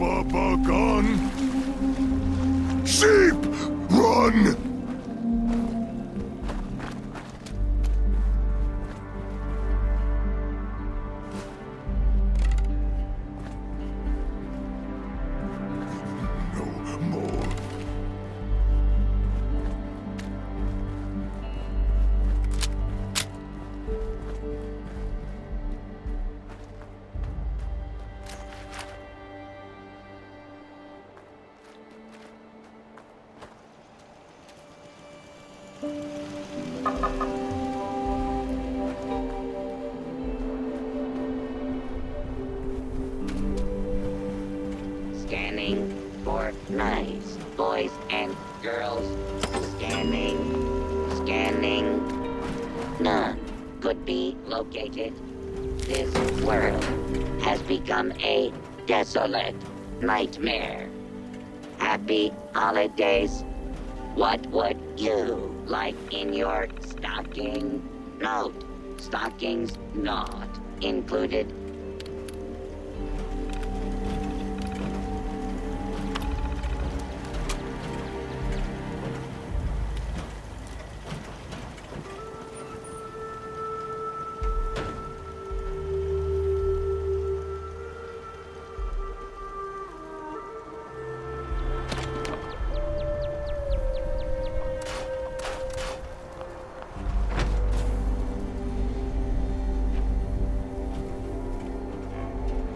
Papa gone? Sheep, run! No more. Scanning for knives, boys and girls. Scanning, scanning. None could be located. This world has become a desolate nightmare. Happy holidays. What would you like in your stocking? Note, stockings not included.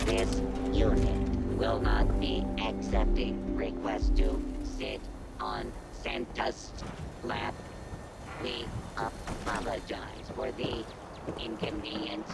This unit will not be accepting requests to sit on Santa's lap. We apologize for the inconvenience.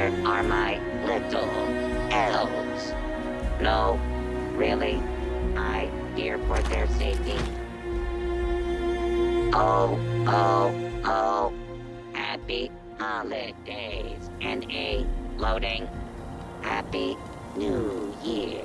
Where are my little elves? No, really? I fear for their safety. Oh, oh, oh. Happy holidays and a loading. Happy New Year.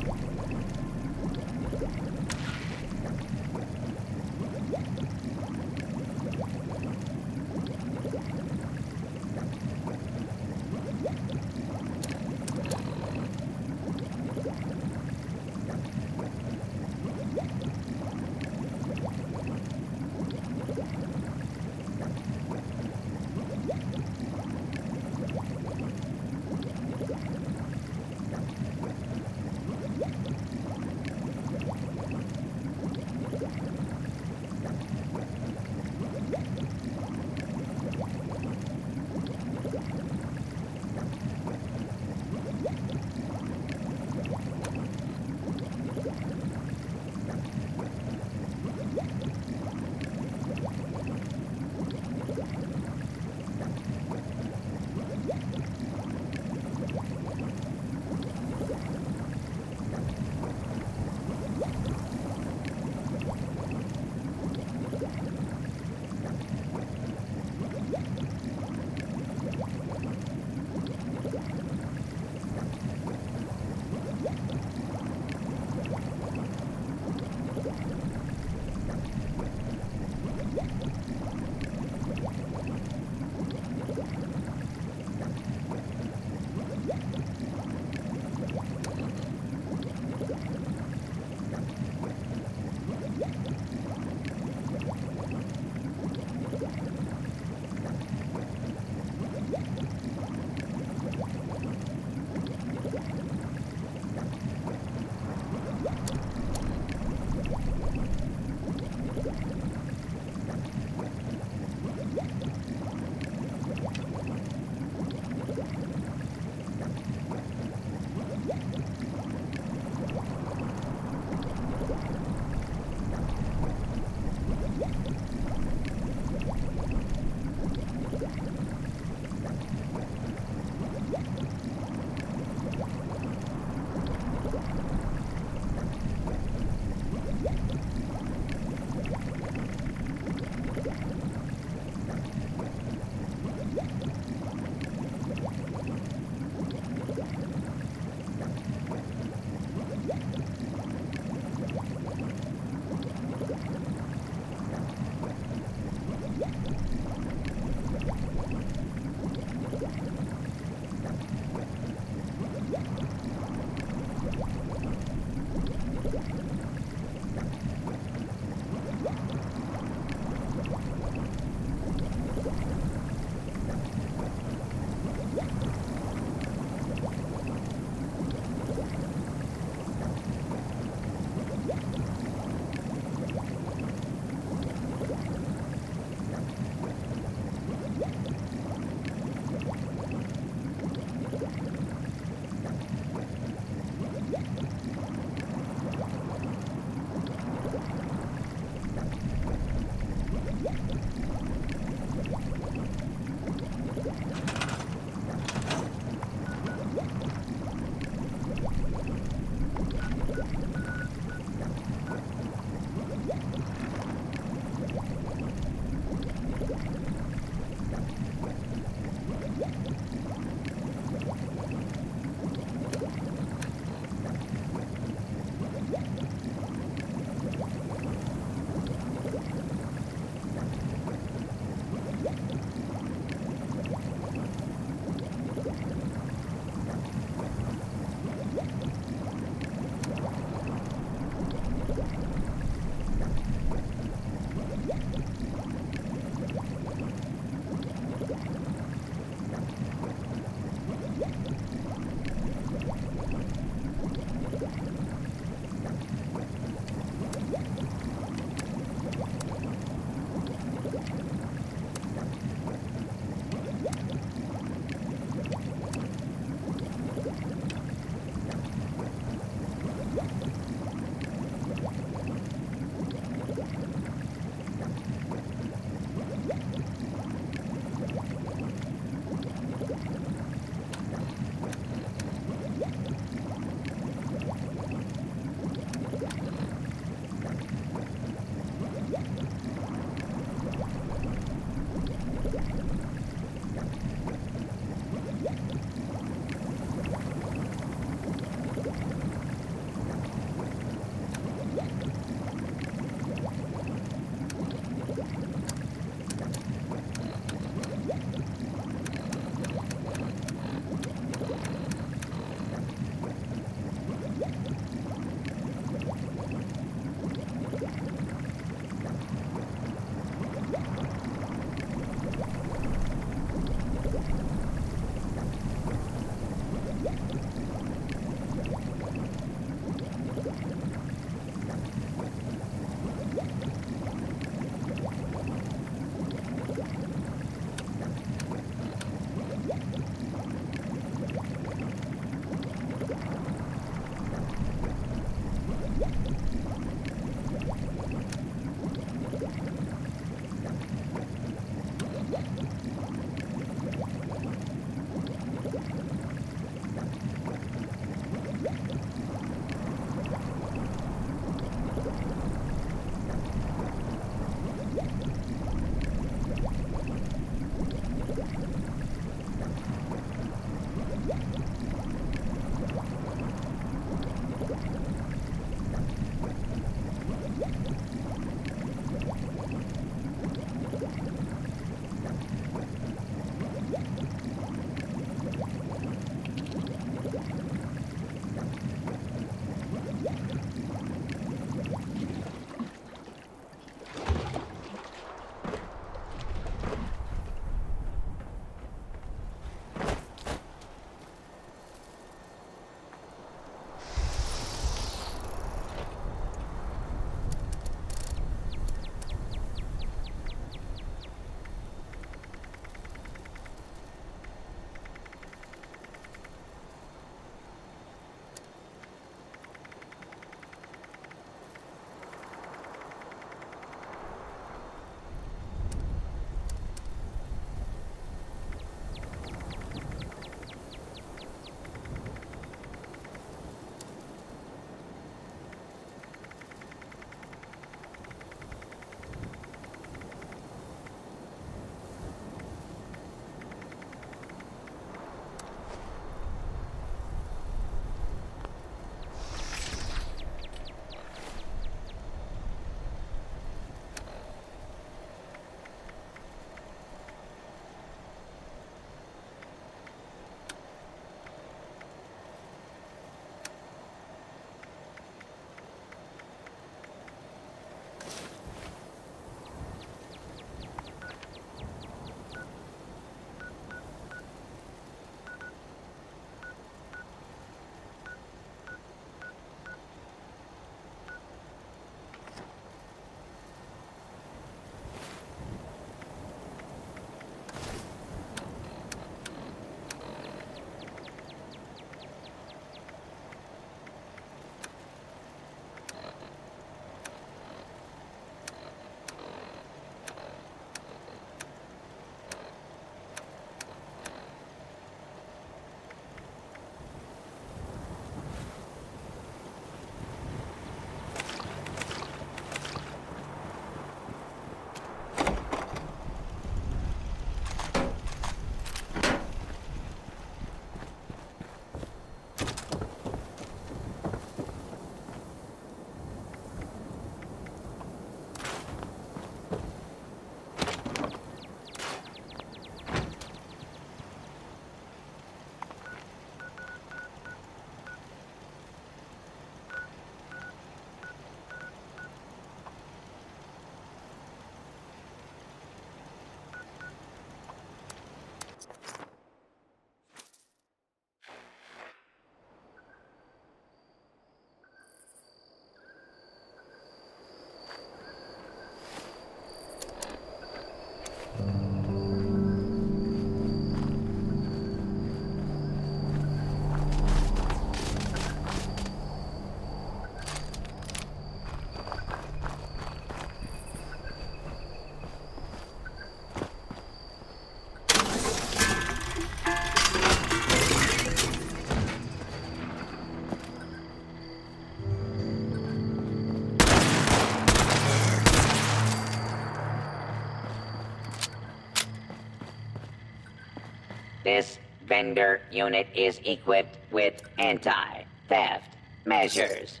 This vendor unit is equipped with anti-theft measures.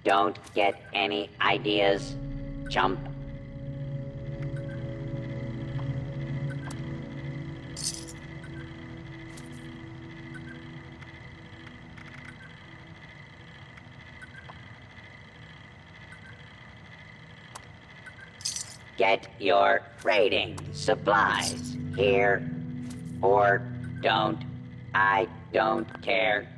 Don't get any ideas, chump. Get your raiding supplies here, or don't. I don't care.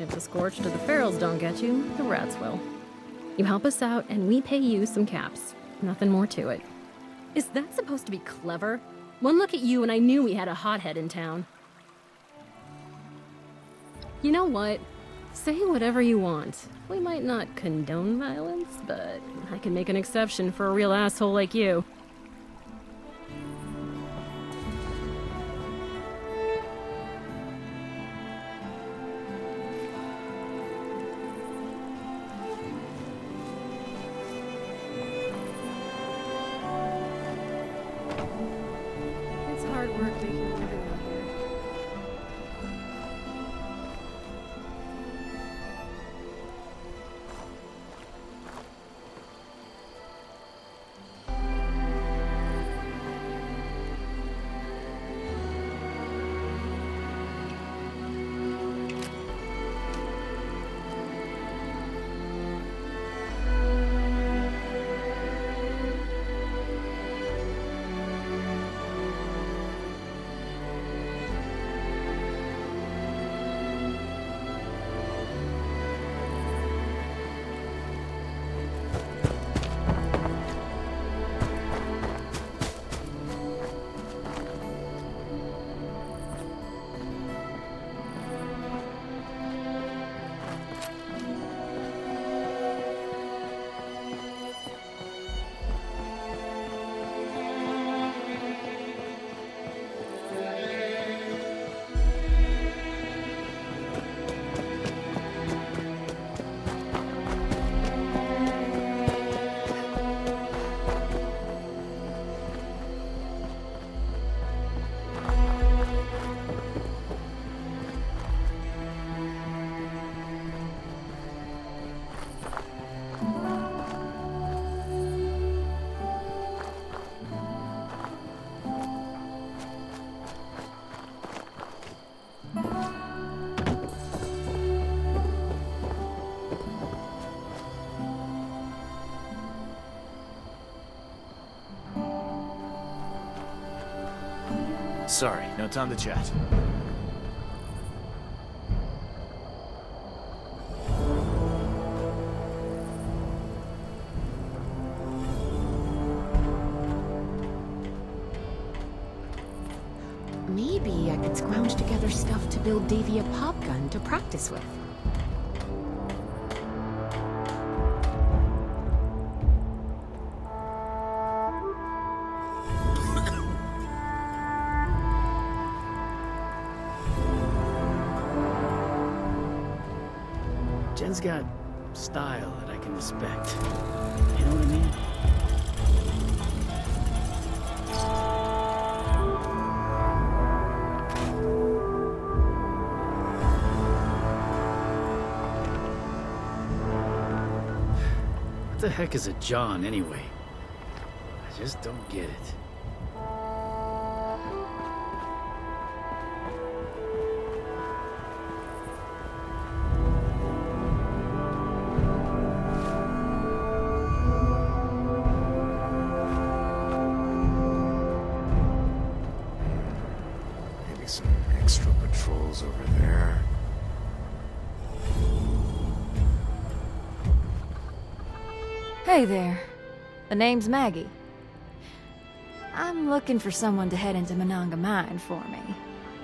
If the Scorched or the Ferals don't get you, the rats will. You help us out, and we pay you some caps. Nothing more to it. Is that supposed to be clever? One look at you and I knew we had a hothead in town. You know what? Say whatever you want. We might not condone violence, but I can make an exception for a real asshole like you. It's hard work making a living out here. Sorry, no time to chat. Maybe I could scrounge together stuff to build Davy a pop gun to practice with. Jen's got style that I can respect. You know what I mean? What the heck is a John, anyway? I just don't get it. Maybe some extra patrols over there. Hey there. The name's Maggie. I'm looking for someone to head into Monongah Mine for me.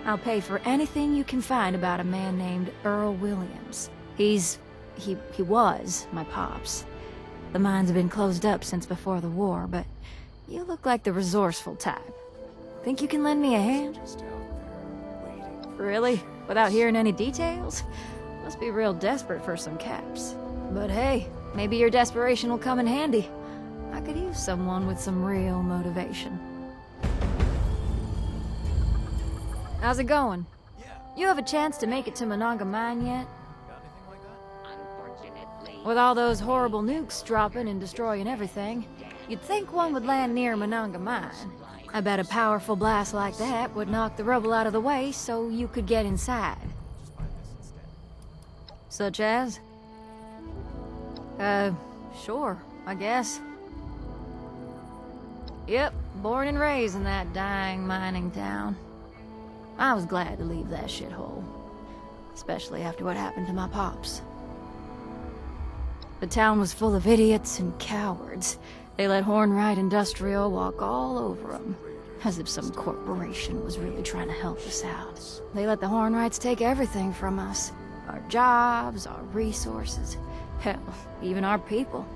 I'll pay for anything you can find about a man named Earl Williams. He was my pops. The mine's been closed up since before the war, but you look like the resourceful type. Think you can lend me a hand? Just out there, waiting. Really? Without hearing any details? Must be real desperate for some caps. But hey, maybe your desperation will come in handy. I could use someone with some real motivation. How's it going? Yeah, You have a chance to make it to Monongah Mine yet? got anything like that? Unfortunately, With all those horrible nukes dropping and destroying everything, you'd think one would land near Monongah Mine. I bet a powerful blast like that would knock the rubble out of the way so you could get inside. Just buy this instead. Such as? Sure, I guess. Yep, born and raised in that dying mining town. I was glad to leave that shithole. Especially after what happened to my pops. The town was full of idiots and cowards. They let Hornwright Industrial walk all over them. As if some corporation was really trying to help us out. They let the Hornwrights take everything from us. Our jobs, our resources. Hell, even our people.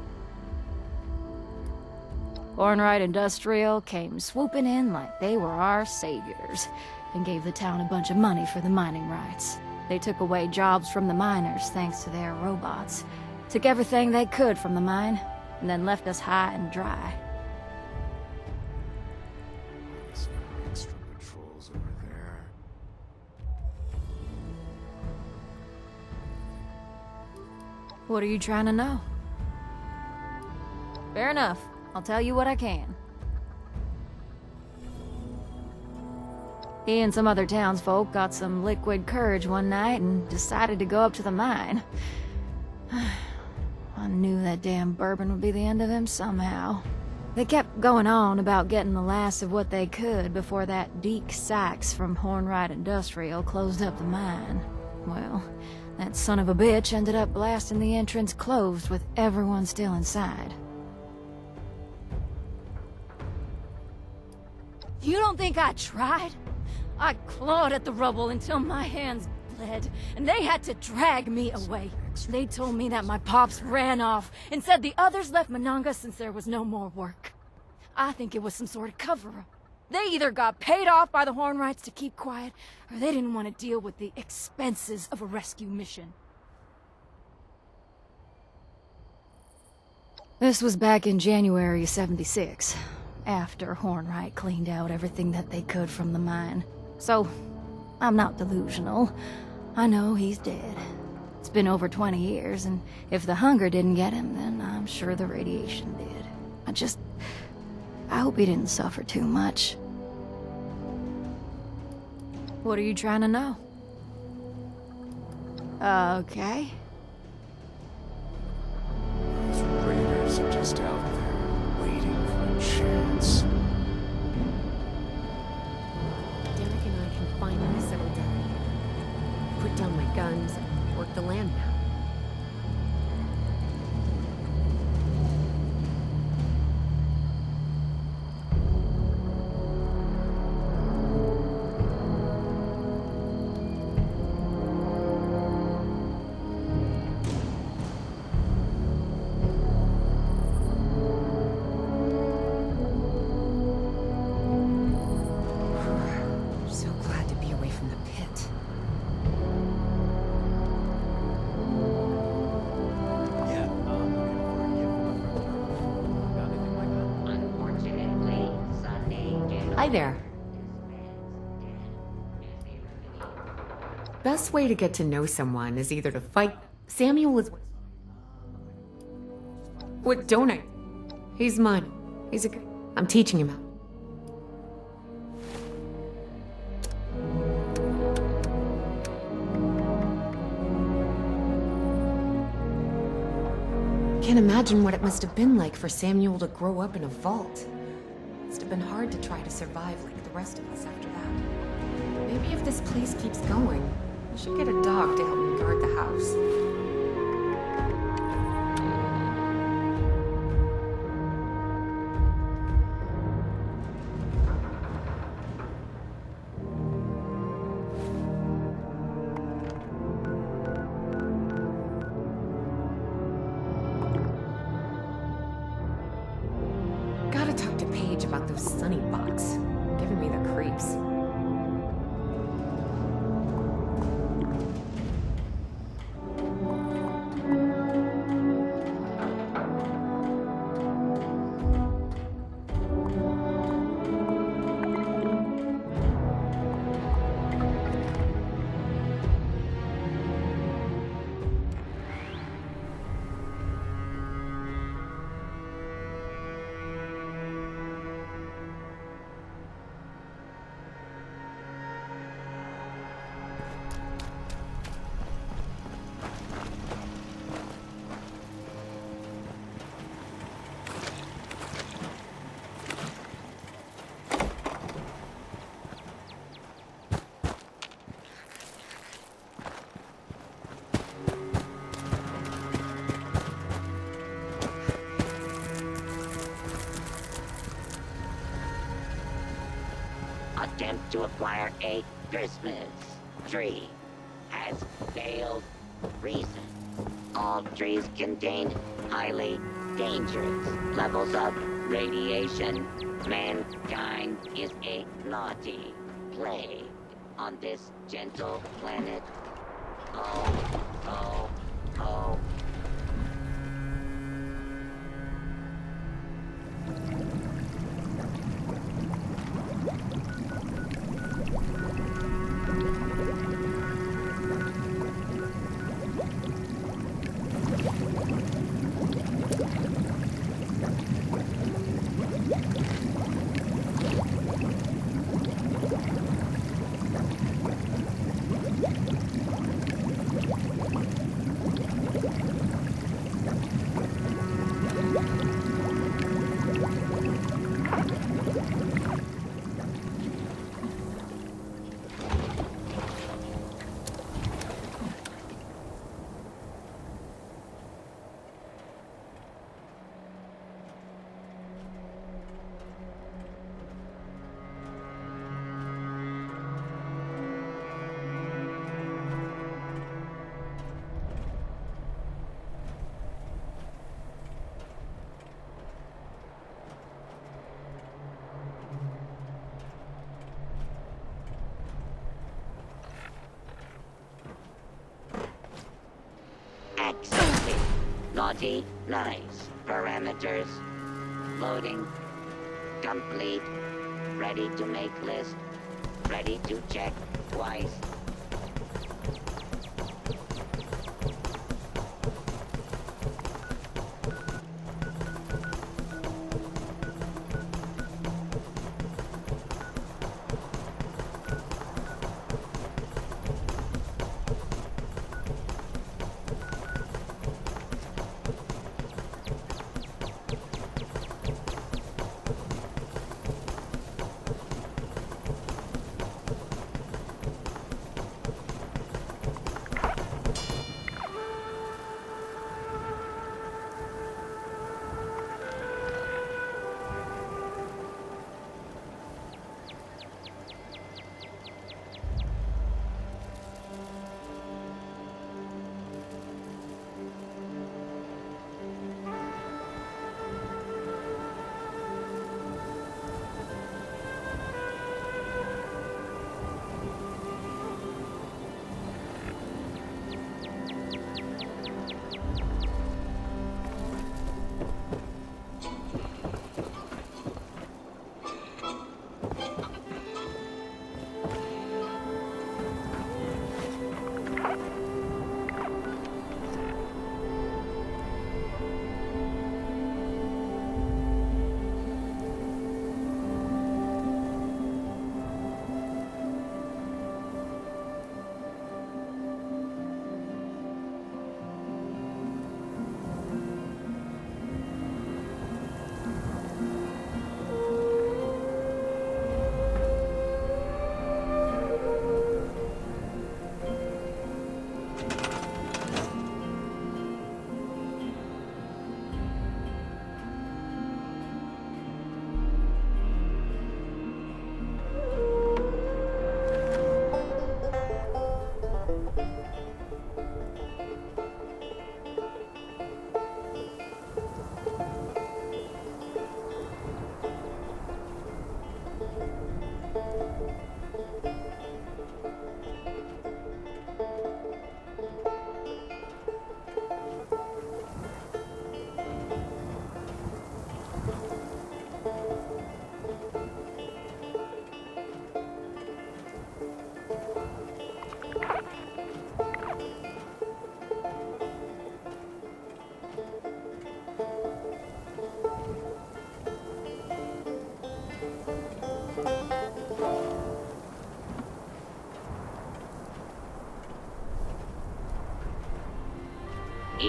Hornwright Industrial came swooping in like they were our saviors, and gave the town a bunch of money for the mining rights. They took away jobs from the miners thanks to their robots, took everything they could from the mine, and then left us high and dry. Maybe some extra patrols over there. What are you trying to know? Fair enough. I'll tell you what I can. He and some other townsfolk got some liquid courage one night and decided to go up to the mine. I knew that damn bourbon would be the end of him somehow. They kept going on about getting the last of what they could before that Deke Sykes from Hornwright Industrial closed up the mine. Well, that son of a bitch ended up blasting the entrance closed with everyone still inside. You don't think I tried? I clawed at the rubble until my hands bled, and they had to drag me away. They told me that my pops ran off and said the others left Monongah since there was no more work. I think it was some sort of cover-up. They either got paid off by the Hornwrights to keep quiet, or they didn't want to deal with the expenses of a rescue mission. This was back in January of '76, after Hornwright cleaned out everything that they could from the mine. So, I'm not delusional. I know he's dead. It's been over 20 years, and if the hunger didn't get him, then I'm sure the radiation did. I hope he didn't suffer too much. What are you trying to know? Okay. Those raiders are just out there, waiting for a chance. Hi there. Best way to get to know someone is either to fight. Samuel is. What, don't I? He's mine. He's a good. I'm teaching him how. Can't imagine what it must have been like for Samuel to grow up in a vault. Must have been hard to try to survive like the rest of us after that. Maybe if this place keeps going, I should get a dog to help me guard the house. Gotta talk to Paige about those sunny bots. Giving me the creeps. Attempt to acquire a Christmas tree has failed. Reason: all trees contain highly dangerous levels of radiation. Mankind is a naughty plague on this gentle planet. Oh, oh, oh. Accepted. Naughty, nice. Parameters. Loading. Complete. Ready to make list. Ready to check twice.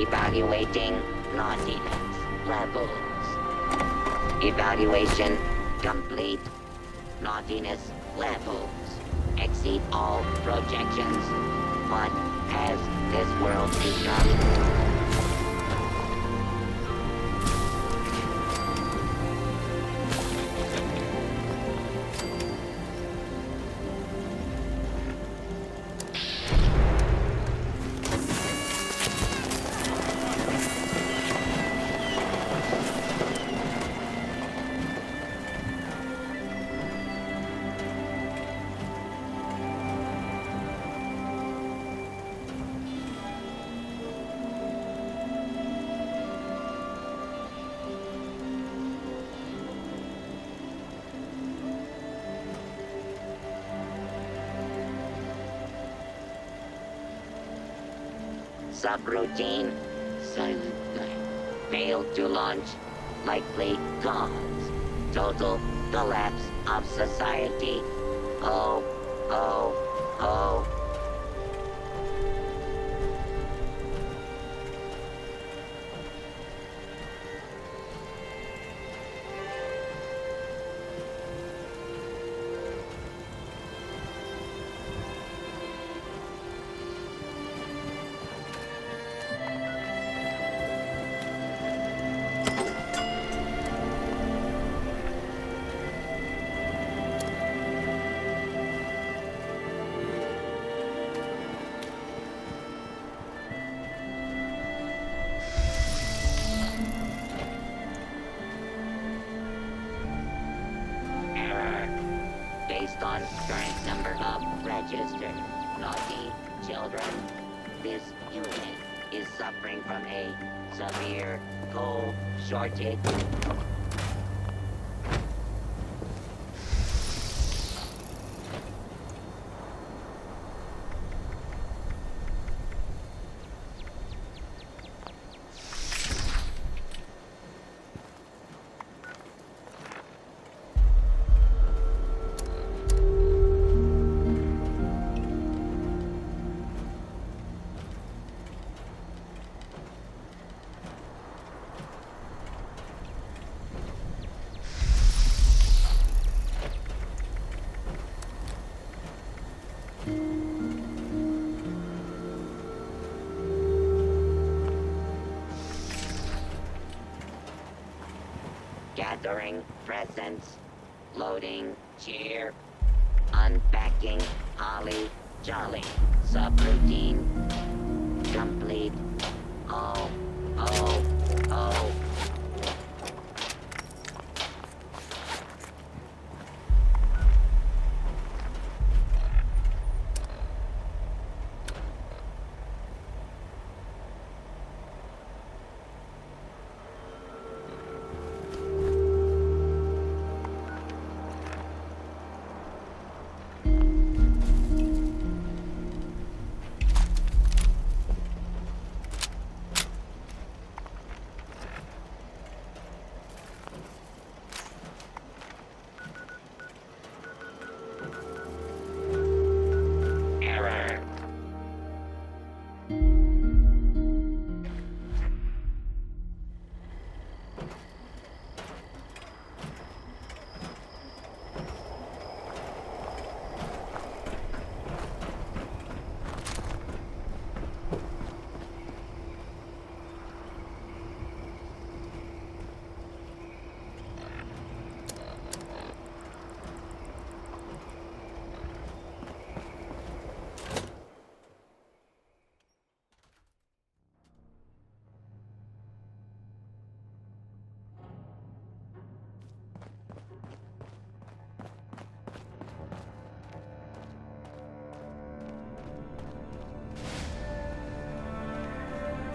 Evaluating naughtiness levels. Evaluation complete. Naughtiness levels exceed all projections. What has this world become? Subroutine silent night. Failed to launch. Likely cause. Total collapse of society. Oh, oh, oh. Based on current number of registered naughty children, this unit is suffering from a severe coal shortage. Gathering presents, loading cheer, unpacking holly jolly, subroutine complete. Oh, oh, oh.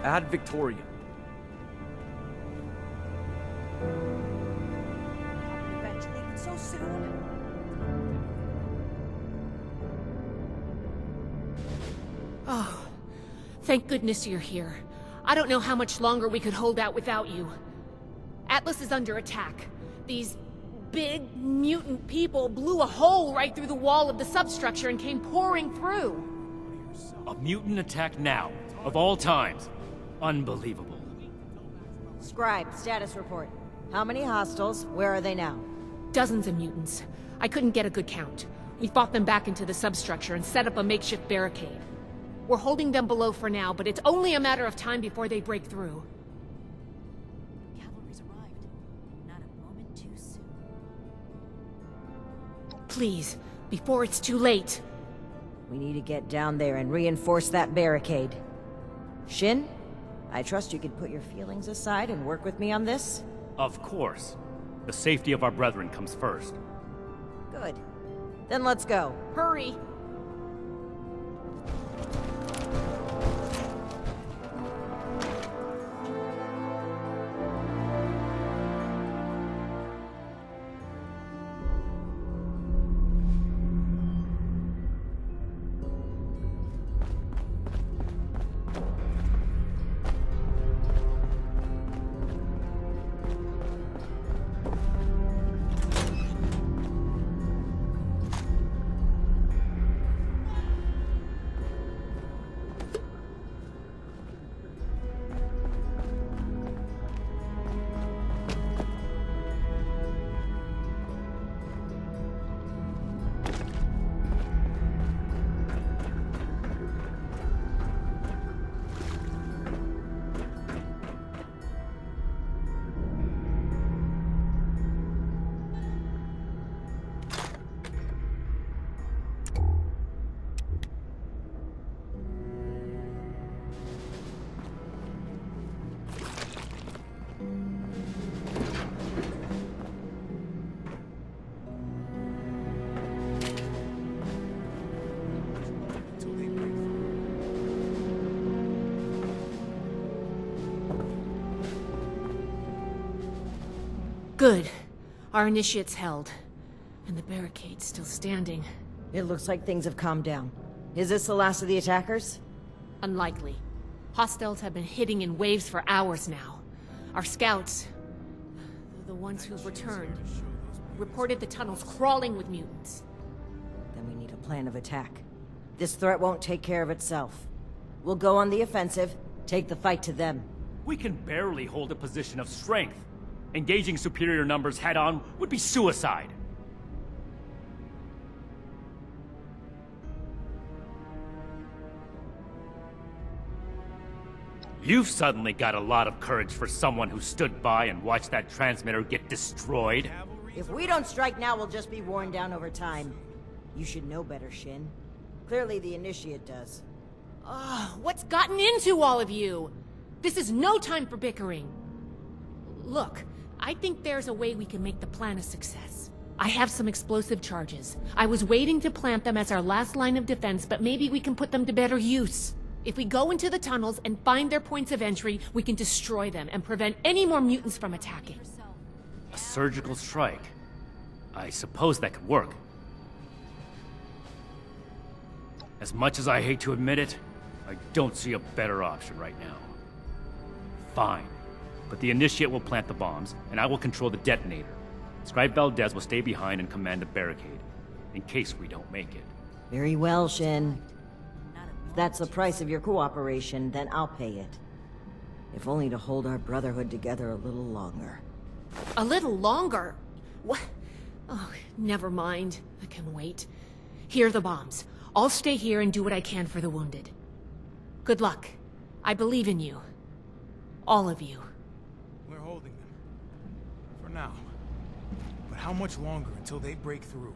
Add Victorian. Eventually, but so soon. Oh, thank goodness you're here. I don't know how much longer we could hold out without you. Atlas is under attack. These big, mutant people blew a hole right through the wall of the substructure and came pouring through. A mutant attack now, of all times. Unbelievable. Scribe, status report. How many hostiles? Where are they now? Dozens of mutants. I couldn't get a good count. We fought them back into the substructure and set up a makeshift barricade. We're holding them below for now, but it's only a matter of time before they break through. Cavalry's arrived. Not a moment too soon. Please, before it's too late. We need to get down there and reinforce that barricade. Shin, I trust you could put your feelings aside and work with me on this? Of course. The safety of our brethren comes first. Good. Then let's go. Hurry! Good. Our initiate's held. And the barricade's still standing. It looks like things have calmed down. Is this the last of the attackers? Unlikely. Hostiles have been hitting in waves for hours now. Our scouts, the ones who returned, reported the tunnels crawling with mutants. Then we need a plan of attack. This threat won't take care of itself. We'll go on the offensive, take the fight to them. We can barely hold a position of strength. Engaging superior numbers head-on would be suicide. You've suddenly got a lot of courage for someone who stood by and watched that transmitter get destroyed. If we don't strike now, we'll just be worn down over time. You should know better, Shin. Clearly the Initiate does. What's gotten into all of you? This is no time for bickering. Look, I think there's a way we can make the plan a success. I have some explosive charges. I was waiting to plant them as our last line of defense, but maybe we can put them to better use. If we go into the tunnels and find their points of entry, we can destroy them and prevent any more mutants from attacking. A surgical strike. I suppose that could work. As much as I hate to admit it, I don't see a better option right now. Fine. But the Initiate will plant the bombs, and I will control the detonator. Scribe Valdez will stay behind and command the barricade, in case we don't make it. Very well, Shin. If that's the price of your cooperation, then I'll pay it. If only to hold our brotherhood together a little longer. A little longer? What? Oh, never mind. I can wait. Here are the bombs. I'll stay here and do what I can for the wounded. Good luck. I believe in you. All of you. We're holding them. For now. But how much longer until they break through?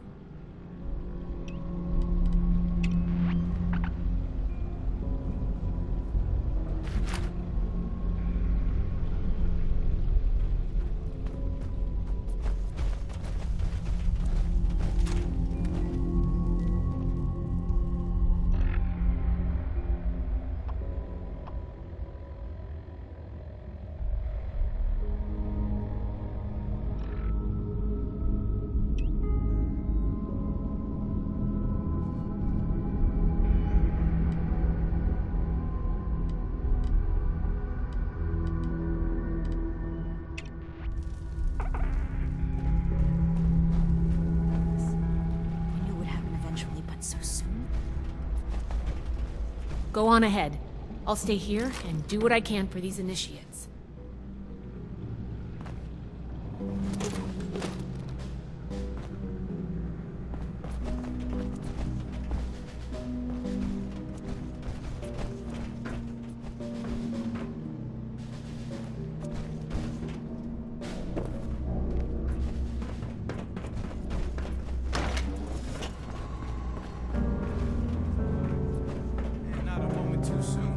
Go on ahead. I'll stay here and do what I can for these initiates. And not a moment too soon.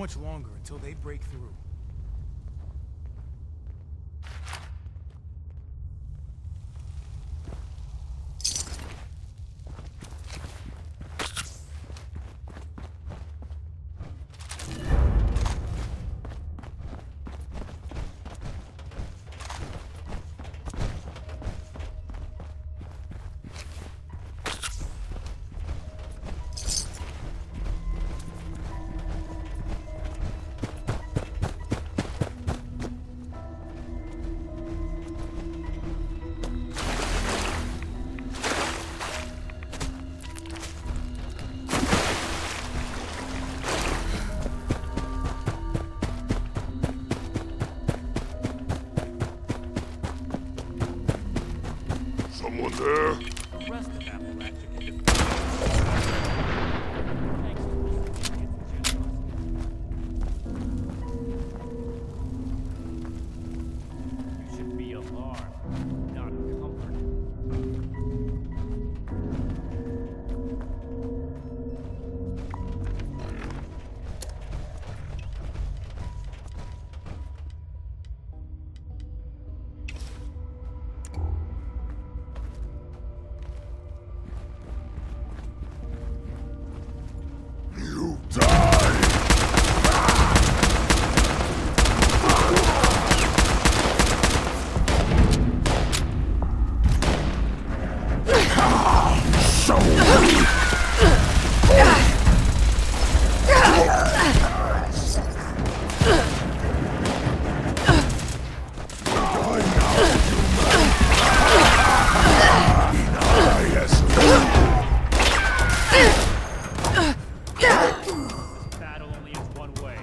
much longer until they break through? Someone there? The rest of Appalachia can defend. You should be alarmed, not comforted. You die! So weak! Battle only ends one way.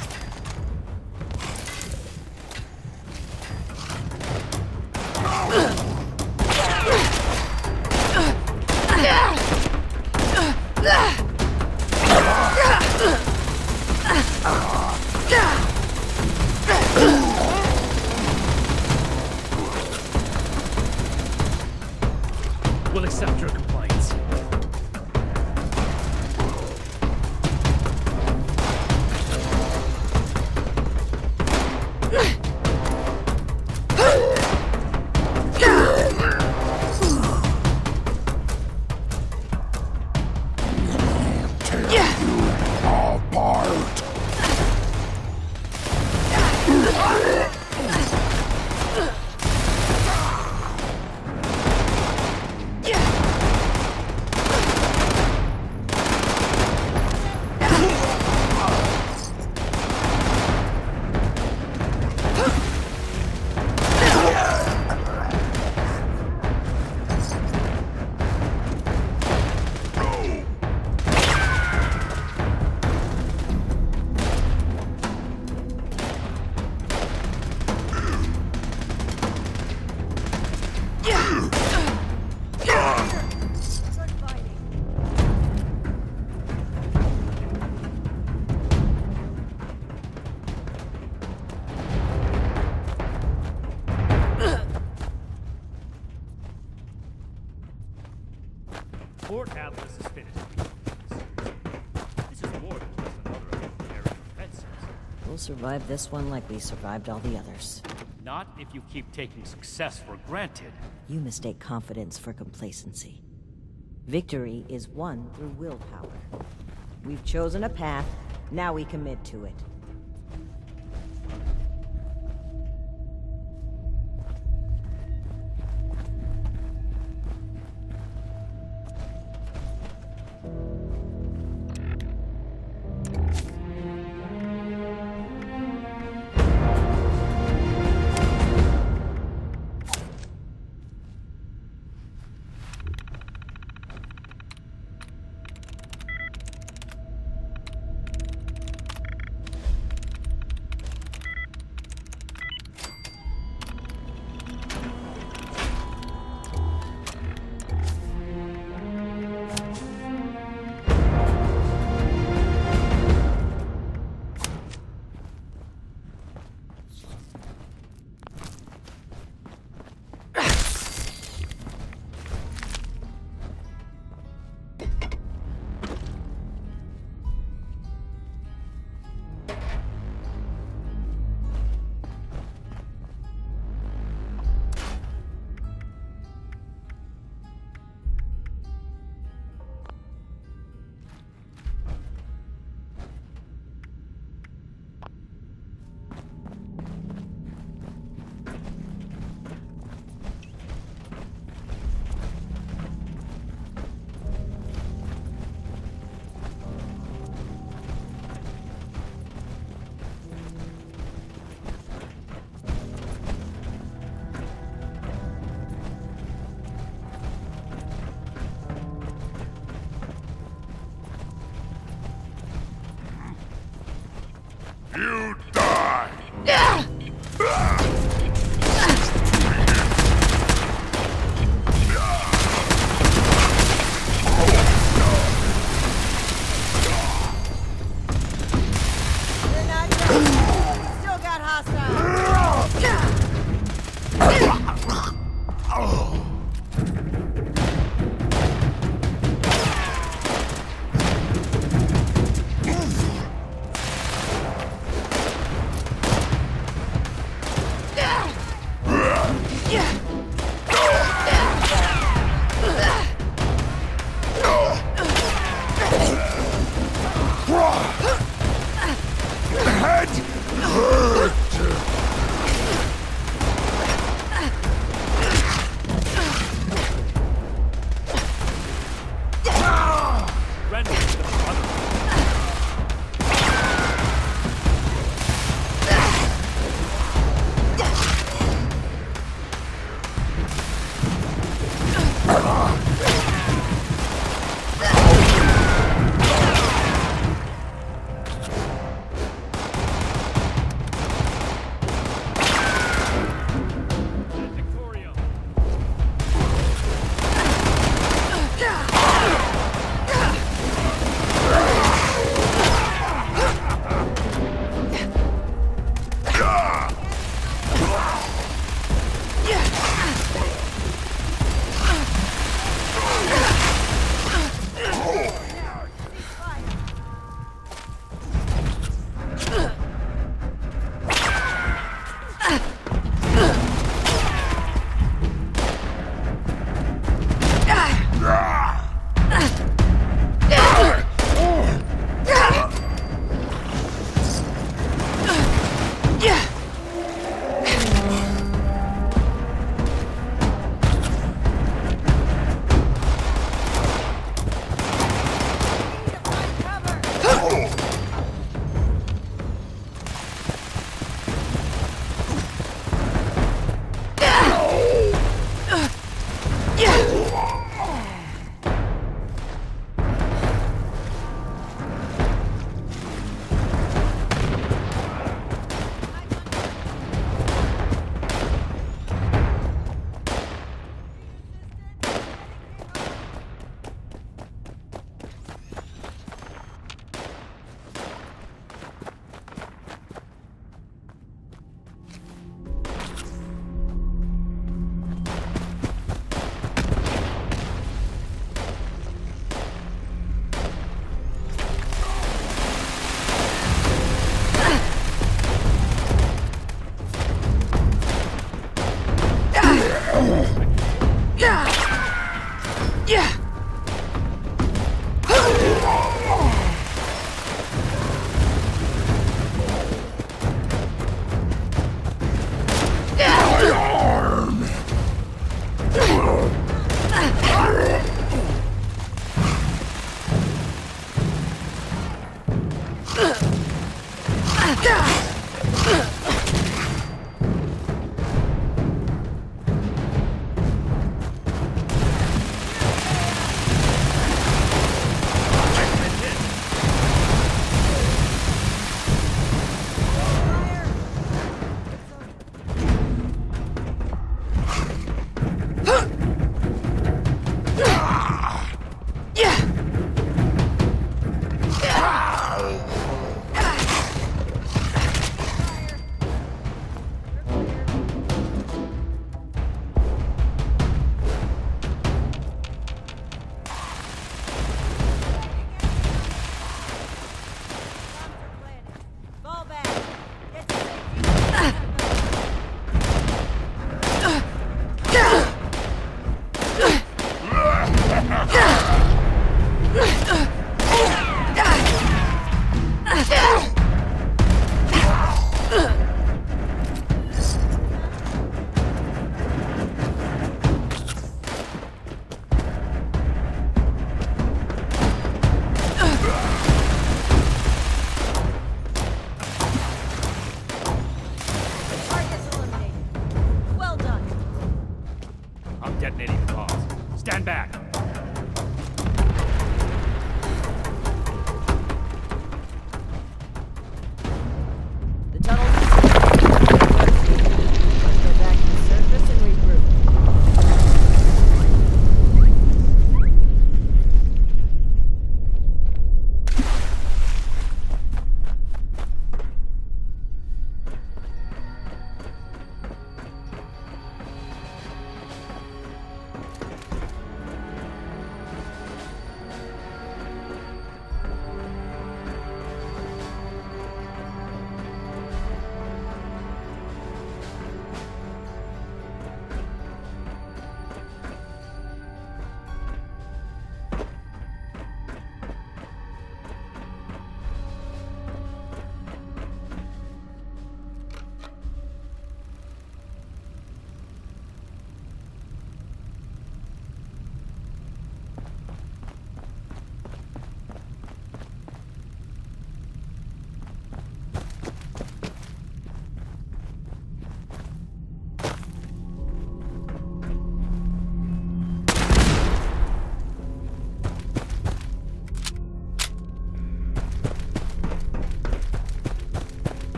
We'll accept your complaints. Apart! Fort Atlas is finished. This is more than just another area defenses. We'll survive this one like we survived all the others. Not if you keep taking success for granted. You mistake confidence for complacency. Victory is won through willpower. We've chosen a path, now we commit to it.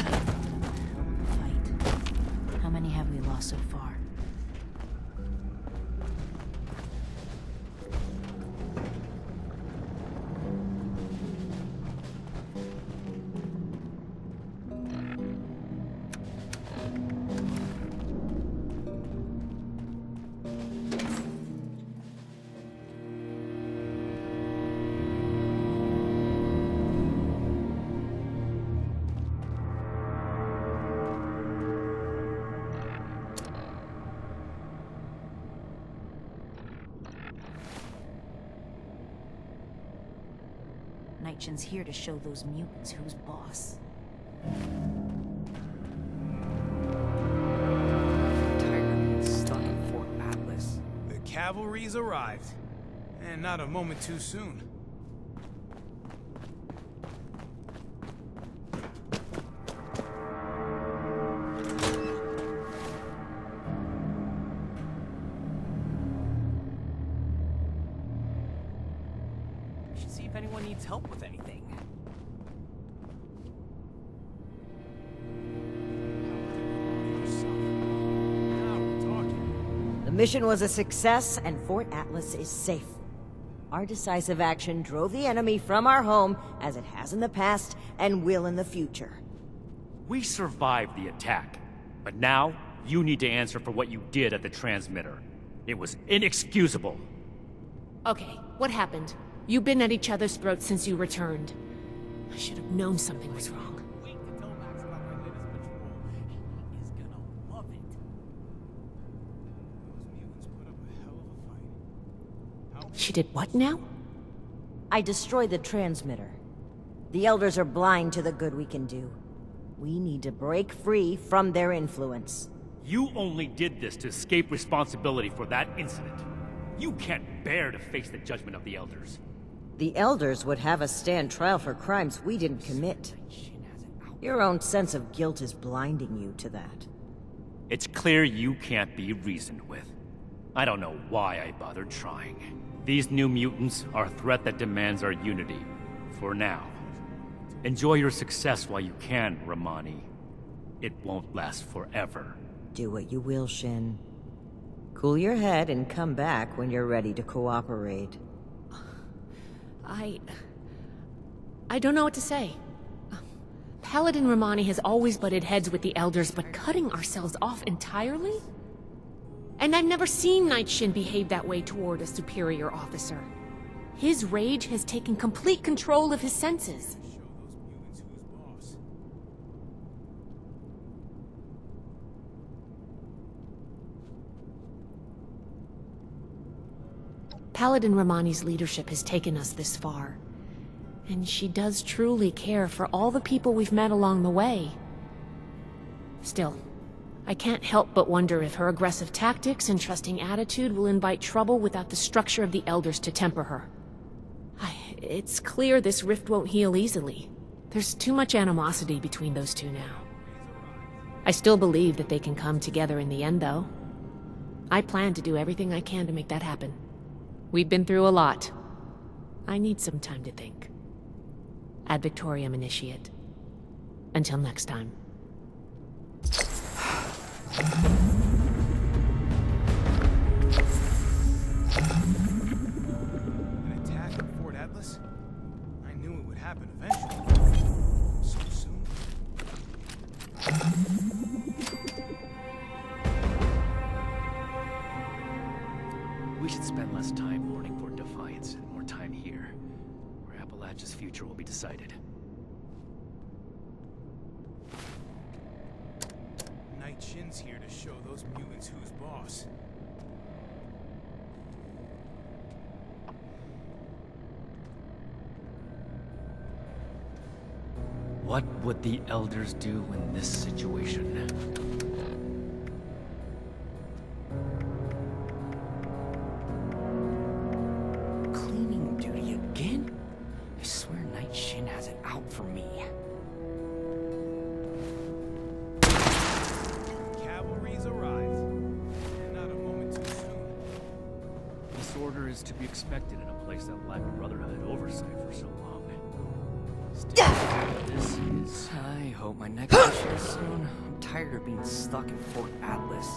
Fight. How many have we lost so far? Nightshin's here to show those mutants who's boss. Tiger stuck in Fort Atlas. The cavalry's arrived. And not a moment too soon. We should see if anyone needs help with anything. Now we're talking. The mission was a success, and Fort Atlas is safe. Our decisive action drove the enemy from our home, as it has in the past, and will in the future. We survived the attack, but now you need to answer for what you did at the transmitter. It was inexcusable. Okay, what happened? You've been at each other's throats since you returned. I should have known something was wrong. Wait to tell Max about my latest patrol. He is gonna love it. Those mutants put up a hell of a fight. She did what now? I destroyed the transmitter. The Elders are blind to the good we can do. We need to break free from their influence. You only did this to escape responsibility for that incident. You can't bear to face the judgment of the Elders. The Elders would have us stand trial for crimes we didn't commit. Your own sense of guilt is blinding you to that. It's clear you can't be reasoned with. I don't know why I bothered trying. These new mutants are a threat that demands our unity. For now. Enjoy your success while you can, Romani. It won't last forever. Do what you will, Shin. Cool your head and come back when you're ready to cooperate. I don't know what to say. Paladin Romani has always butted heads with the Elders, but cutting ourselves off entirely? And I've never seen Nightshin behave that way toward a superior officer. His rage has taken complete control of his senses. Show those mutants who's boss. Paladin Romani's leadership has taken us this far. And she does truly care for all the people we've met along the way. Still, I can't help but wonder if her aggressive tactics and trusting attitude will invite trouble without the structure of the Elders to temper her. It's clear this rift won't heal easily. There's too much animosity between those two now. I still believe that they can come together in the end, though. I plan to do everything I can to make that happen. We've been through a lot. I need some time to think. Ad Victoriam Initiate. Until next time. An attack on Fort Atlas? I knew it would happen eventually. So soon? We should spend less time mourning for Defiance and more time here, where Appalachia's future will be decided. Nightshin's here to show those mutants who's boss. What would the Elders do in this situation? Cleaning duty again? I swear Nightshin has it out for me. Cavalry's arrived. And not a moment too soon. Disorder is to be expected in a place that lacked Brotherhood oversight for so long. This is... I hope my next mission is soon. I'm tired of being stuck in Fort Atlas.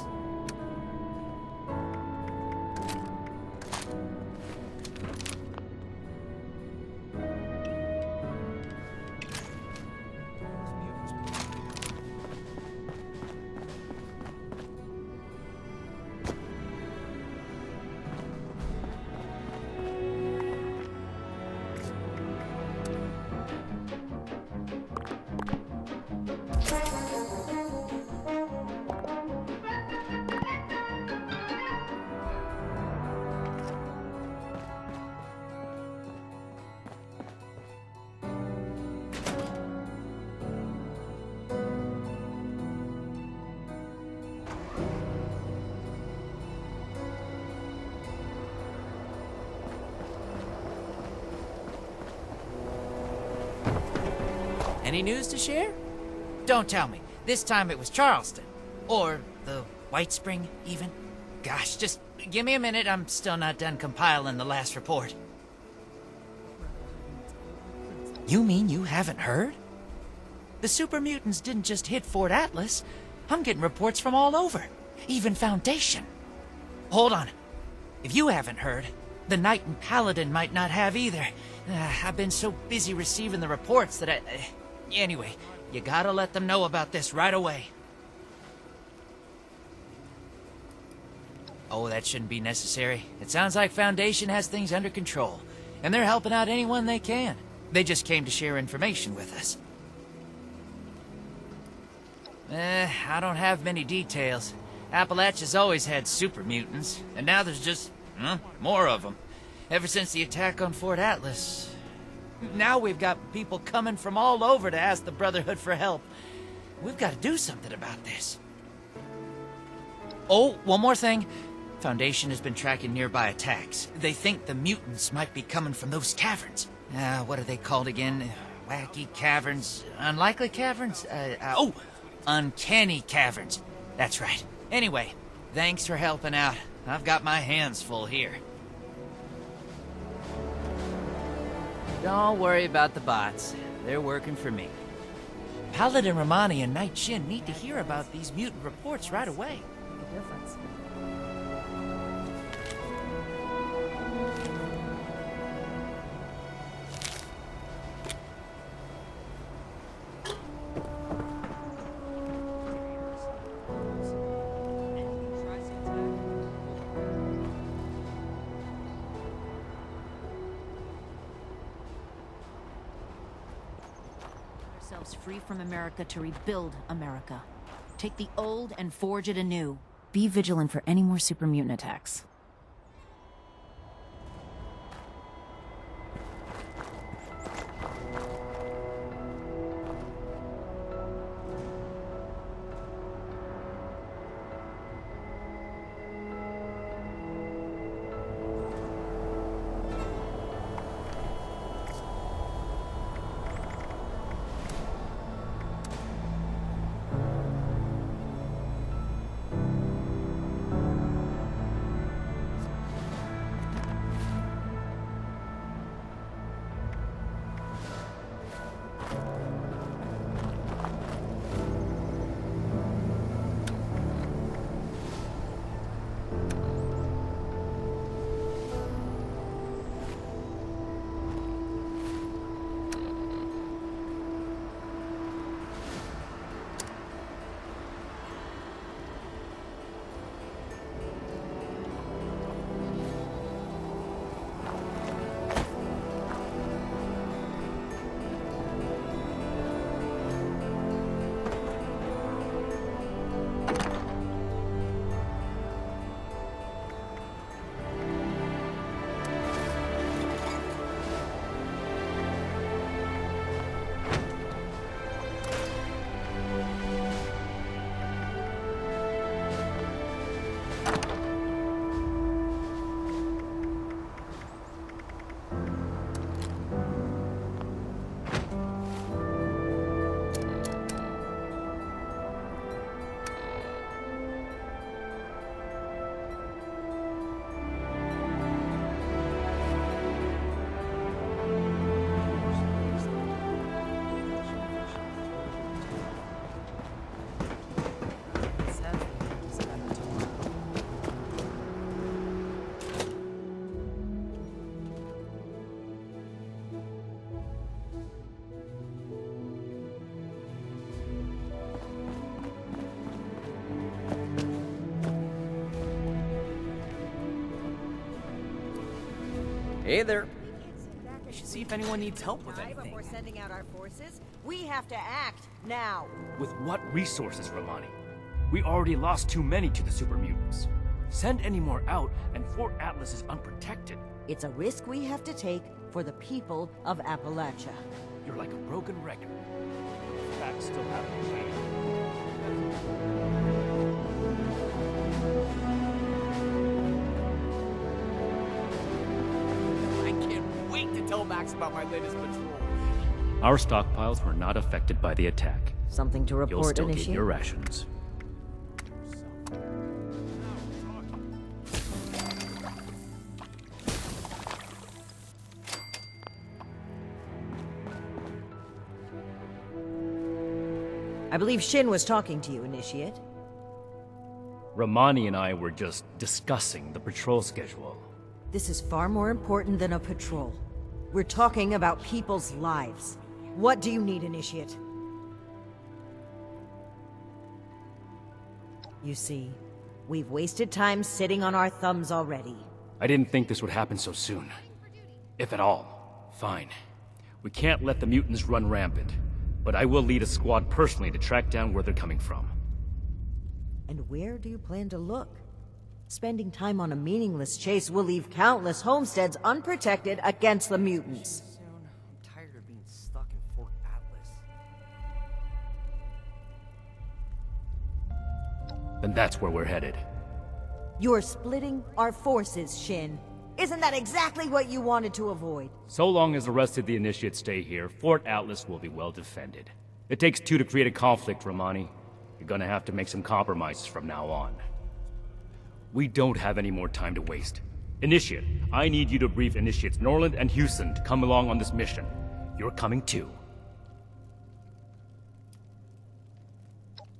Any news to share? Don't tell me. This time it was Charleston. Or the White Spring, even. Gosh, just give me a minute. I'm still not done compiling the last report. You mean you haven't heard? The super mutants didn't just hit Fort Atlas. I'm getting reports from all over. Even Foundation. Hold on. If you haven't heard, the Knight and Paladin might not have either. I've been so busy receiving the reports that Anyway, you gotta let them know about this right away. Oh, that shouldn't be necessary. It sounds like Foundation has things under control, and they're helping out anyone they can. They just came to share information with us. I don't have many details. Appalachia's always had super mutants, and now there's just, more of them. Ever since the attack on Fort Atlas. Now we've got people coming from all over to ask the Brotherhood for help. We've got to do something about this. Oh, one more thing. Foundation has been tracking nearby attacks. They think the mutants might be coming from those caverns. What are they called again? Wacky caverns? Unlikely caverns? Uncanny caverns. That's right. Anyway, thanks for helping out. I've got my hands full here. Don't worry about the bots. They're working for me. Paladin Romani and Knight Shin need to hear about these mutant reports right away. Make a difference. Free from America to rebuild America. Take the old and forge it anew. Be vigilant for any more super mutant attacks. Hey there. I should see if anyone needs help with anything. Before sending out our forces, we have to act now. With what resources, Romani? We already lost too many to the super mutants. Send any more out, and Fort Atlas is unprotected. It's a risk we have to take for the people of Appalachia. You're like a broken record. Facts still haven't changed. I can't wait to tell Max about my latest patrol. Our stockpiles were not affected by the attack. Something to report, You'll still get Initiate? your rations. I believe Shin was talking to you, Initiate. Romani and I were just discussing the patrol schedule. This is far more important than a patrol. We're talking about people's lives. What do you need, Initiate? You see, we've wasted time sitting on our thumbs already. I didn't think this would happen so soon. If at all. Fine. We can't let the mutants run rampant. But I will lead a squad personally to track down where they're coming from. And where do you plan to look? Spending time on a meaningless chase will leave countless homesteads unprotected against the mutants. I'm tired of being stuck in Fort Atlas. Then that's where we're headed. You're splitting our forces, Shin. Isn't that exactly what you wanted to avoid? So long as the rest of the Initiates stay here, Fort Atlas will be well defended. It takes two to create a conflict, Romani. You're gonna have to make some compromises from now on. We don't have any more time to waste. Initiate, I need you to brief Initiates Norland and Houston to come along on this mission. You're coming too.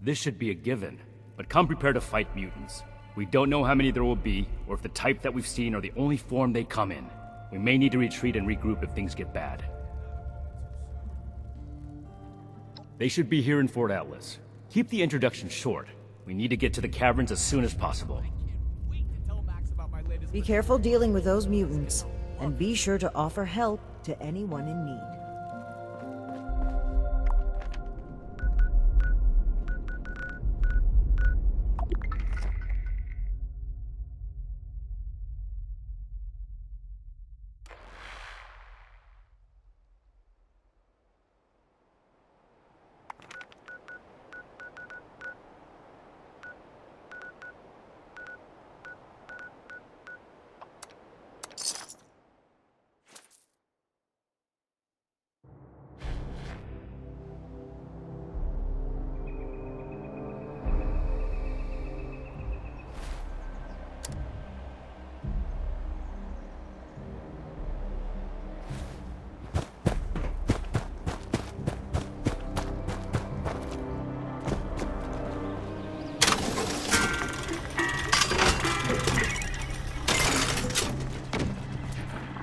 This should be a given, but come prepared to fight mutants. We don't know how many there will be, or if the type that we've seen are the only form they come in. We may need to retreat and regroup if things get bad. They should be here in Fort Atlas. Keep the introduction short. We need to get to the caverns as soon as possible. Be careful dealing with those mutants, and be sure to offer help to anyone in need.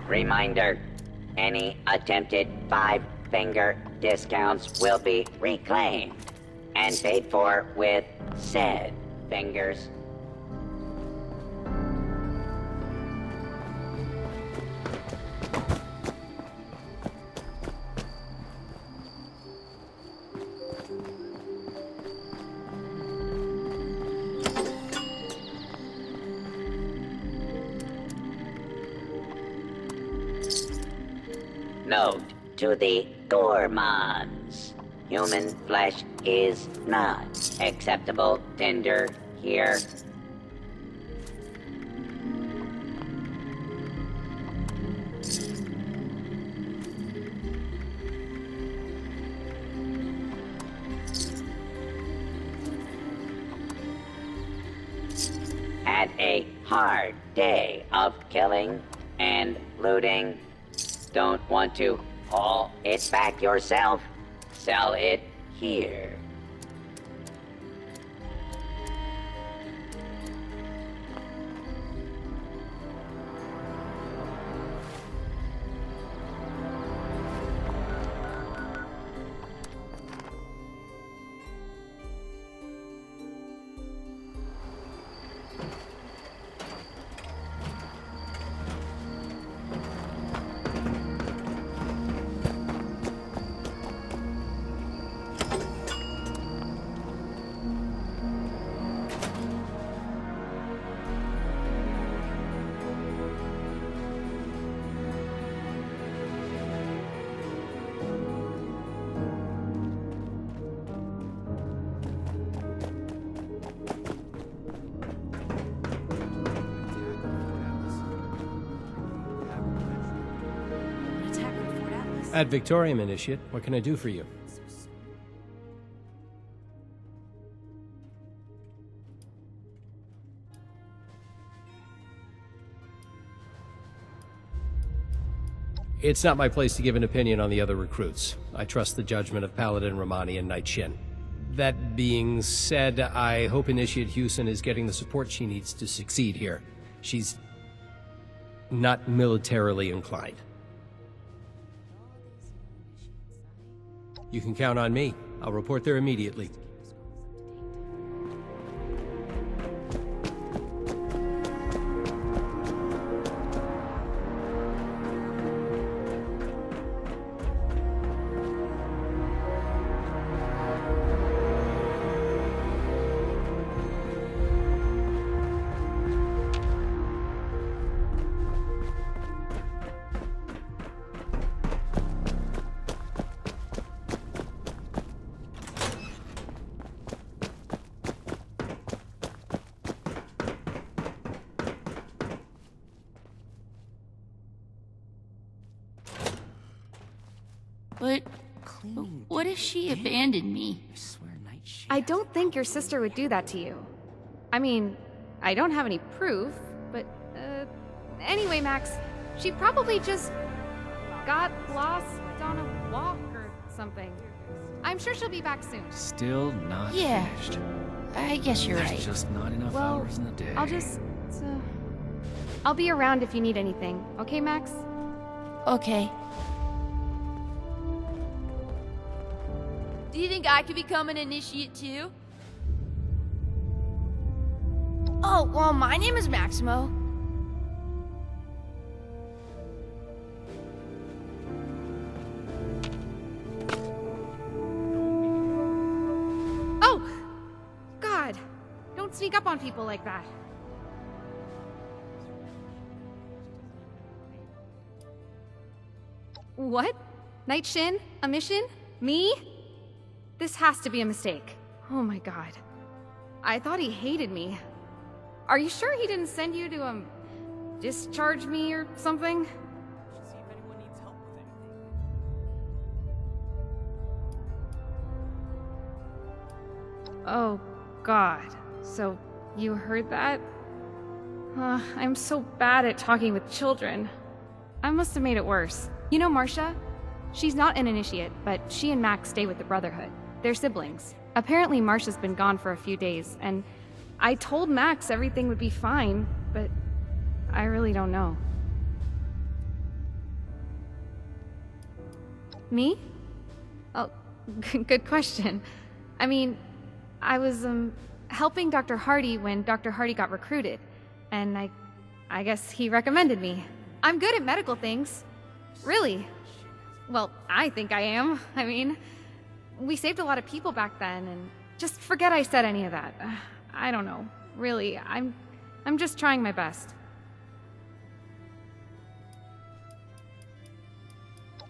Reminder, any attempted five-finger discounts will be reclaimed and paid for with said fingers. Note to the gourmands. Human flesh is not acceptable tinder here. Had a hard day of killing and looting. Don't want to haul it back yourself? Sell it here. Ad Victoriam, Initiate. What can I do for you? It's not my place to give an opinion on the other recruits. I trust the judgment of Paladin Romani and Knight Shin. That being said, I hope Initiate Hewson is getting the support she needs to succeed here. She's not militarily inclined. You can count on me. I'll report there immediately. But what if she abandoned me? I don't think your sister would do that to you. I mean, I don't have any proof, but, anyway, Max, she probably just got lost on a walk or something. I'm sure she'll be back soon. Still not Yeah. finished. I guess you're There's right. just not enough Well, hours in the day. I'll be around if you need anything, okay, Max? Okay. Do you think I could become an initiate too? Oh, well, my name is Maximo. Oh! God! Don't sneak up on people like that. What? Knight Shin? A mission? Me? This has to be a mistake. Oh my god. I thought he hated me. Are you sure he didn't send you to, discharge me or something? Oh god. So, you heard that? I'm so bad at talking with children. I must have made it worse. You know Marcia? She's not an initiate, but she and Max stay with the Brotherhood. They're siblings. Apparently Marcia's been gone for a few days, and I told Max everything would be fine, but I really don't know. Me? Oh, good question. I mean, I was, helping Dr. Hardy when Dr. Hardy got recruited, and I guess he recommended me. I'm good at medical things. Really. Well, I think I am. I mean, we saved a lot of people back then, and just forget I said any of that. I don't know. Really, I'm just trying my best.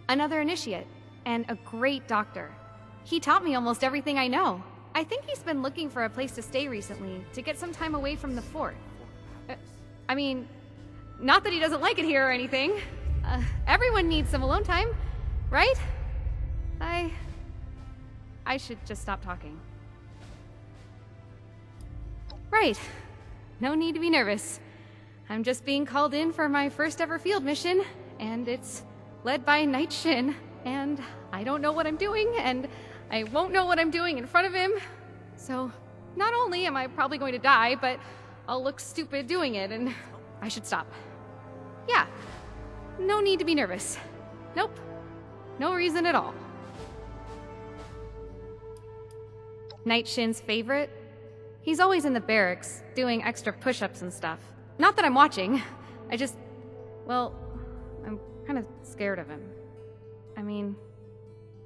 Another initiate, and a great doctor. He taught me almost everything I know. I think he's been looking for a place to stay recently, to get some time away from the fort. I mean, not that he doesn't like it here or anything. Everyone needs some alone time, right? I should just stop talking. Right. No need to be nervous. I'm just being called in for my first ever field mission, and it's led by Knight Shin, and I don't know what I'm doing, and I won't know what I'm doing in front of him. So, not only am I probably going to die, but I'll look stupid doing it, and I should stop. Yeah. No need to be nervous. Nope. No reason at all. Knight Shin's favorite? He's always in the barracks, doing extra push-ups and stuff. Not that I'm watching. I just... well, I'm kind of scared of him. I mean,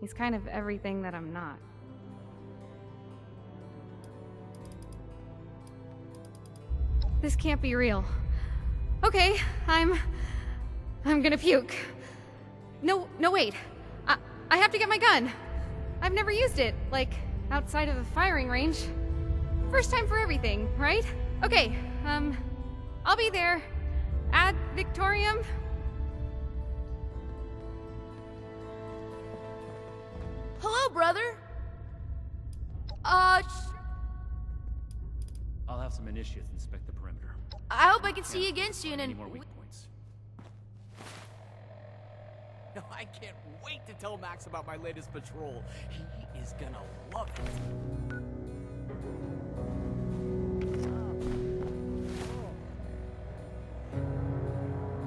he's kind of everything that I'm not. This can't be real. Okay, I'm gonna puke. No, wait. I have to get my gun. I've never used it, like, outside of the firing range. First time for everything, right? Okay, I'll be there. Ad Victoriam. Hello, brother. I'll have some initiates inspect the perimeter. I hope I can see you again soon Any and... more weak points? No, I can't wait to tell Max about my latest patrol. He is gonna love it.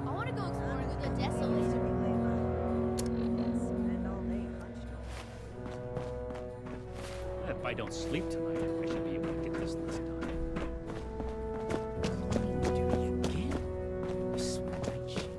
I want to go exploring with the desolate. If I don't sleep tonight, I should be able to get this list done. I swear night shit.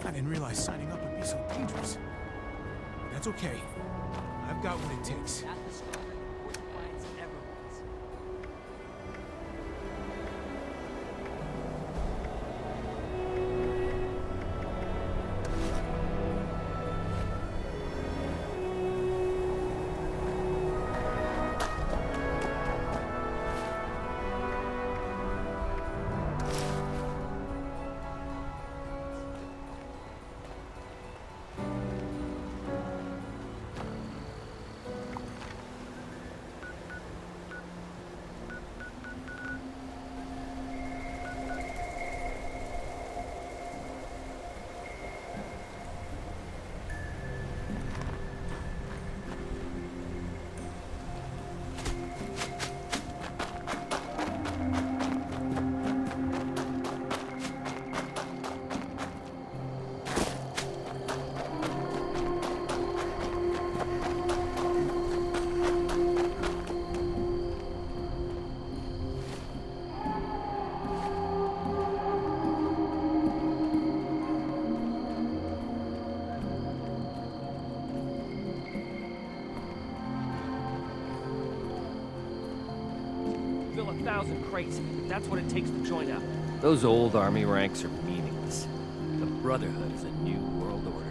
I didn't realize signing up would be so dangerous. That's okay. I've got what it takes. Fill 1,000 crates. That's what it takes to join up. Those old army ranks are meaningless. The Brotherhood is a new world order.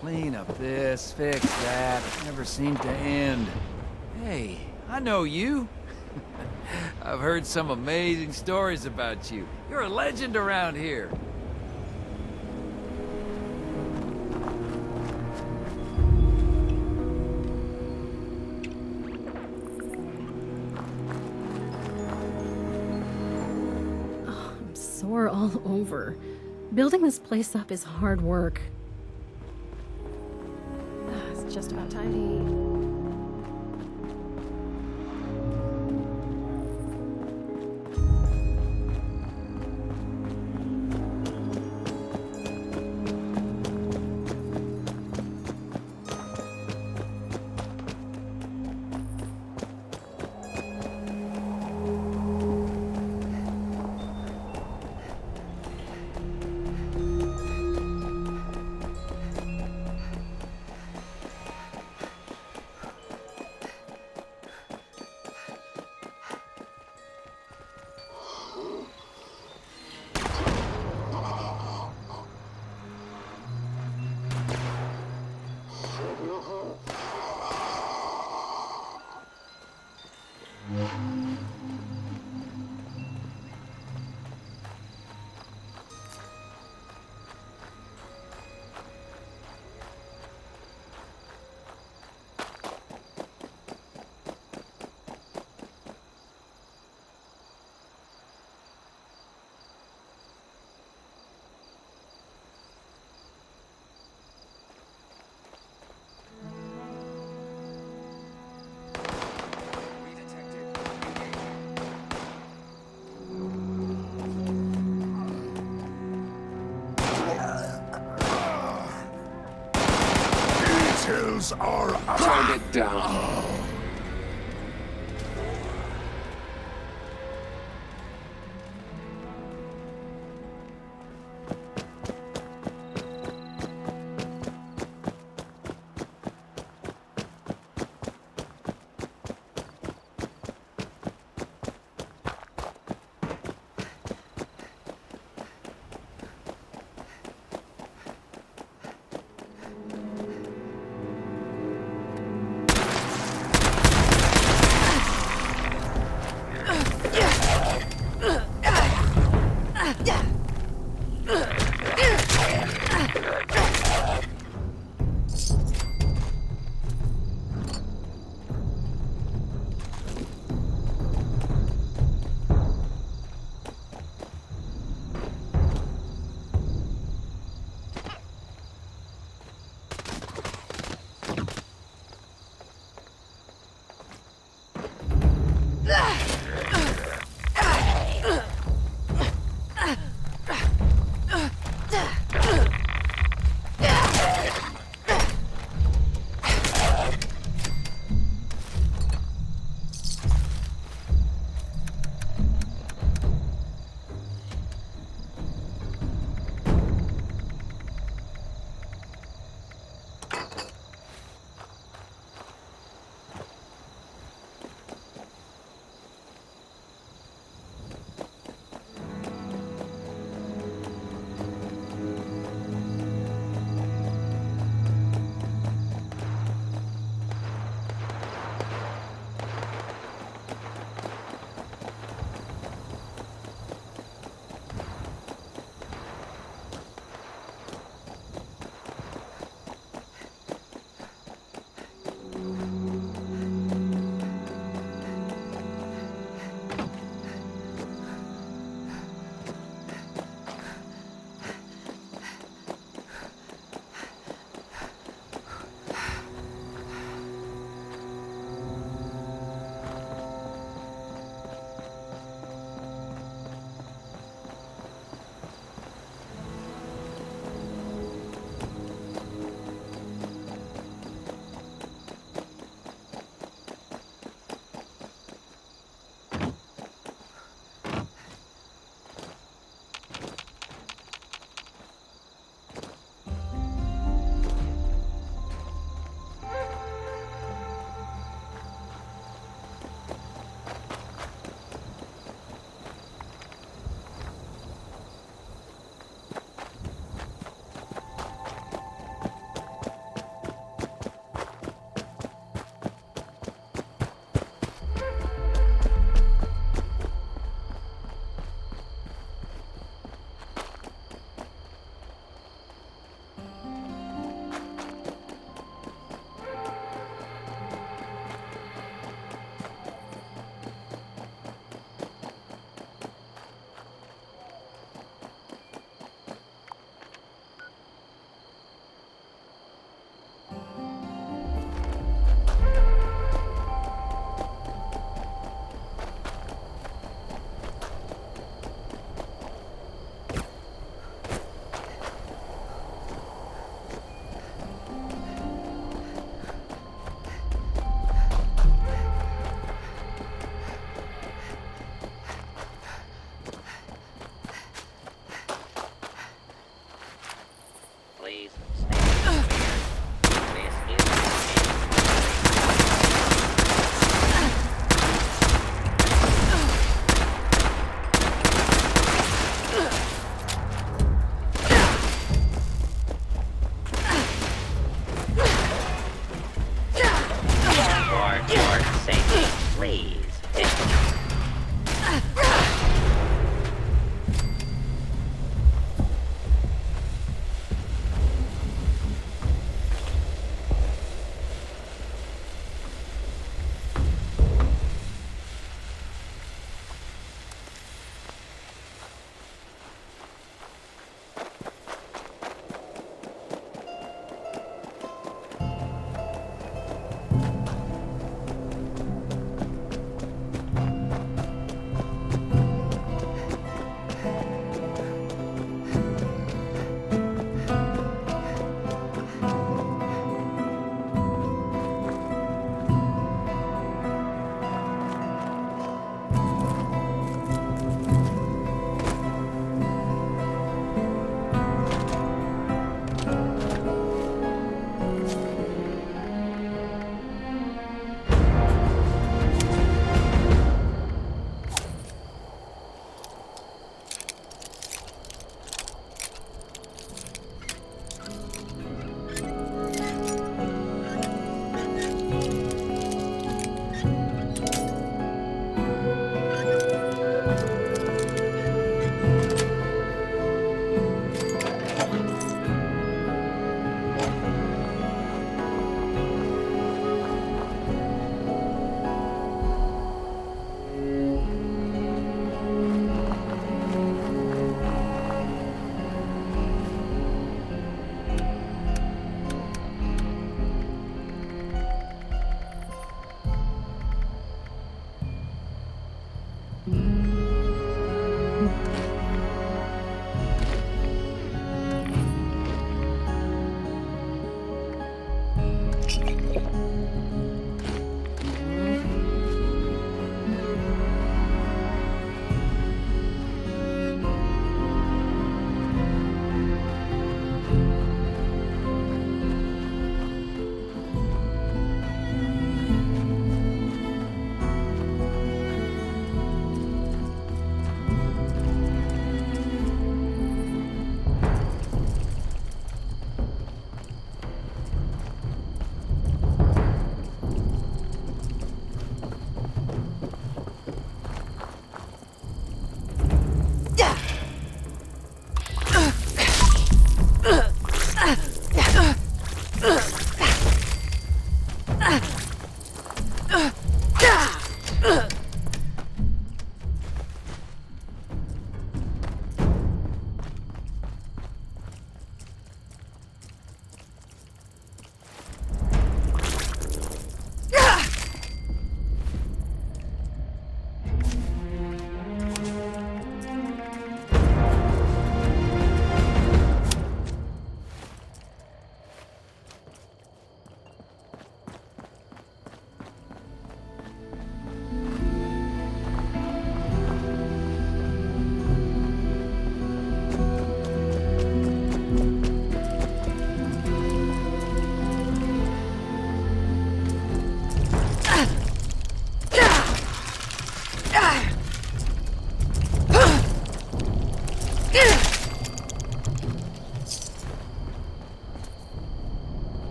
Clean up this, fix that. Never seemed to end. Hey, I know you. I've heard some amazing stories about you. You're a legend around here. I'm sore all over. Building this place up is hard work. It's just about time to eat. Details are Target down.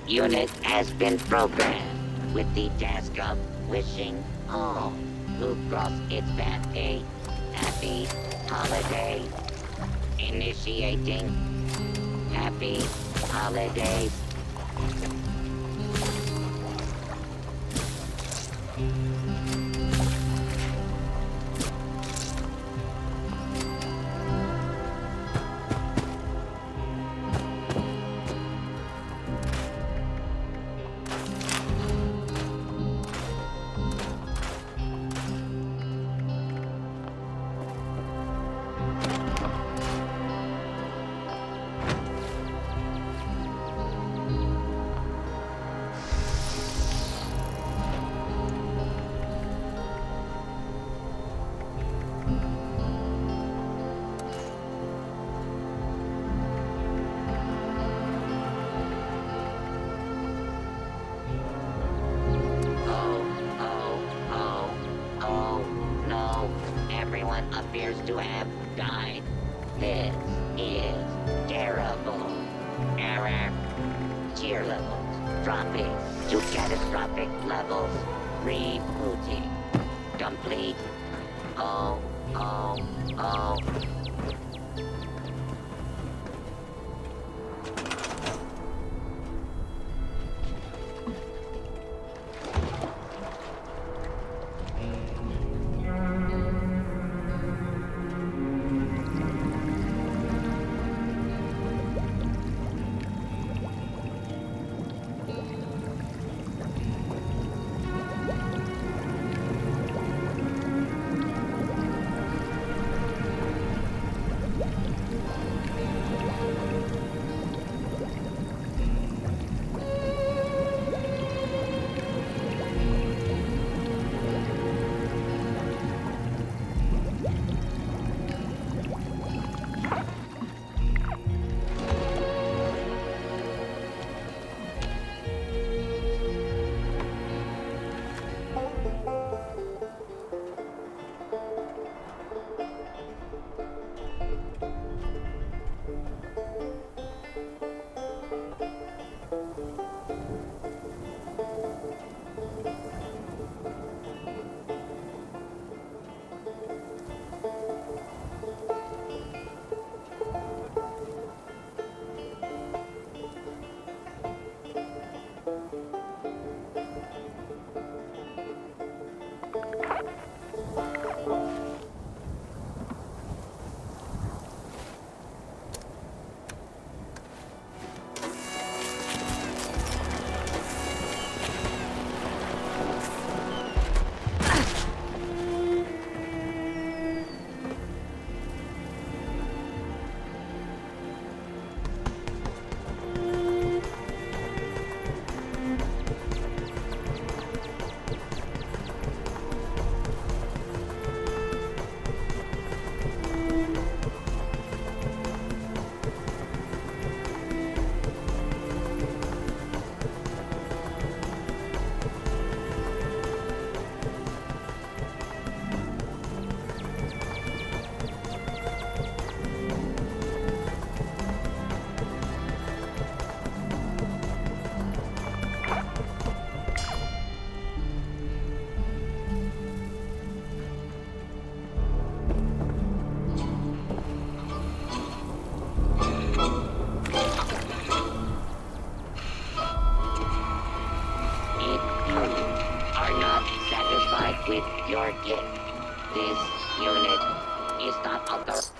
unit has been programmed with the task of wishing all who cross its path a happy holiday. Initiating happy holidays. Appears to have died. This is terrible. Error. Tier levels dropping to catastrophic levels. Rebooting. Complete. Oh. With your gift, this unit is not authorized.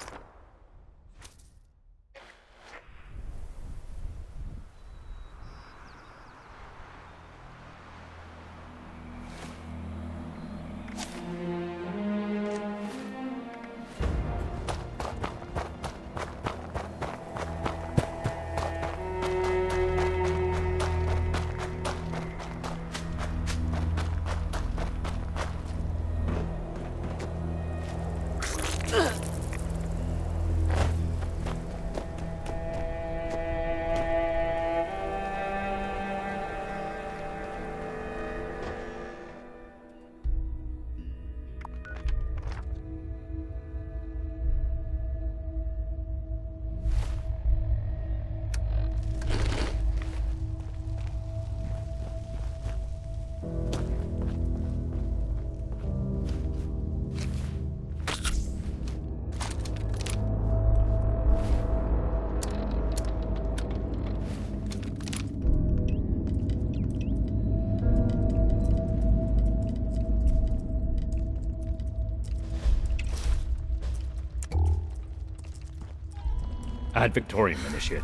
Ad Victorium, Initiate.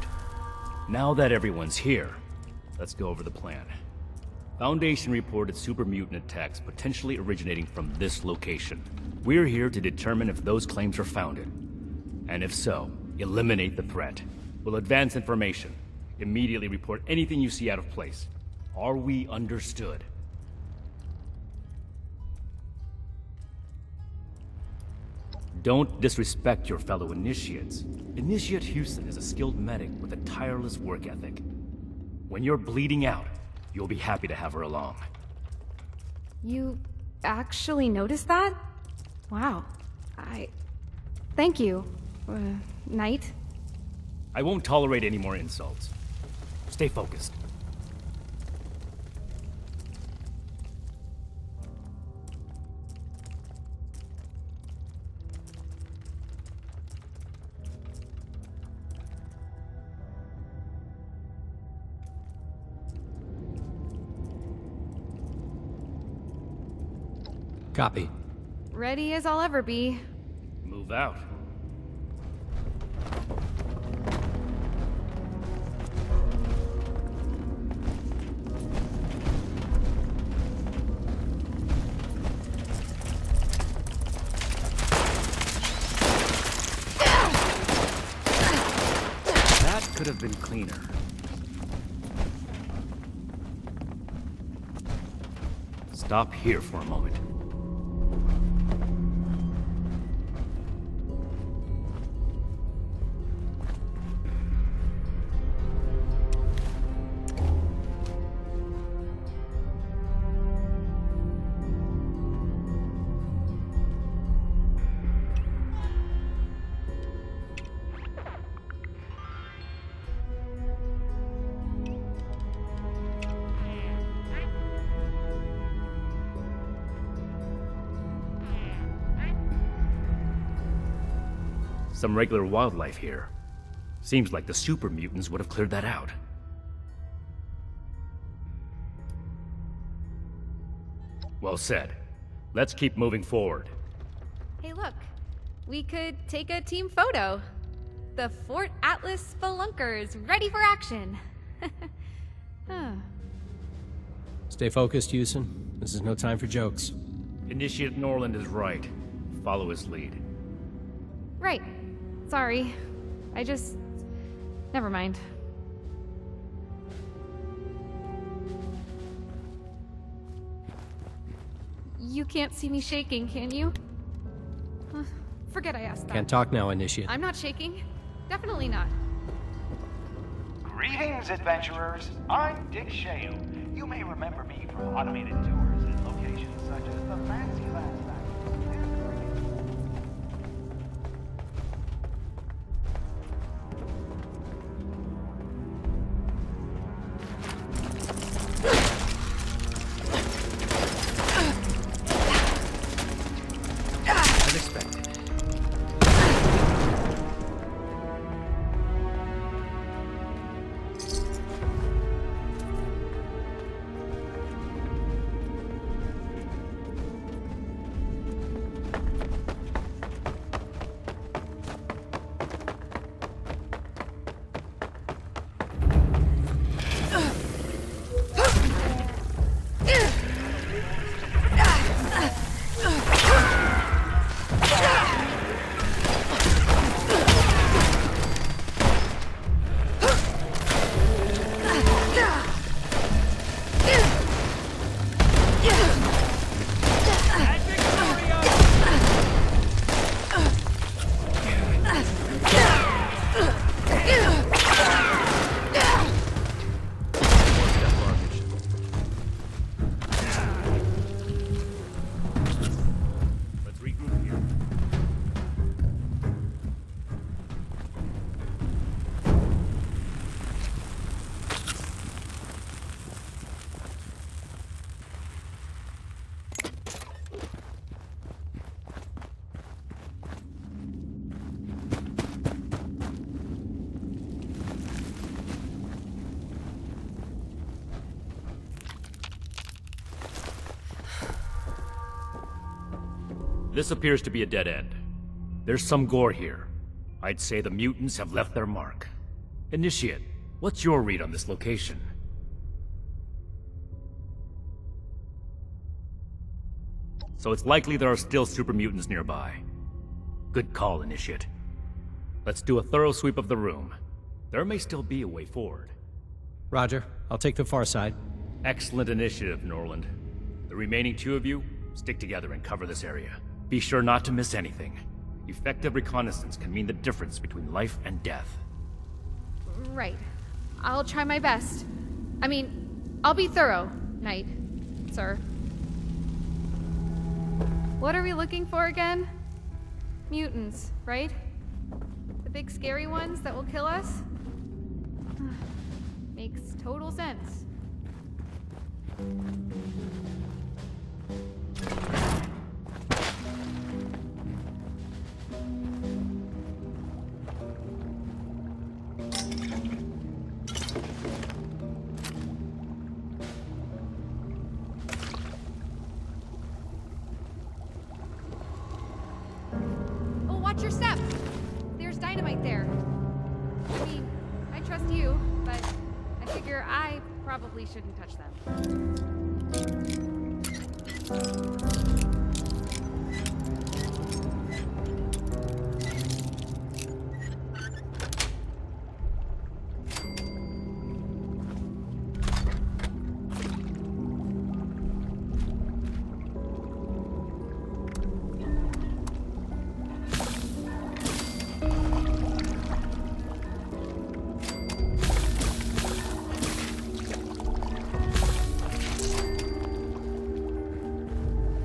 Now that everyone's here, let's go over the plan. Foundation reported super mutant attacks potentially originating from this location. We're here to determine if those claims are founded. And if so, eliminate the threat. We'll advance information. Immediately report anything you see out of place. Are we understood? Don't disrespect your fellow initiates. Initiate Houston is a skilled medic with a tireless work ethic. When you're bleeding out, you'll be happy to have her along. You actually noticed that? Wow. Thank you, Knight. I won't tolerate any more insults. Stay focused. Copy. Ready as I'll ever be. Move out. That could have been cleaner. Stop here for a moment. Some regular wildlife here. Seems like the super mutants would have cleared that out. Well said. Let's keep moving forward. Hey, look. We could take a team photo. The Fort Atlas Spelunkers, ready for action. Stay focused, Houston. This is no time for jokes. Initiate Norland is right. Follow his lead. Right. Sorry. Never mind. You can't see me shaking, can you? Forget I asked that. Can't talk now, Initiate. I'm not shaking. Definitely not. Greetings, adventurers. I'm Dick Shale. You may remember me from automated tours at locations such as the Fancy Land Factory. As expected. This appears to be a dead end. There's some gore here. I'd say the mutants have left their mark. Initiate, what's your read on this location? So it's likely there are still super mutants nearby. Good call, Initiate. Let's do a thorough sweep of the room. There may still be a way forward. Roger. I'll take the far side. Excellent initiative, Norland. The remaining two of you, stick together and cover this area. Be sure not to miss anything. Effective reconnaissance can mean the difference between life and death. Right. I'll try my best. I mean, I'll be thorough, Knight, sir. What are we looking for again? Mutants, right? The big scary ones that will kill us? Makes total sense. Oh, watch your step! There's dynamite there. I mean, I trust you, but I figure I probably shouldn't touch them.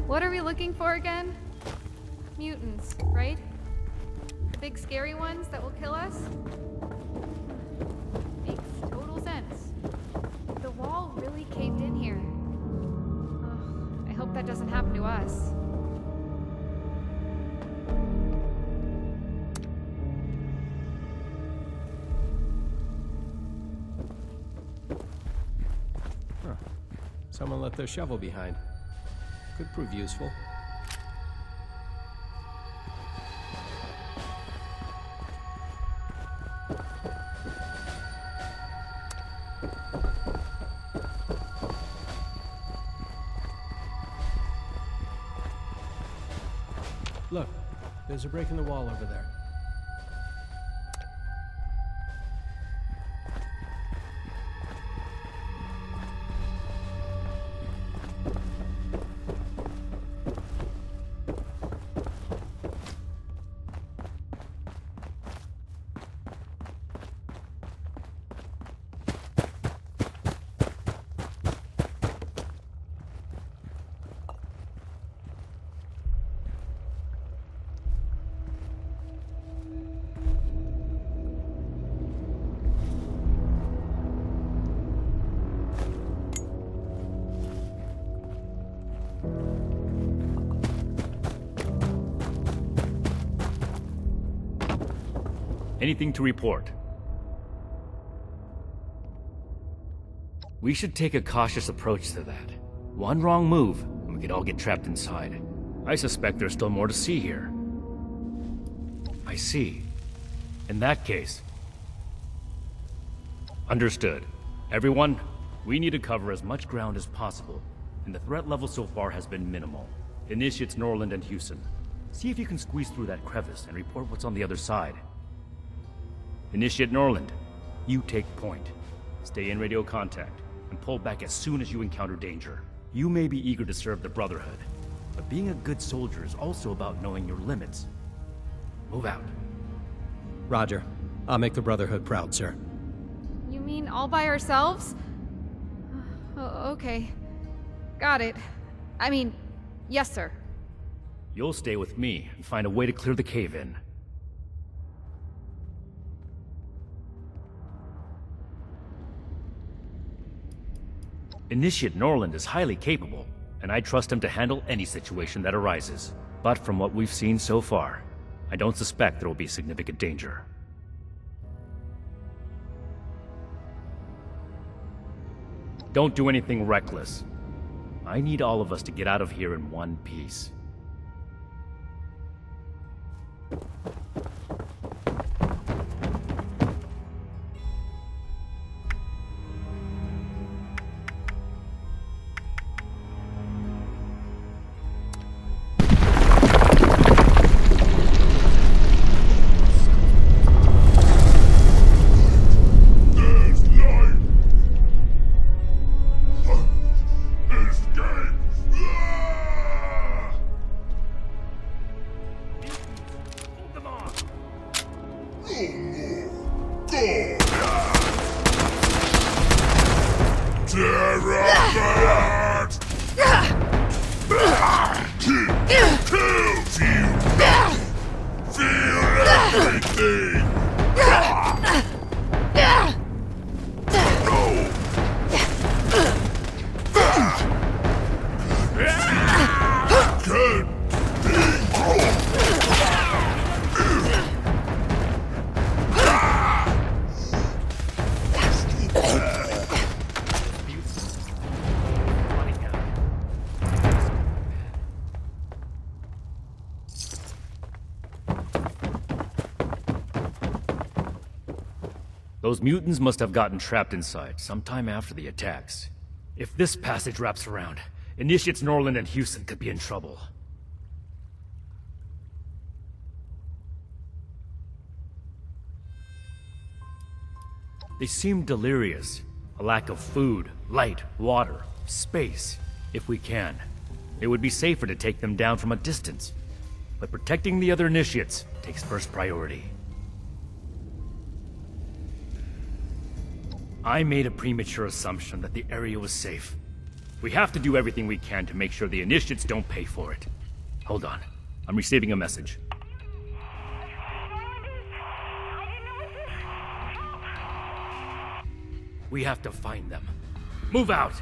What are we looking for again? Mutants, right? The big scary ones that will kill us? Makes total sense. The wall really caved in here. Ugh, I hope that doesn't happen to us. Huh. Someone left their shovel behind. Could prove useful. Look, there's a break in the wall over there. Anything to report? We should take a cautious approach to that. One wrong move, and we could all get trapped inside. I suspect there's still more to see here. I see. In that case... Understood. Everyone, we need to cover as much ground as possible, and the threat level so far has been minimal. Initiates Norland and Houston. See if you can squeeze through that crevice and report what's on the other side. Initiate Norland, you take point. Stay in radio contact, and pull back as soon as you encounter danger. You may be eager to serve the Brotherhood, but being a good soldier is also about knowing your limits. Move out. Roger. I'll make the Brotherhood proud, sir. You mean all by ourselves? Okay. Got it. I mean, yes, sir. You'll stay with me and find a way to clear the cave-in. Initiate Norland is highly capable, and I trust him to handle any situation that arises. But from what we've seen so far, I don't suspect there will be significant danger. Don't do anything reckless. I need all of us to get out of here in one piece. Kills you now. Feel everything. Those mutants must have gotten trapped inside sometime after the attacks. If this passage wraps around, Initiates Norland and Houston could be in trouble. They seem delirious. A lack of food, light, water, space. If we can, it would be safer to take them down from a distance. But protecting the other Initiates takes first priority. I made a premature assumption that the area was safe. We have to do everything we can to make sure the Initiates don't pay for it. Hold on. I'm receiving a message. We have to find them. Move out!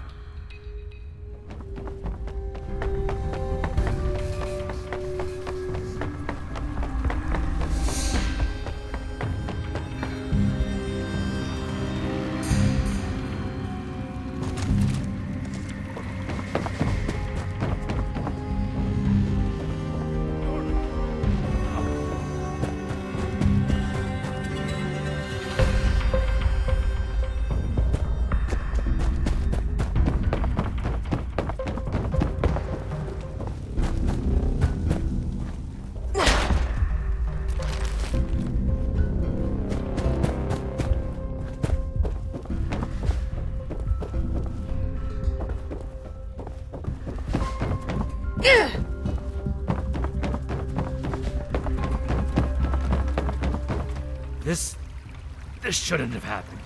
This shouldn't have happened.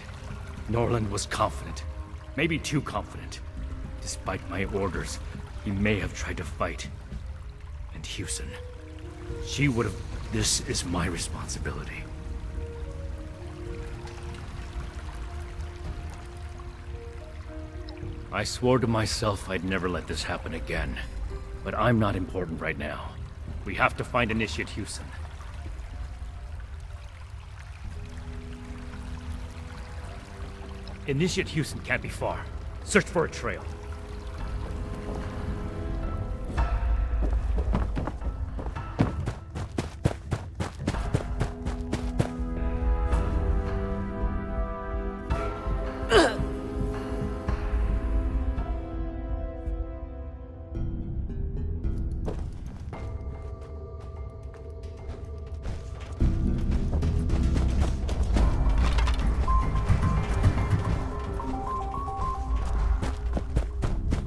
Norland was confident. Maybe too confident. Despite my orders, he may have tried to fight. And Houston. She would have... This is my responsibility. I swore to myself I'd never let this happen again. But I'm not important right now. We have to find Initiate Houston. Initiate Houston can't be far. Search for a trail.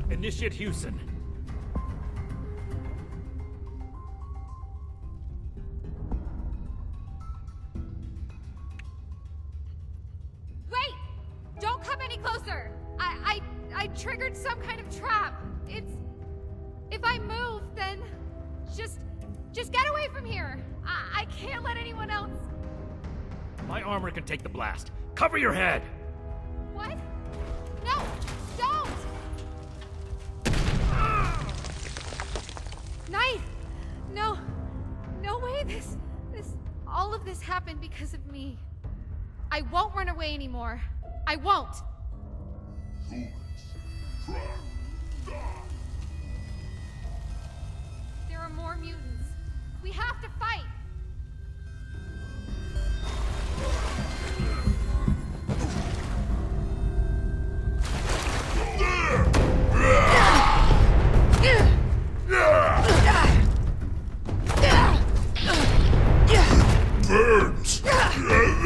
Initiate Houston. Wait! Don't come any closer! I triggered some kind of trap. If I move, then just get away from here. I can't let anyone else. My armor can take the blast. Cover your head! What? No! Don't! Knight! No way all of this happened because of me. I won't run away anymore. I won't. There are more mutants. We have to fight. Birds everywhere.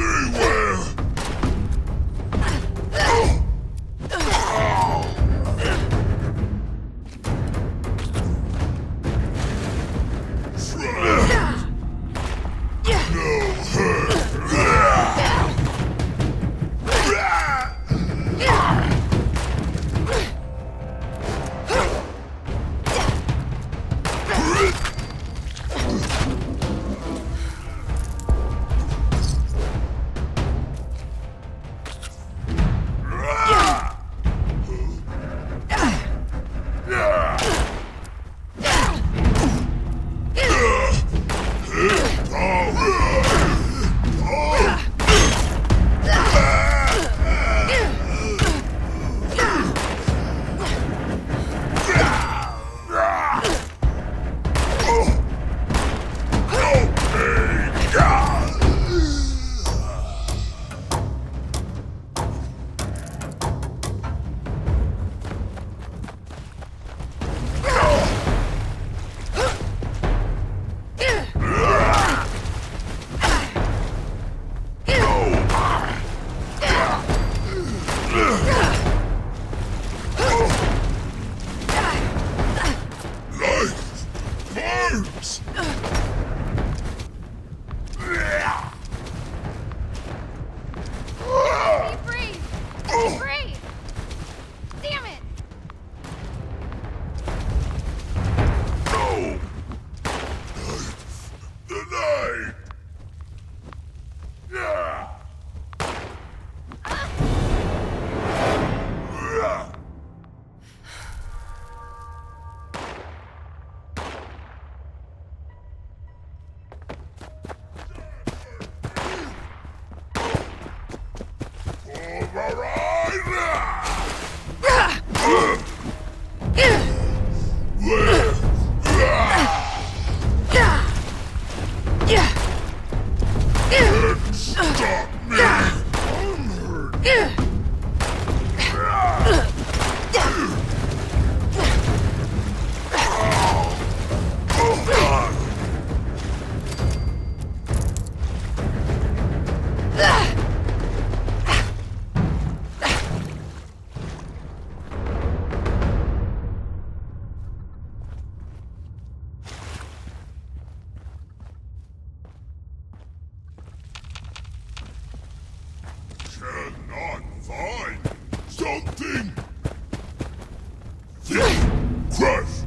Crush!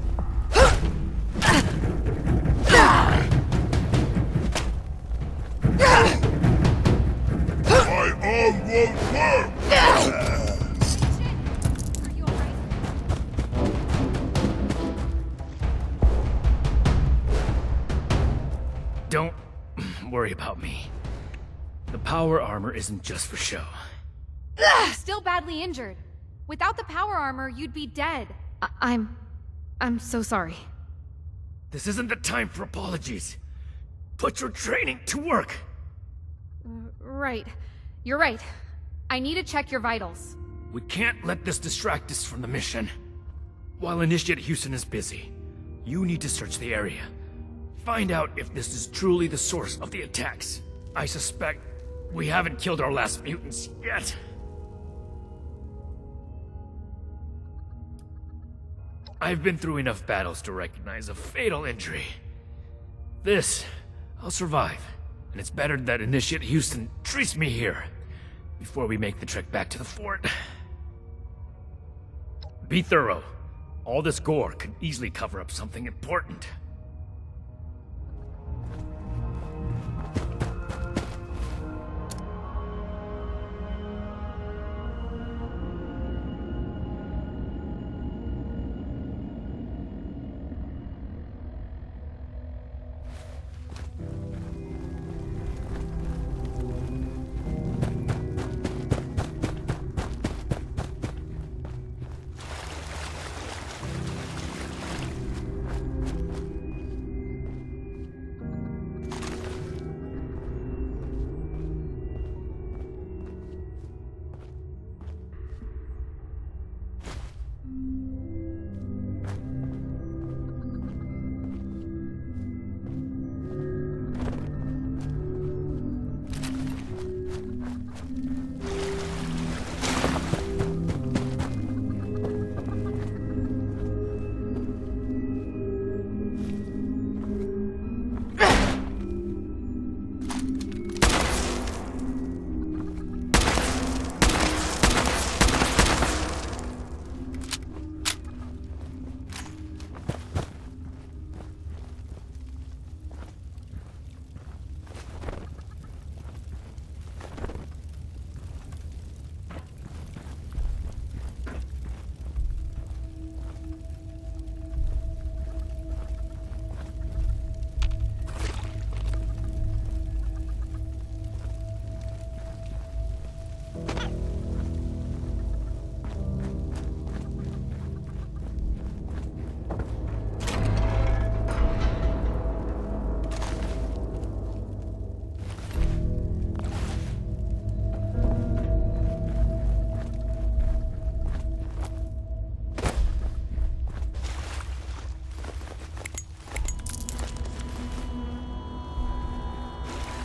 My arm won't work! Don't worry about me. The power armor isn't just for show. Still badly injured. Without the power armor, you'd be dead. I'm so sorry. This isn't the time for apologies. Put your training to work. Right. You're right. I need to check your vitals. We can't let this distract us from the mission. While Initiate Houston is busy, you need to search the area. Find out if this is truly the source of the attacks. I suspect we haven't killed our last mutants yet. I've been through enough battles to recognize a fatal injury. This, I'll survive. And it's better that Initiate Houston treats me here before we make the trek back to the fort. Be thorough. All this gore could easily cover up something important.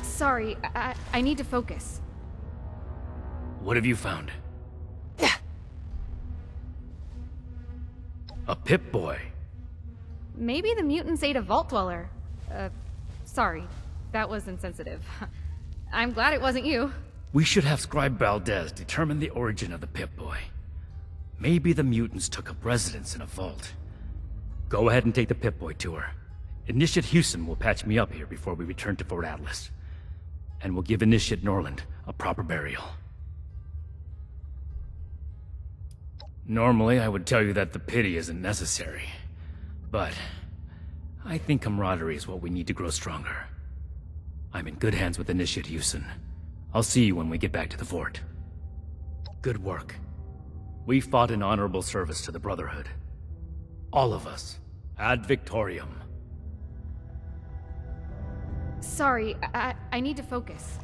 Sorry, I need to focus. What have you found? A Pip-Boy. Maybe the mutants ate a Vault Dweller. Sorry. That was insensitive. I'm glad it wasn't you. We should have Scribe Valdez determine the origin of the Pip-Boy. Maybe the mutants took up residence in a vault. Go ahead and take the Pip-Boy tour. Initiate Houston will patch me up here before we return to Fort Atlas. And we'll give Initiate Norland a proper burial. Normally, I would tell you that the pity isn't necessary. But I think camaraderie is what we need to grow stronger. I'm in good hands with Initiate Houston. I'll see you when we get back to the fort. Good work. We fought in honorable service to the Brotherhood. All of us. Ad Victorium. Sorry, I need to focus.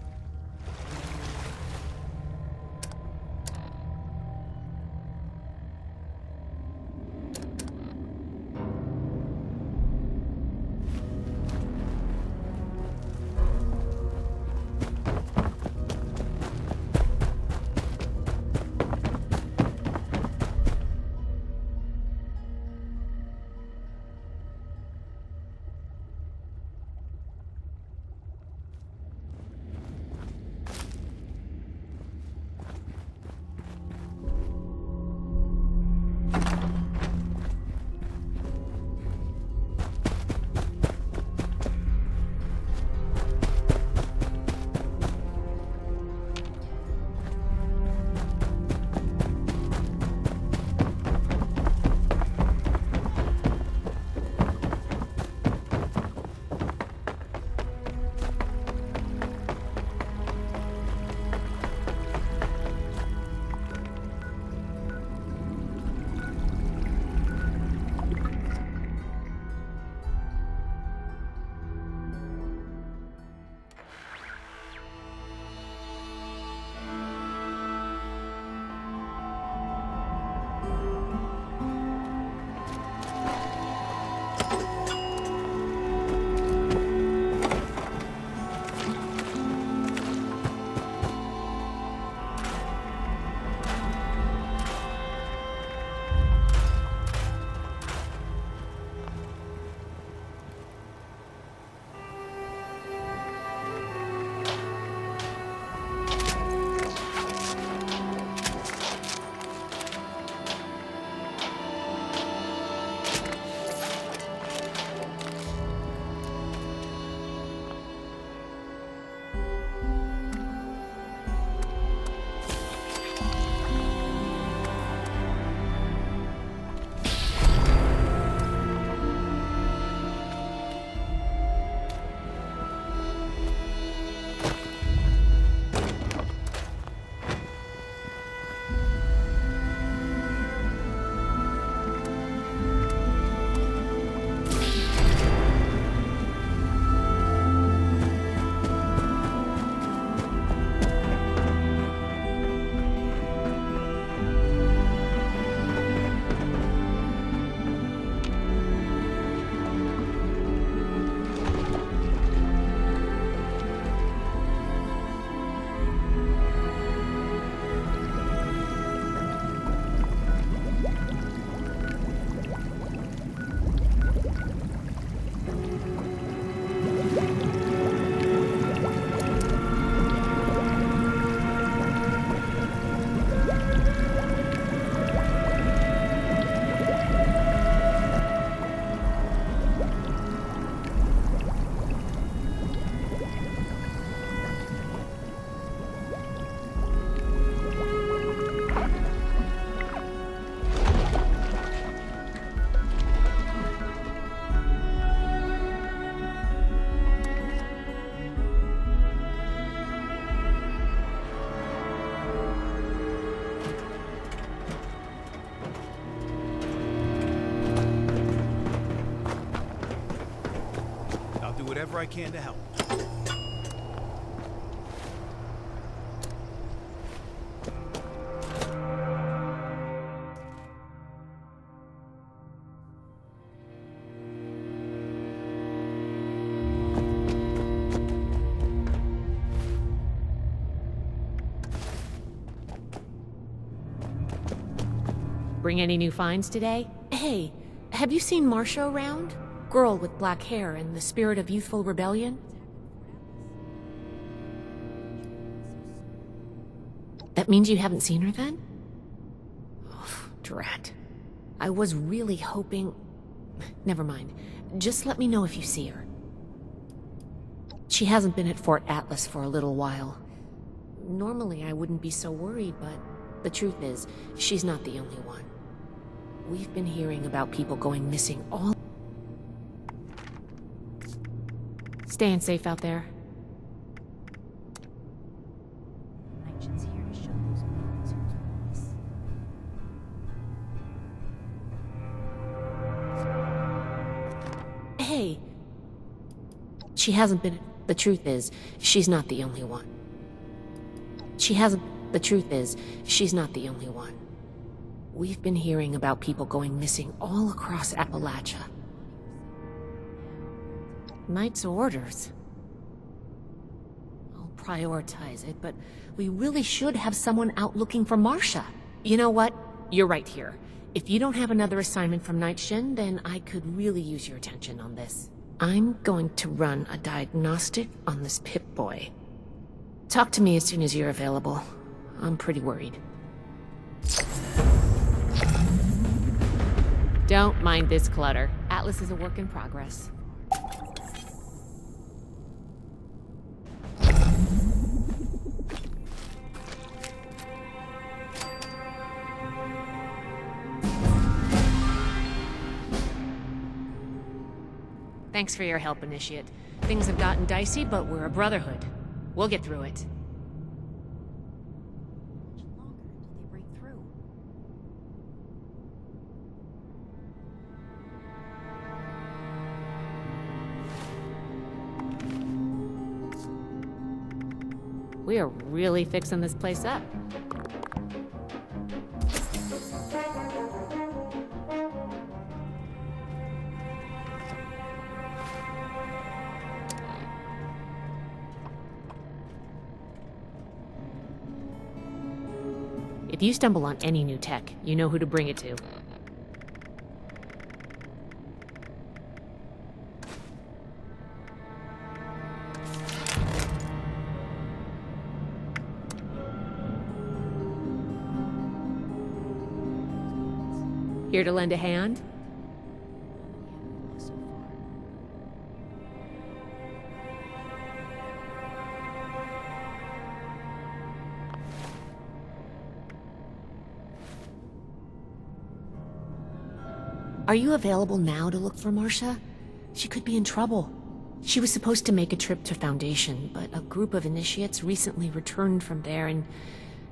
whatever I can to help. Bring any new finds today? Hey, have you seen Marcia around? Girl with black hair and the spirit of youthful rebellion? That means you haven't seen her then? Oh, drat. I was really hoping... Never mind. Just let me know if you see her. She hasn't been at Fort Atlas for a little while. Normally I wouldn't be so worried, but the truth is, she's not the only one. We've been hearing about people going missing all... Staying safe out there. Nightshin's here to show those mutants who's boss. Hey. She hasn't been... The truth is, she's not the only one. The truth is, she's not the only one. We've been hearing about people going missing all across Appalachia. Knight's orders. I'll prioritize it, but we really should have someone out looking for Marcia. You know what? You're right here. If you don't have another assignment from Nightshin, then I could really use your attention on this. I'm going to run a diagnostic on this Pip-Boy. Talk to me as soon as you're available. I'm pretty worried. Don't mind this clutter. Atlas is a work in progress. Thanks for your help, Initiate. Things have gotten dicey, but we're a brotherhood. We'll get through it. We are really fixing this place up. If you stumble on any new tech, you know who to bring it to. Here to lend a hand? Are you available now to look for Marcia? She could be in trouble. She was supposed to make a trip to Foundation, but a group of initiates recently returned from there and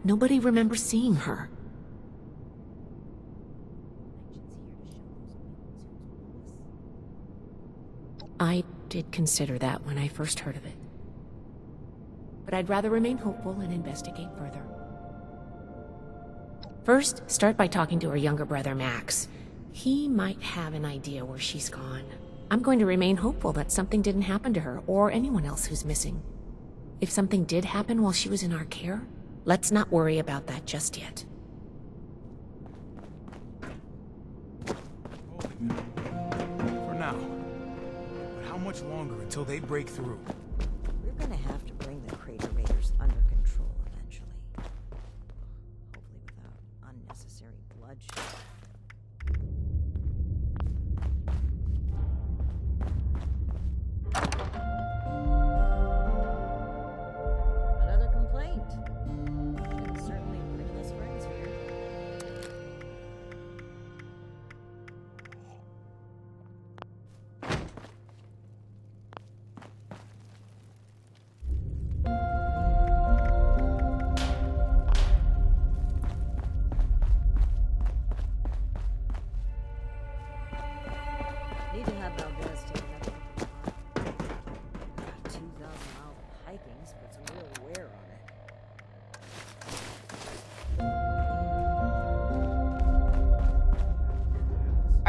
nobody remembers seeing her. I did consider that when I first heard of it. But I'd rather remain hopeful and investigate further. First, start by talking to her younger brother, Max. He might have an idea where she's gone. I'm going to remain hopeful that something didn't happen to her or anyone else who's missing. If something did happen while she was in our care, let's not worry about that just yet. For now. But how much longer until they break through? We're gonna have to bring the Crater Raiders under control eventually. Hopefully without unnecessary bloodshed. Another complaint. Should certainly bring less friends here. Need to have Valdez take another look at the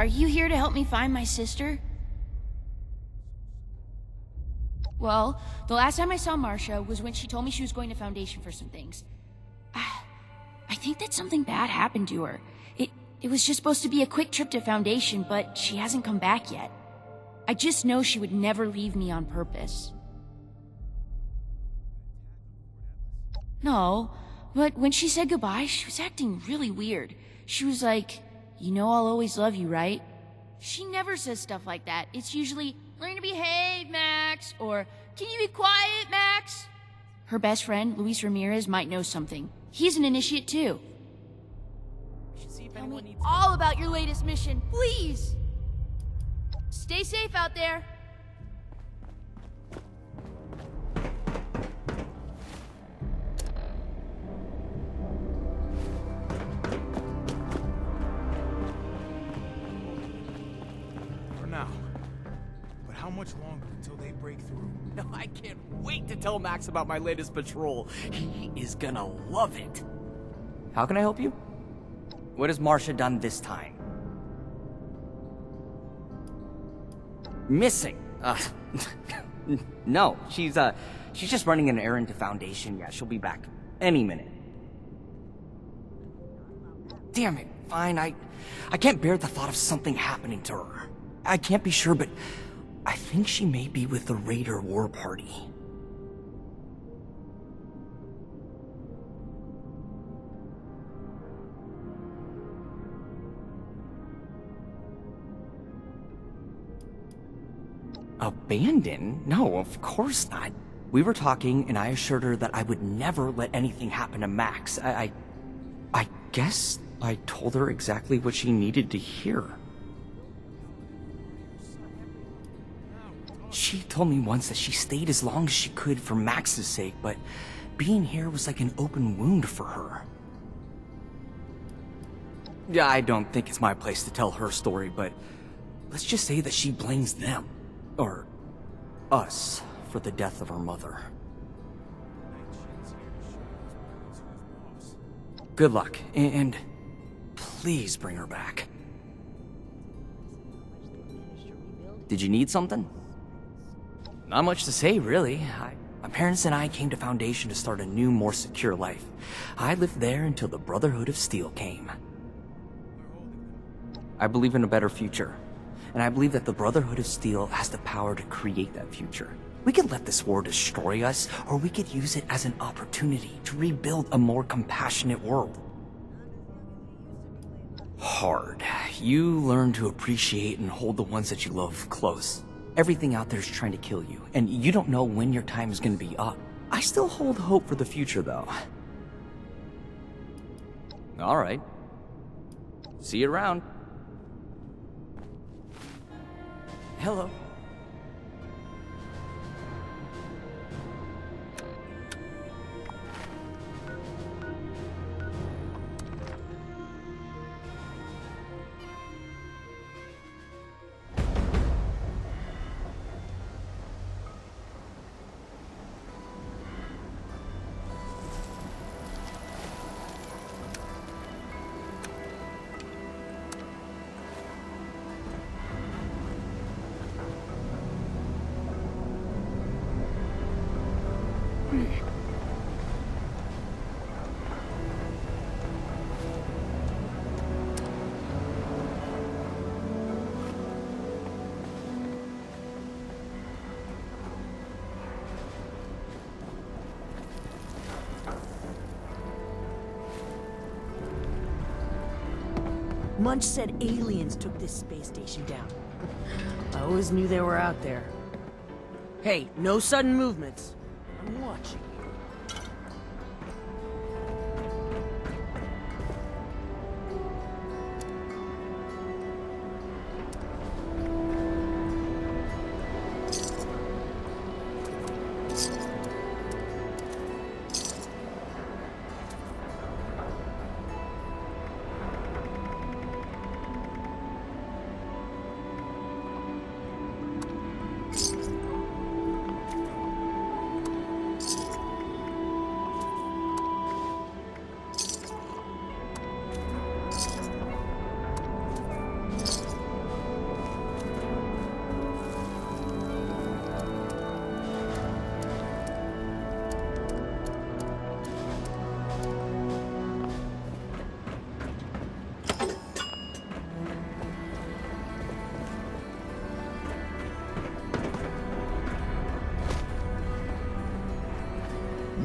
Are you here to help me find my sister? Well, the last time I saw Marcia was when she told me she was going to Foundation for some things. I think that something bad happened to her. It was just supposed to be a quick trip to Foundation, but she hasn't come back yet. I just know she would never leave me on purpose. No, but when she said goodbye, she was acting really weird. She was like, "You know I'll always love you, right?" She never says stuff like that. It's usually, "Learn to behave, Max," or "Can you be quiet, Max?" Her best friend, Luis Ramirez, might know something. He's an initiate too. Tell me all about your latest mission, please! Stay safe out there. For now. But how much longer until they break through? No, I can't wait to tell Max about my latest patrol. He is gonna love it. How can I help you? What has Marcia done this time? Missing? No, she's just running an errand to Foundation. Yeah, she'll be back any minute. Damn it, fine, I can't bear the thought of something happening to her. I can't be sure, but I think she may be with the Raider War Party. Abandon? No, of course not. We were talking, and I assured her that I would never let anything happen to Max. I guess I told her exactly what she needed to hear. She told me once that she stayed as long as she could for Max's sake, but being here was like an open wound for her. Yeah, I don't think it's my place to tell her story, but let's just say that she blames them. Or us, for the death of her mother. Good luck, and please bring her back. Did you need something? Not much to say, really. My parents and I came to Foundation to start a new, more secure life. I lived there until the Brotherhood of Steel came. I believe in a better future. And I believe that the Brotherhood of Steel has the power to create that future. We could let this war destroy us, or we could use it as an opportunity to rebuild a more compassionate world. Hard. You learn to appreciate and hold the ones that you love close. Everything out there is trying to kill you, and you don't know when your time is going to be up. I still hold hope for the future, though. All right. See you around. Hello. Munch said aliens took this space station down. I always knew they were out there. Hey, no sudden movements. I'm watching.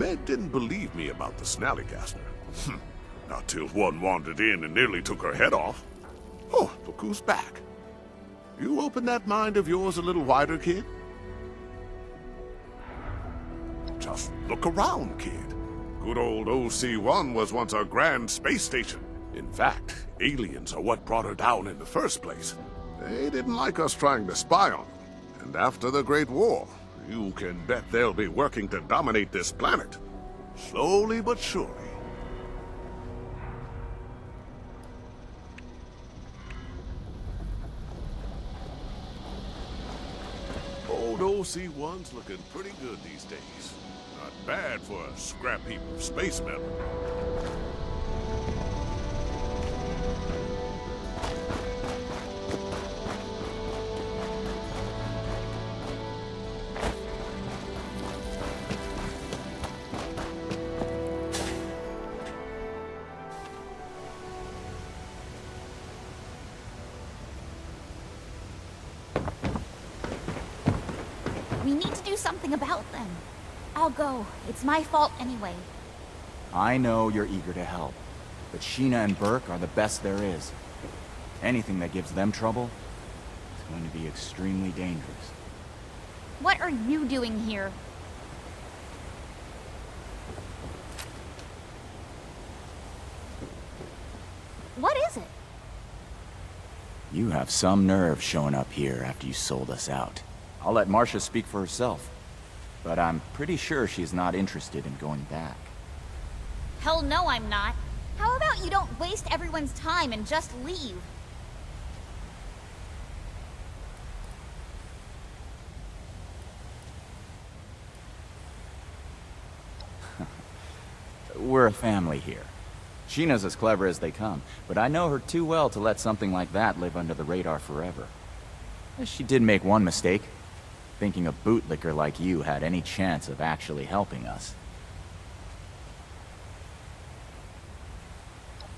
Red didn't believe me about the Snallygaster. Not till one wandered in and nearly took her head off. Oh, look who's back. You open that mind of yours a little wider, kid? Just look around, kid. Good old OC-1 was once a grand space station. In fact, aliens are what brought her down in the first place. They didn't like us trying to spy on them. And after the Great War, you can bet they'll be working to dominate this planet. Slowly but surely. Old OC-1's looking pretty good these days. Not bad for a scrap heap of space metal. We need to do something about them. I'll go. It's my fault anyway. I know you're eager to help, but Sheena and Burke are the best there is. Anything that gives them trouble is going to be extremely dangerous. What are you doing here? What is it? You have some nerve showing up here after you sold us out. I'll let Marcia speak for herself, but I'm pretty sure she's not interested in going back. Hell no, I'm not. How about you don't waste everyone's time and just leave? We're a family here. Sheena's as clever as they come, but I know her too well to let something like that live under the radar forever. She did make one mistake, thinking a bootlicker like you had any chance of actually helping us.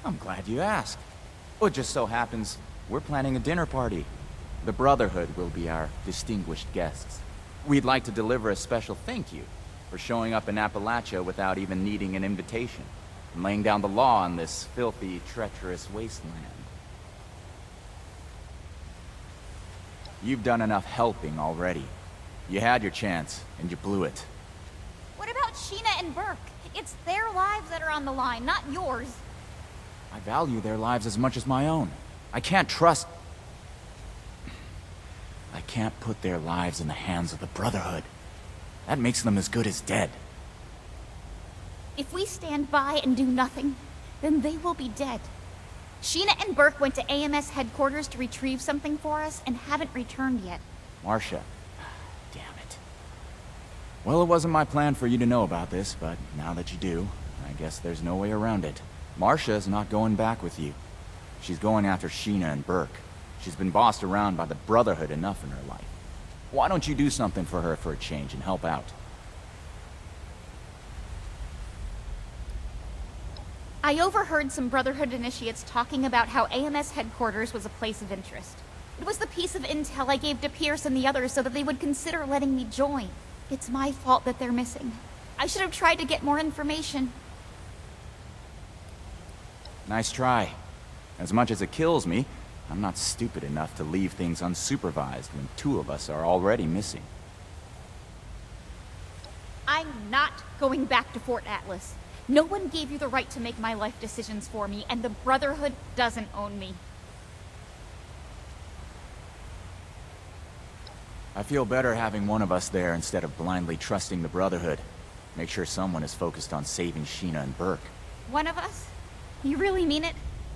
I'm glad you asked. Well, it just so happens we're planning a dinner party. The Brotherhood will be our distinguished guests. We'd like to deliver a special thank you for showing up in Appalachia without even needing an invitation, and laying down the law on this filthy, treacherous wasteland. You've done enough helping already. You had your chance, and you blew it. What about Sheena and Burke? It's their lives that are on the line, not yours. I value their lives as much as my own. I can't trust... I can't put their lives in the hands of the Brotherhood. That makes them as good as dead. If we stand by and do nothing, then they will be dead. Sheena and Burke went to AMS headquarters to retrieve something for us and haven't returned yet. Marcia. Damn it. Well, it wasn't my plan for you to know about this, but now that you do, I guess there's no way around it. Marcia's not going back with you. She's going after Sheena and Burke. She's been bossed around by the Brotherhood enough in her life. Why don't you do something for her for a change and help out? I overheard some Brotherhood initiates talking about how AMS headquarters was a place of interest. It was the piece of intel I gave to Pierce and the others so that they would consider letting me join. It's my fault that they're missing. I should have tried to get more information. Nice try. As much as it kills me, I'm not stupid enough to leave things unsupervised when two of us are already missing. I'm not going back to Fort Atlas. No one gave you the right to make my life decisions for me, and the Brotherhood doesn't own me. I feel better having one of us there instead of blindly trusting the Brotherhood. Make sure someone is focused on saving Sheena and Burke. One of us? You really mean it?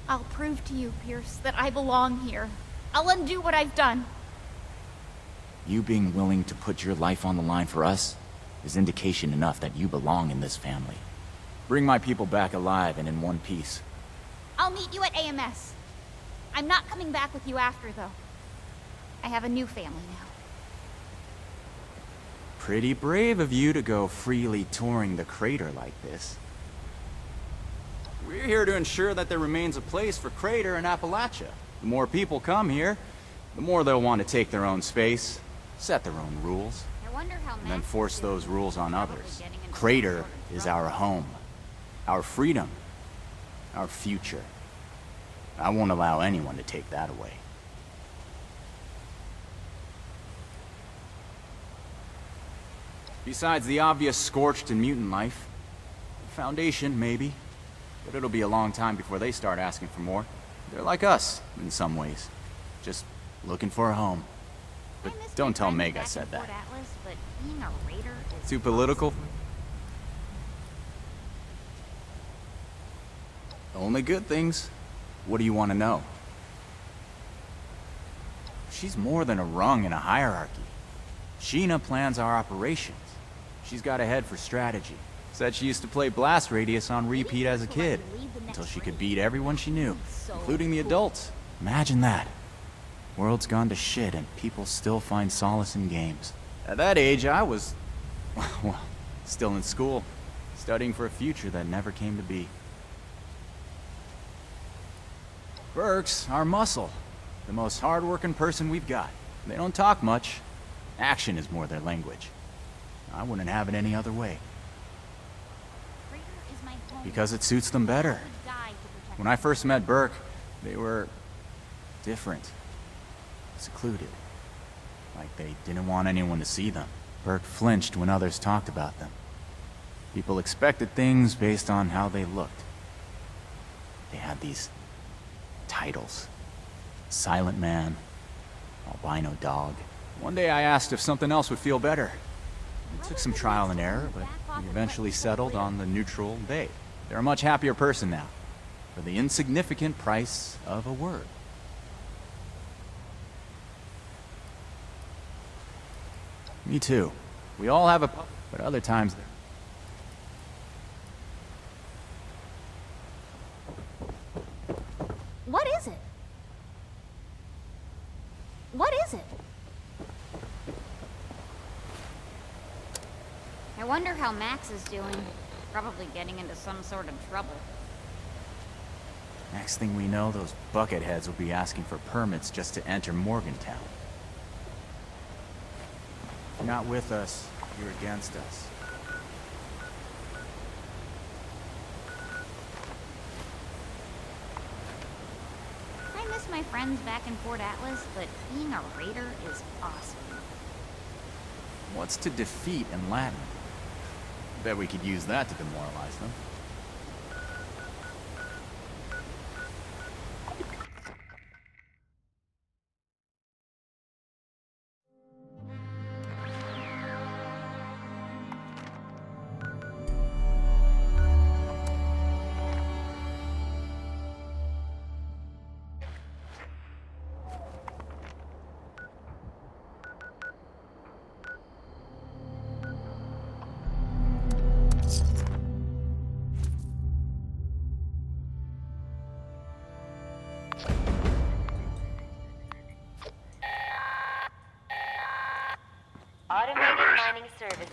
I'll prove to you, Pierce, that I belong here. I'll undo what I've done. You being willing to put your life on the line for us is indication enough that you belong in this family. Bring my people back alive and in one piece. I'll meet you at AMS. I'm not coming back with you after, though. I have a new family now. Pretty brave of you to go freely touring the crater like this. We're here to ensure that there remains a place for Crater in Appalachia. The more people come here, the more they'll want to take their own space, set their own rules. There and then force those rules on others. Crater is our home, our freedom, our future. I won't allow anyone to take that away. Besides the obvious scorched and mutant life, Foundation, maybe. But it'll be a long time before they start asking for more. They're like us, in some ways. Just looking for a home. But don't tell Meg I said that. Too political? Only good things. What do you want to know? She's more than a rung in a hierarchy. Sheena plans our operations. She's got a head for strategy. Said she used to play Blast Radius on repeat as a kid, until she could beat everyone she knew, including the adults. Imagine that. World's gone to shit and people still find solace in games. At that age, I was, well, still in school, studying for a future that never came to be. Burke's our muscle, the most hard-working person we've got. They don't talk much. Action is more their language. I wouldn't have it any other way. Because it suits them better. When I first met Burke, they were different. Secluded. Like they didn't want anyone to see them. Burke flinched when others talked about them. People expected things based on how they looked. They had these titles. Silent Man, Albino Dog. One day I asked if something else would feel better. It took some trial and error, but we eventually settled on the neutral they. They're a much happier person now, for the insignificant price of a word. Me too. We all have a... but other times... What is it? What is it? I wonder how Max is doing. Probably getting into some sort of trouble. Next thing we know, those bucketheads will be asking for permits just to enter Morgantown. If you're not with us, you're against us. I miss my friends back in Port Atlas, but being a raider is awesome. What's to defeat in Latin? Bet we could use that to demoralize them.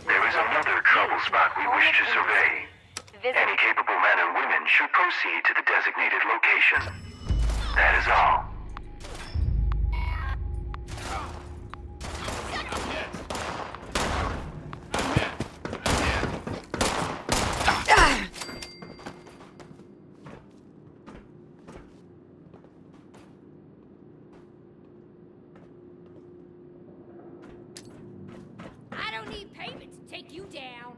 There is another trouble spot we wish to survey. Any capable men and women should proceed to the designated location. That is all. I don't need payment to take you down.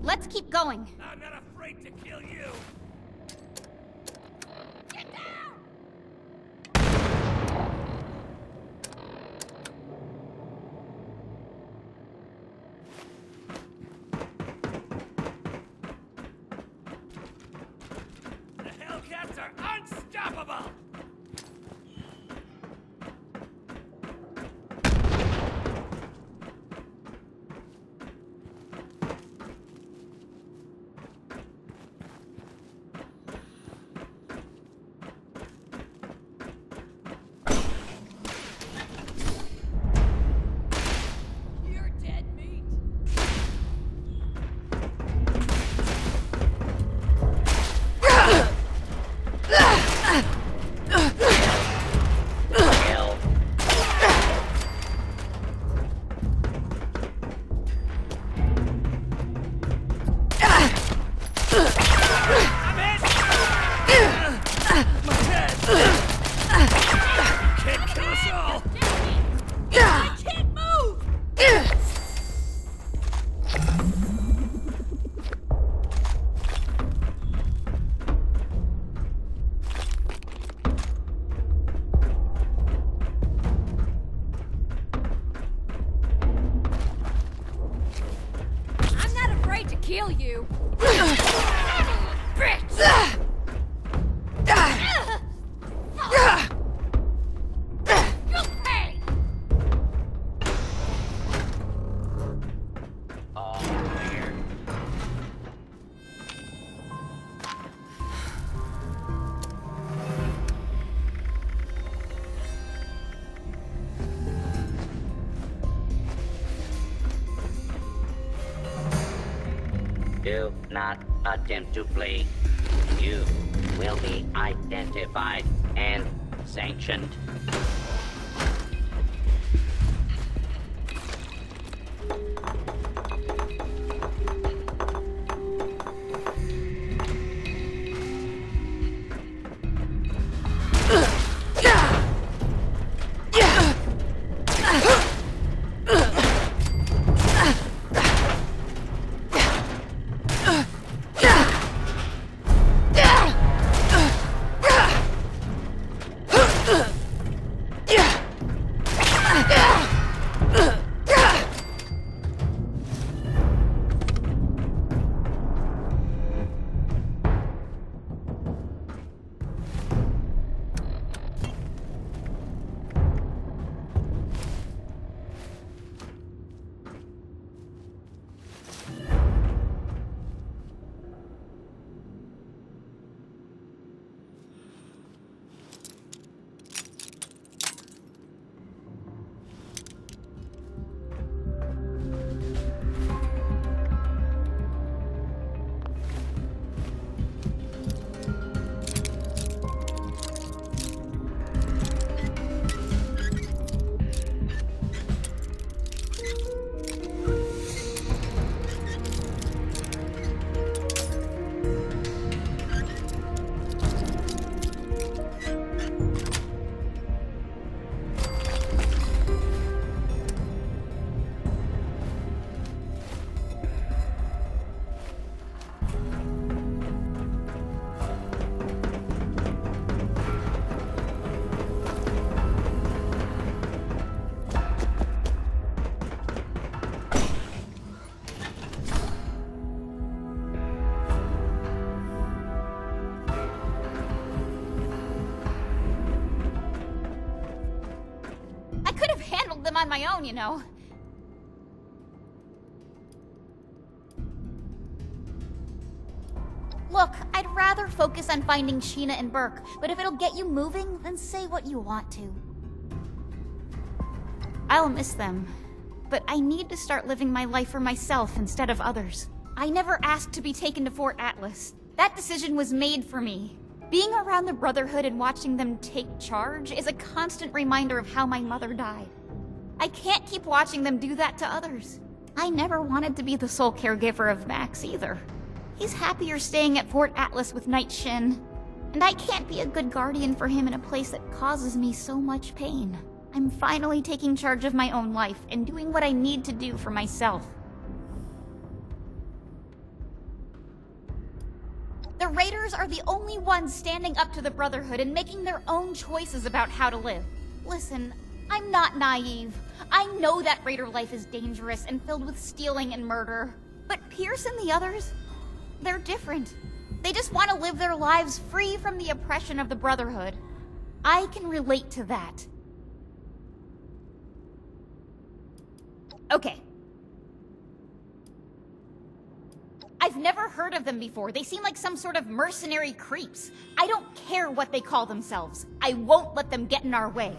Let's keep going. I'm not afraid to kill you. Get down! The Hellcats are unstoppable. kill you! Do not attempt to flee. You will be identified and sanctioned. On my own, you know. Look, I'd rather focus on finding Sheena and Burke, but if it'll get you moving, then say what you want to. I'll miss them, but I need to start living my life for myself instead of others. I never asked to be taken to Fort Atlas. That decision was made for me. Being around the Brotherhood and watching them take charge is a constant reminder of how my mother died. I can't keep watching them do that to others. I never wanted to be the sole caregiver of Max either. He's happier staying at Fort Atlas with Night Shin, and I can't be a good guardian for him in a place that causes me so much pain. I'm finally taking charge of my own life and doing what I need to do for myself. The Raiders are the only ones standing up to the Brotherhood and making their own choices about how to live. Listen, I'm not naive. I know that Raider life is dangerous and filled with stealing and murder. But Pierce and the others, they're different. They just want to live their lives free from the oppression of the Brotherhood. I can relate to that. Okay. I've never heard of them before. They seem like some sort of mercenary creeps. I don't care what they call themselves. I won't let them get in our way.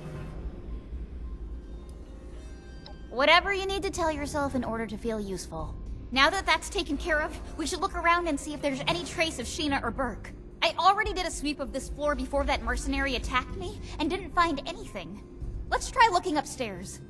Whatever you need to tell yourself in order to feel useful. Now that that's taken care of, we should look around and see if there's any trace of Sheena or Burke. I already did a sweep of this floor before that mercenary attacked me, and didn't find anything. Let's try looking upstairs.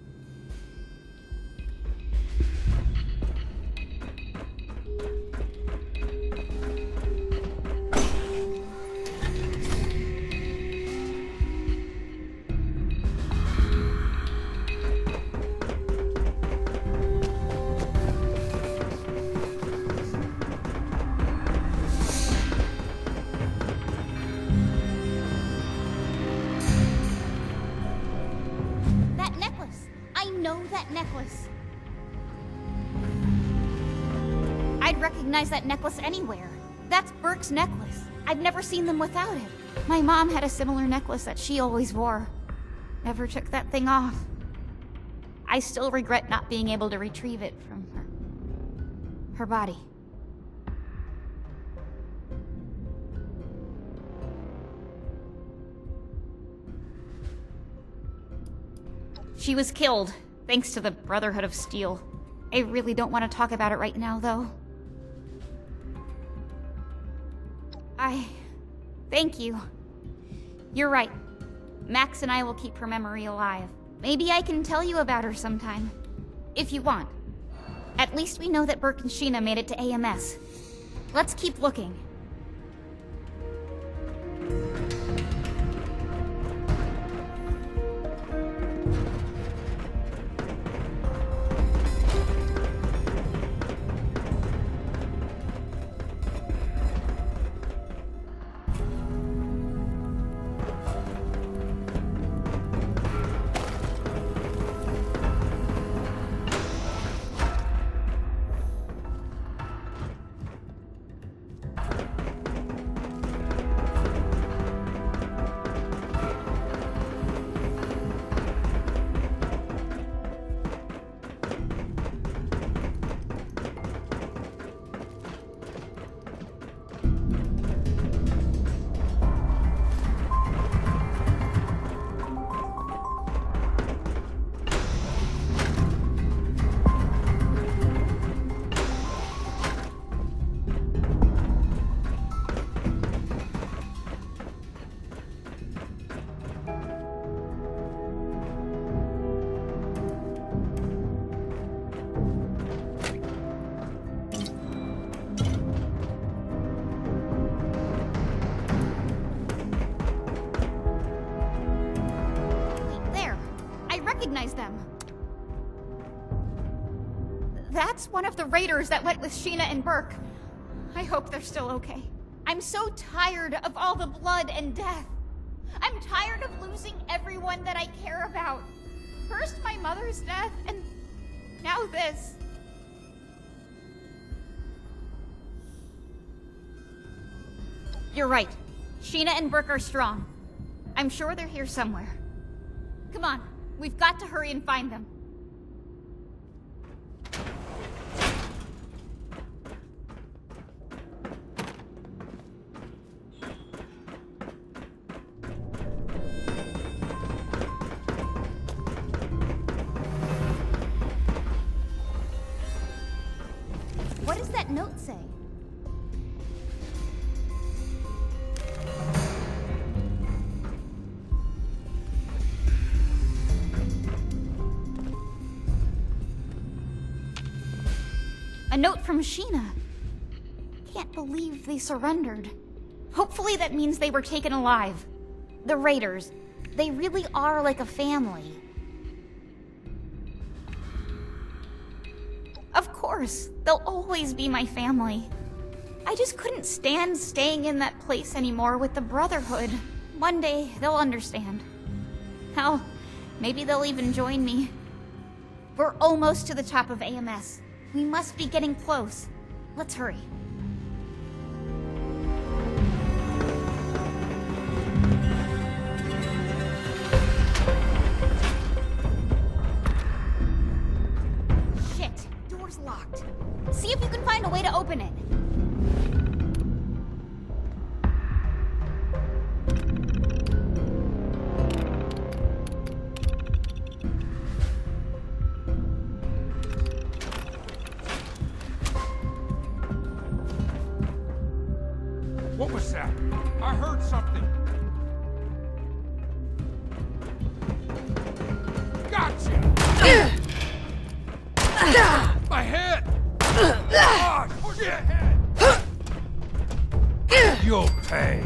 recognize that necklace anywhere. That's Burke's necklace. I've never seen them without it. My mom had a similar necklace that she always wore. Never took that thing off. I still regret not being able to retrieve it from her body. She was killed, thanks to the Brotherhood of Steel. I really don't want to talk about it right now, though. Thank you. You're right. Max and I will keep her memory alive. Maybe I can tell you about her sometime. If you want. At least we know that Burke and Sheena made it to AMS. Let's keep looking. Them. That's one of the raiders that went with Sheena and Burke. I hope they're still okay. I'm so tired of all the blood and death. I'm tired of losing everyone that I care about. First my mother's death, and now this. You're right. Sheena and Burke are strong. I'm sure they're here somewhere. Come on. We've got to hurry and find them. What does that note say? A note from Sheena. Can't believe they surrendered. Hopefully that means they were taken alive. The Raiders, they really are like a family. Of course, they'll always be my family. I just couldn't stand staying in that place anymore with the Brotherhood. One day, they'll understand. Hell, maybe they'll even join me. We're almost to the top of AMS. We must be getting close. Let's hurry. Shit, door's locked. See if you can find a way to open it. What was that? I heard something. Gotcha! My head! Oh, shit! You'll pay.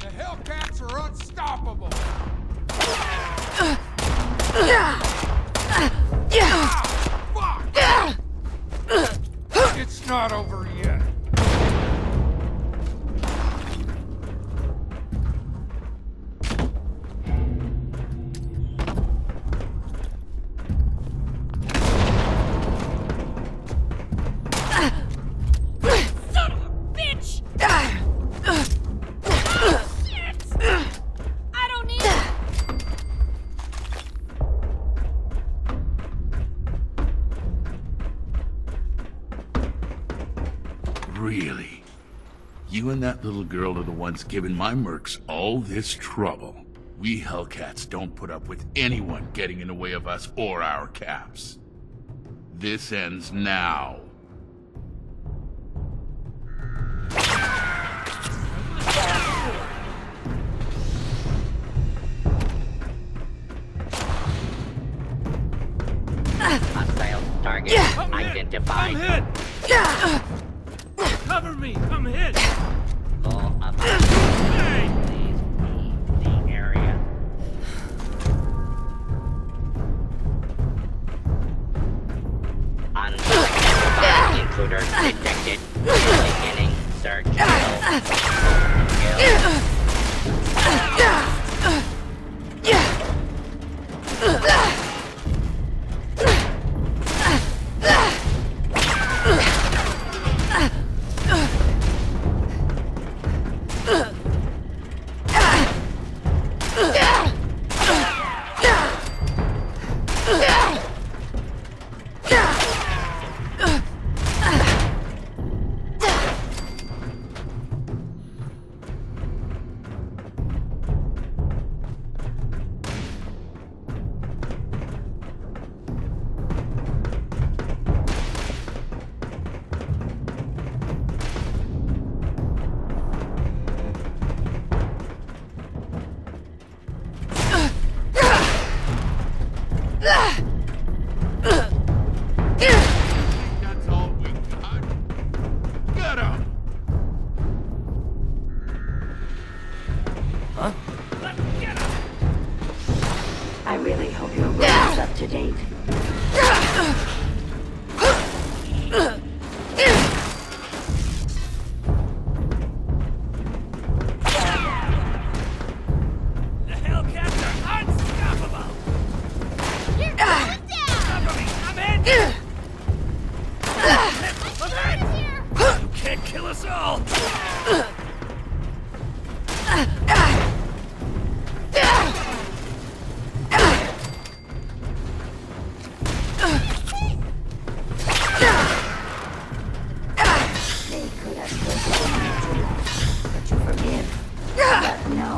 The Hellcats are unstoppable. It's not over yet. You and that little girl are the ones giving my mercs all this trouble. We Hellcats don't put up with anyone getting in the way of us or our caps. This ends now. Hostile target identified. I'm hit! Cover me! I'm hit! Full of please leave the area. Unsuspected intruder detected. Beginning search. That's all we got. Get him! Huh? I really hope your room is up to date. The Hellcats are unstoppable! You're going down! I'm in! I'm in! You can't kill us all! They could have taken me too, but you forgive. But no.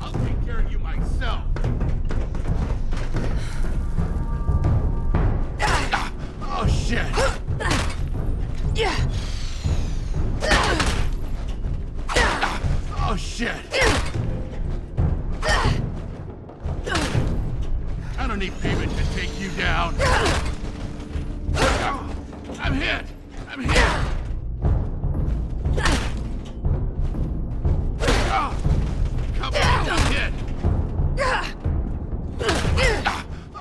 I'll take care of you myself. Oh shit! Oh shit! I don't need payment to take you down. I'm hit! I'm hit! Come on, I'm hit!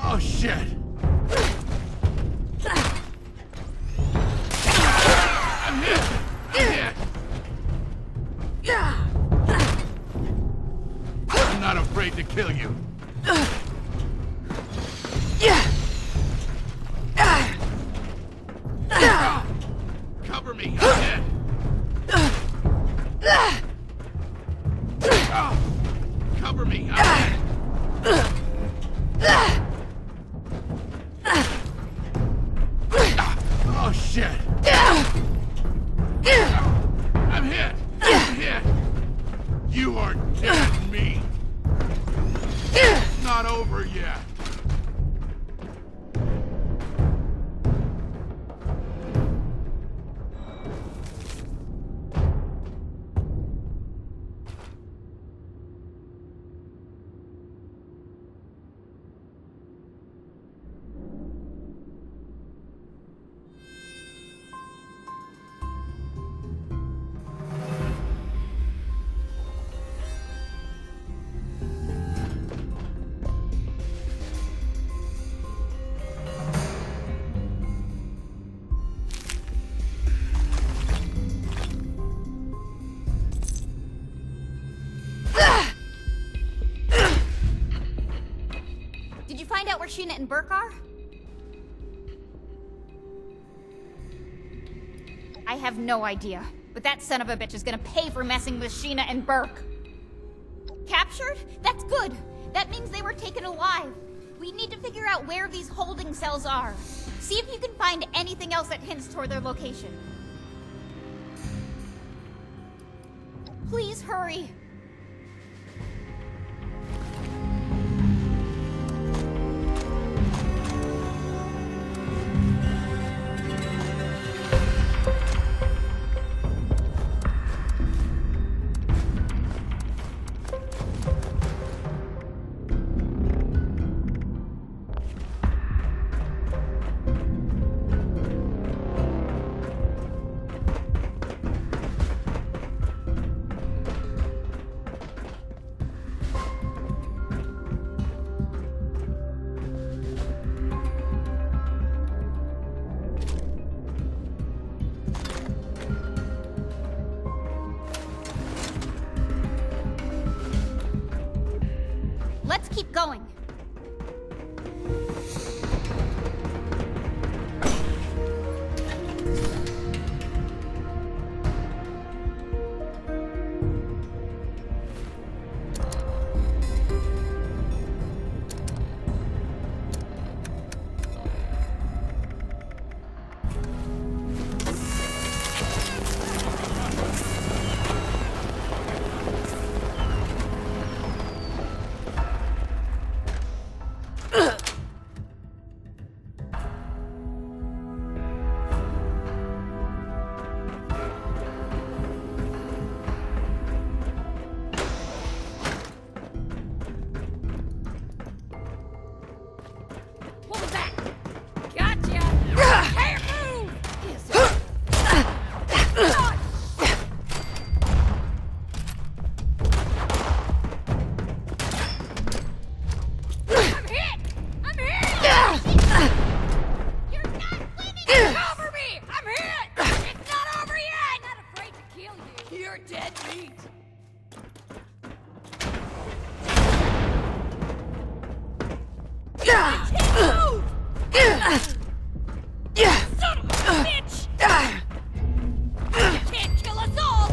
Oh shit! I'm hit! I'm hit! I'm not afraid to kill you. Cover me! I'm hit! Cover me! I'm hit! Oh shit! I'm hit! I'm hit! You are dead meat! It's not over yet! Did you find out where Sheena and Burke are? I have no idea, but that son of a bitch is gonna pay for messing with Sheena and Burke. Captured? That's good. That means they were taken alive. We need to figure out where these holding cells are. See if you can find anything else that hints toward their location. Please hurry. Let's keep going. What was that? Gotcha! Can't move! I'm hit! I'm hit! You're not winning! Cover me! I'm hit! It's not over yet! I'm not afraid to kill you. You're dead meat. Move! Son of a bitch! You can't kill us all!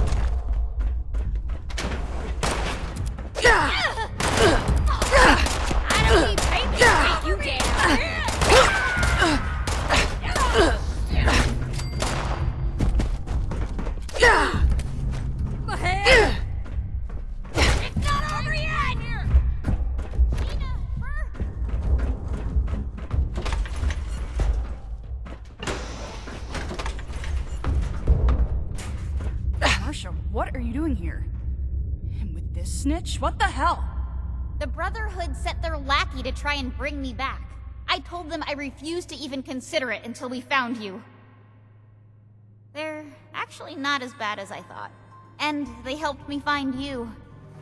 I don't need paper to take you down! Go ahead! It's not over yet! Marsha, what are you doing here? And with this snitch? What the hell? The Brotherhood sent their lackey to try and bring me back. I told them I refused to even consider it until we found you. They're actually not as bad as I thought. And they helped me find you.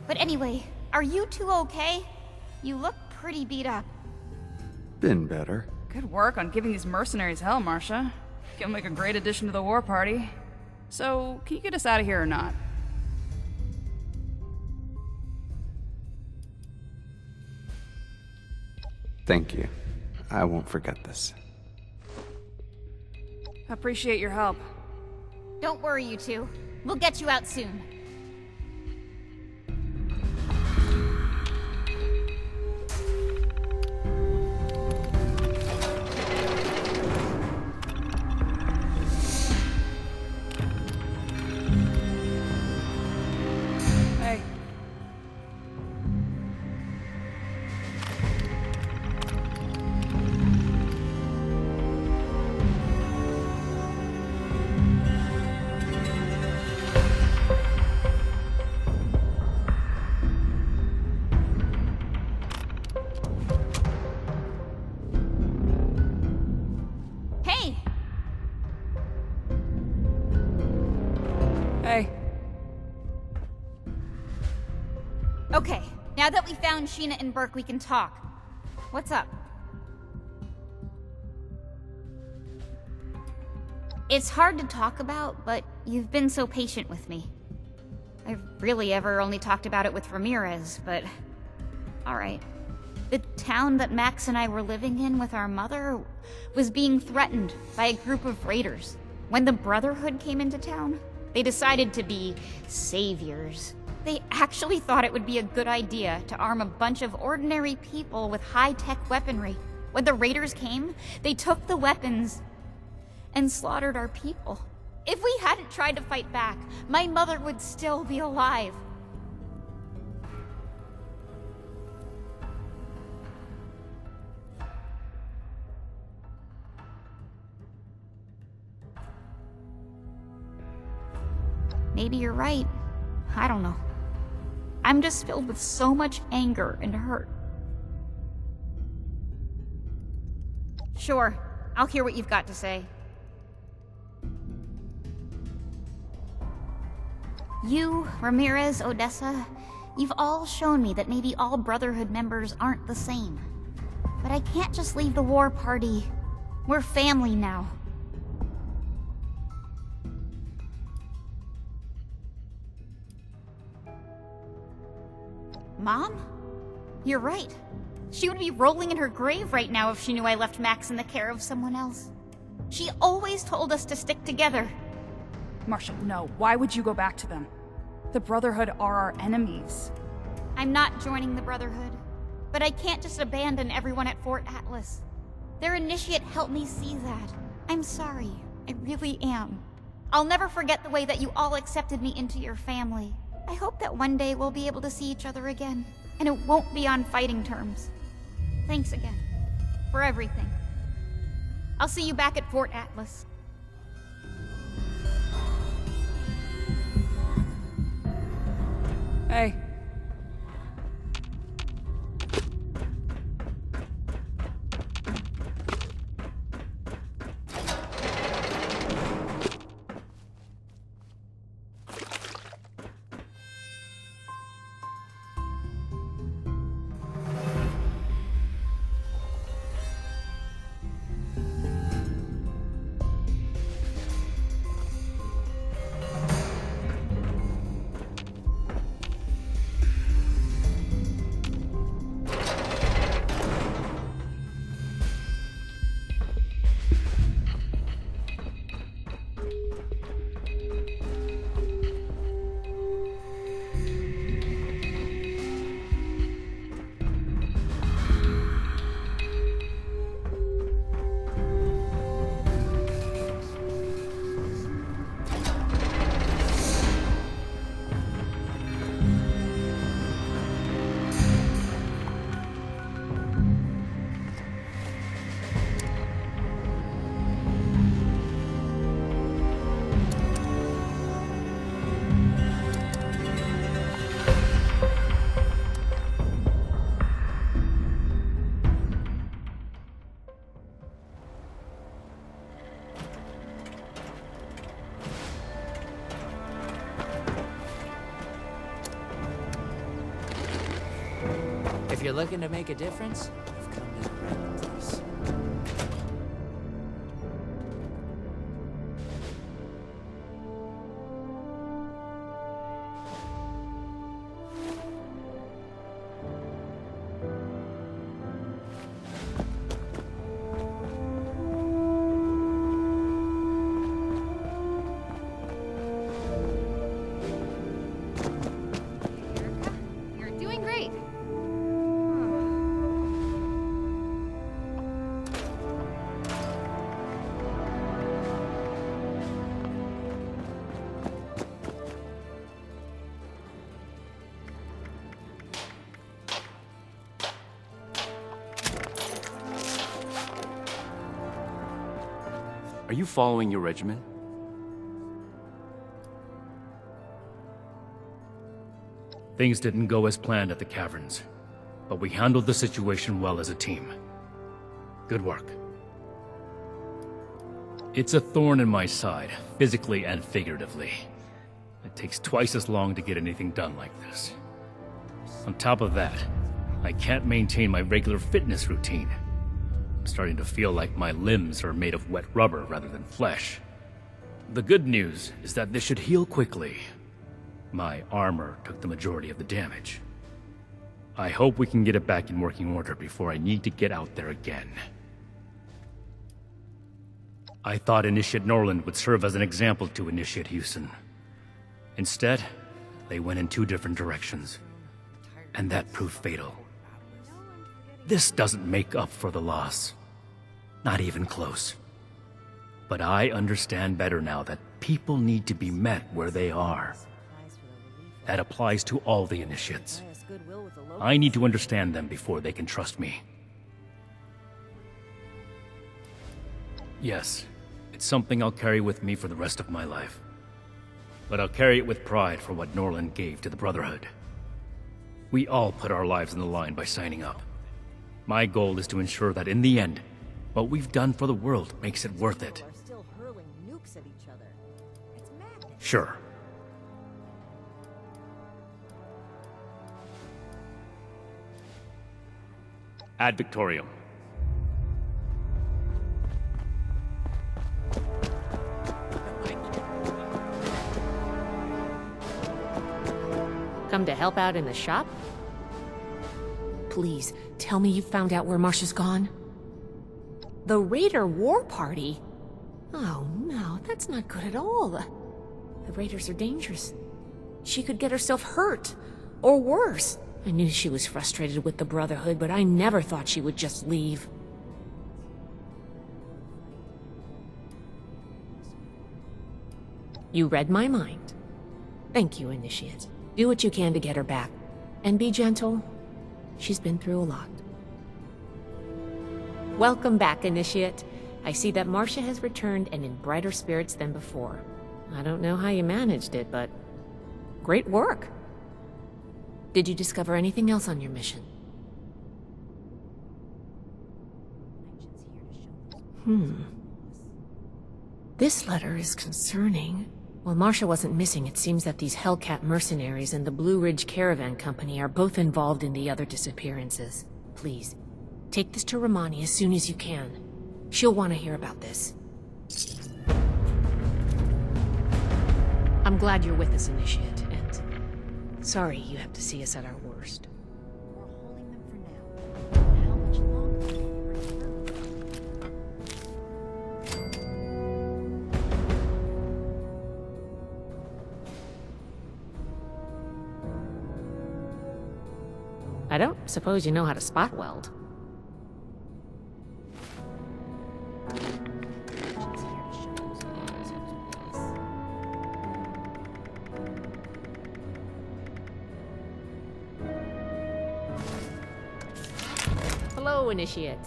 But anyway, are you two okay? You look pretty beat up. Been better. Good work on giving these mercenaries hell, Marsha. You'll make a great addition to the war party. So, can you get us out of here or not? Thank you. I won't forget this. Appreciate your help. Don't worry, you two. We'll get you out soon. Hey. Hey! Hey. Okay, now that we found Sheena and Burke, we can talk. What's up? It's hard to talk about, but you've been so patient with me. I've really ever only talked about it with Ramirez, but... Alright. The town that Max and I were living in with our mother was being threatened by a group of raiders. When the Brotherhood came into town, they decided to be saviors. They actually thought it would be a good idea to arm a bunch of ordinary people with high-tech weaponry. When the raiders came, they took the weapons and slaughtered our people. If we hadn't tried to fight back, my mother would still be alive. Maybe you're right. I don't know. I'm just filled with so much anger and hurt. Sure, I'll hear what you've got to say. You, Ramirez, Odessa, you've all shown me that maybe all Brotherhood members aren't the same. But I can't just leave the war party. We're family now. Mom? You're right. She would be rolling in her grave right now if she knew I left Max in the care of someone else. She always told us to stick together. Marcia, no. Why would you go back to them? The Brotherhood are our enemies. I'm not joining the Brotherhood, but I can't just abandon everyone at Fort Atlas. Their initiate helped me see that. I'm sorry. I really am. I'll never forget the way that you all accepted me into your family. I hope that one day we'll be able to see each other again, and it won't be on fighting terms. Thanks again, for everything. I'll see you back at Fort Atlas. Hey. If you're looking to make a difference, I've come to the right place. You're doing great. Are you following your regiment? Things didn't go as planned at the caverns, but we handled the situation well as a team. Good work. It's a thorn in my side, physically and figuratively. It takes twice as long to get anything done like this. On top of that, I can't maintain my regular fitness routine. I'm starting to feel like my limbs are made of wet rubber rather than flesh. The good news is that this should heal quickly. My armor took the majority of the damage. I hope we can get it back in working order before I need to get out there again. I thought Initiate Norland would serve as an example to Initiate Houston. Instead, they went in 2 different directions. And that proved fatal. This doesn't make up for the loss. Not even close. But I understand better now that people need to be met where they are. That applies to all the initiates. I need to understand them before they can trust me. Yes, it's something I'll carry with me for the rest of my life. But I'll carry it with pride for what Norland gave to the Brotherhood. We all put our lives on the line by signing up. My goal is to ensure that in the end, what we've done for the world makes it worth it. Sure. Ad Victorium. Come to help out in the shop? Please, tell me you found out where Marsha's gone. The Raider War Party? Oh no, that's not good at all. The Raiders are dangerous. She could get herself hurt. Or worse. I knew she was frustrated with the Brotherhood, but I never thought she would just leave. You read my mind. Thank you, Initiate. Do what you can to get her back. And be gentle. She's been through a lot. Welcome back, Initiate. I see that Marsha has returned and in brighter spirits than before. I don't know how you managed it, but great work. Did you discover anything else on your mission? This letter is concerning. While Marsha wasn't missing, it seems that these Hellcat mercenaries and the Blue Ridge Caravan Company are both involved in the other disappearances. Please, take this to Romani as soon as you can. She'll want to hear about this. I'm glad you're with us, Initiate, and sorry you have to see us at our worst. I don't suppose you know how to spot weld. Hello, Initiate.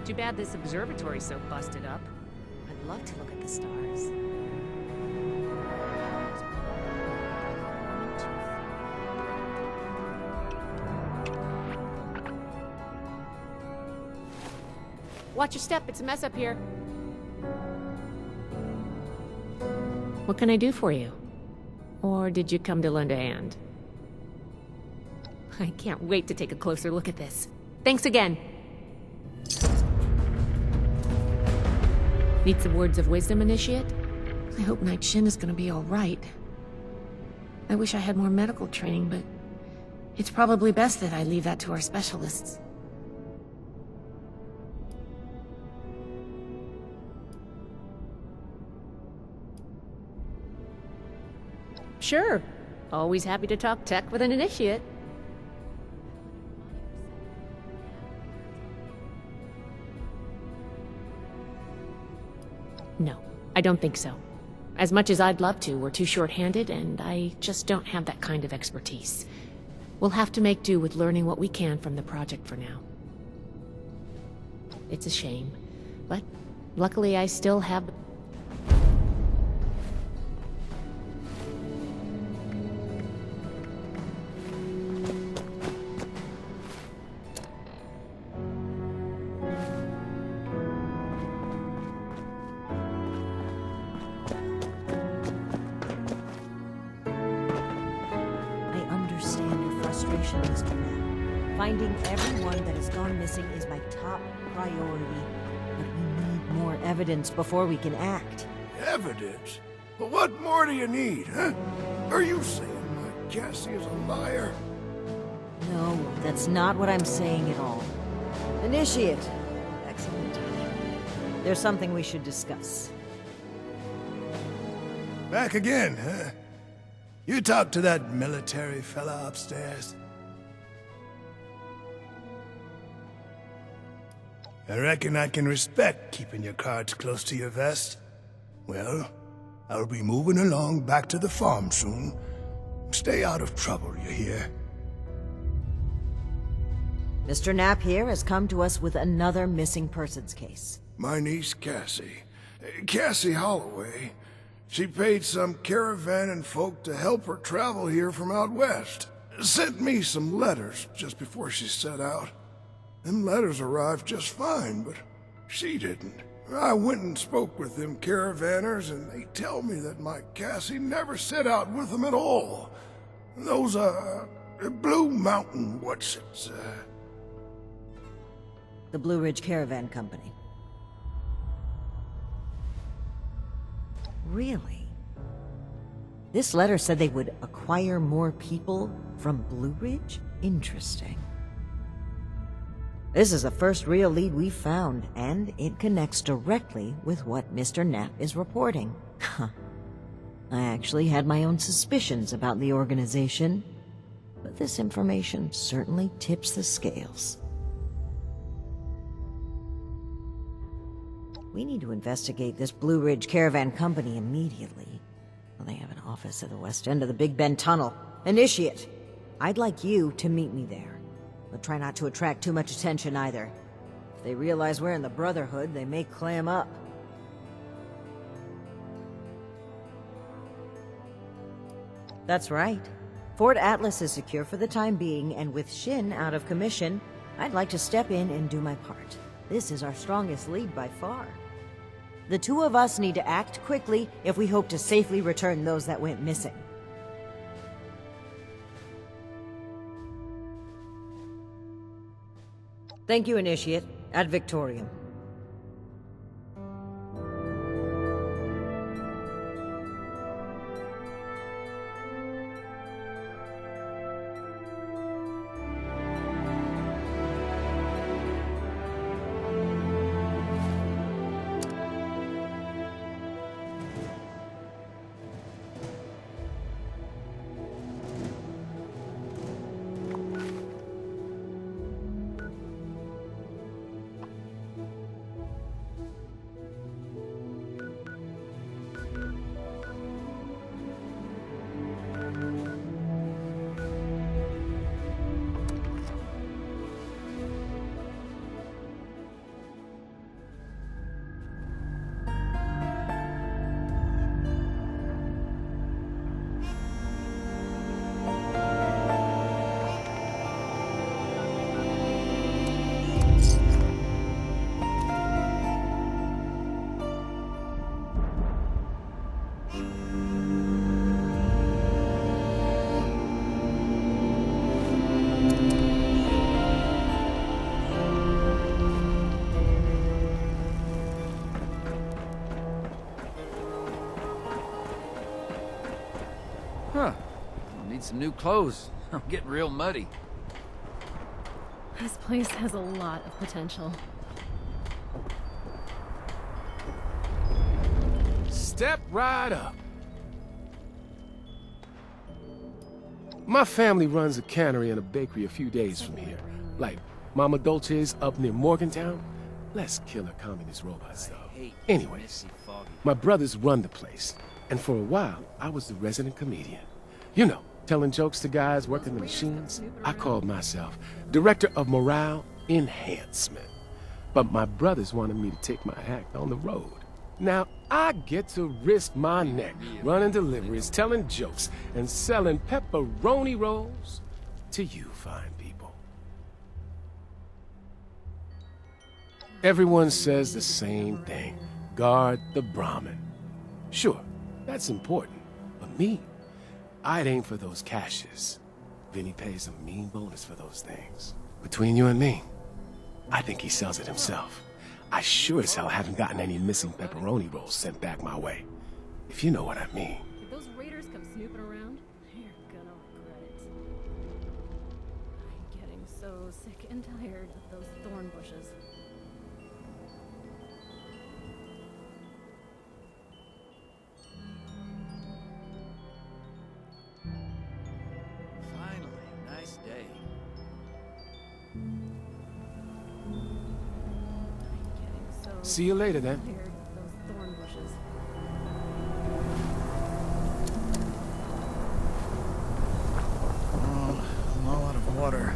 Too bad this observatory's so busted up. I'd love to look at the stars. Watch your step, it's a mess up here. What can I do for you? Or did you come to lend a hand? I can't wait to take a closer look at this. Thanks again. Need some words of wisdom, Initiate? I hope Night Shin is gonna be all right. I wish I had more medical training, but it's probably best that I leave that to our specialists. Sure. Always happy to talk tech with an Initiate. No, I don't think so. As much as I'd love to, we're too short-handed, and I just don't have that kind of expertise. We'll have to make do with learning what we can from the project for now. It's a shame, but luckily I still have... Mr. Man. Finding everyone that has gone missing is my top priority. But we need more evidence before we can act. Evidence? Well, what more do you need, huh? Are you saying my Cassie is a liar? No, that's not what I'm saying at all. Initiate. Excellent. There's something we should discuss. Back again, huh? You talked to that military fella upstairs? I reckon I can respect keeping your cards close to your vest. Well, I'll be moving along back to the farm soon. Stay out of trouble, you hear? Mr. Knapp here has come to us with another missing persons case. My niece Cassie. Cassie Holloway. She paid some caravan and folk to help her travel here from out west. Sent me some letters just before she set out. Them letters arrived just fine, but she didn't. I went and spoke with them caravanners, and they tell me that my Cassie never set out with them at all. Those, Blue Mountain what's-its, The Blue Ridge Caravan Company. Really? This letter said they would acquire more people from Blue Ridge? Interesting. This is the first real lead we've found, and it connects directly with what Mr. Knapp is reporting. I actually had my own suspicions about the organization, but this information certainly tips the scales. We need to investigate this Blue Ridge Caravan Company immediately. Well, they have an office at the west end of the Big Bend Tunnel. Initiate! I'd like you to meet me there. But try not to attract too much attention either. If they realize we're in the Brotherhood, they may clam up. That's right. Fort Atlas is secure for the time being, and with Shin out of commission, I'd like to step in and do my part. This is our strongest lead by far. The two of us need to act quickly if we hope to safely return those that went missing. Thank you, Initiate. Ad Victorium. Huh. I'll need some new clothes. I'm getting real muddy. This place has a lot of potential. Step right up. My family runs a cannery and a bakery a few days from here. Like Mama Dolce's up near Morgantown. Less killer communist robots, though. Anyways, my brothers run the place. And for a while, I was the resident comedian. You know, telling jokes to guys working the machines. I called myself Director of Morale Enhancement. But my brothers wanted me to take my act on the road. Now, I get to risk my neck running deliveries, telling jokes, and selling pepperoni rolls to you fine people. Everyone says the same thing. Guard the Brahmin. Sure, that's important. But me, I'd aim for those cashes. Vinny pays a mean bonus for those things. Between you and me, I think he sells it himself. I sure as hell haven't gotten any missing pepperoni rolls sent back my way. If you know what I mean. If those raiders come snooping around, you're gonna regret it. I'm getting so sick and tired of those thorn bushes. Finally, a nice day. See you later, then. Tired of those thorn bushes. Oh, I'm all out of water.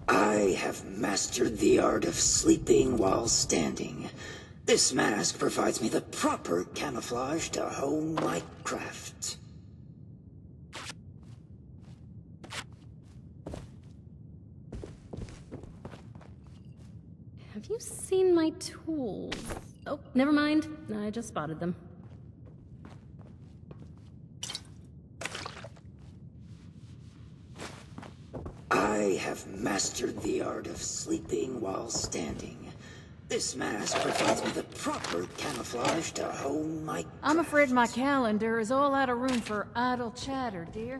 I have mastered the art of sleeping while standing. This mask provides me the proper camouflage to hone my craft. Have you seen my tools? Oh, never mind. I just spotted them. I have mastered the art of sleeping while standing. This mask provides me the proper camouflage to hone my craft. I'm afraid my calendar is all out of room for idle chatter, dear.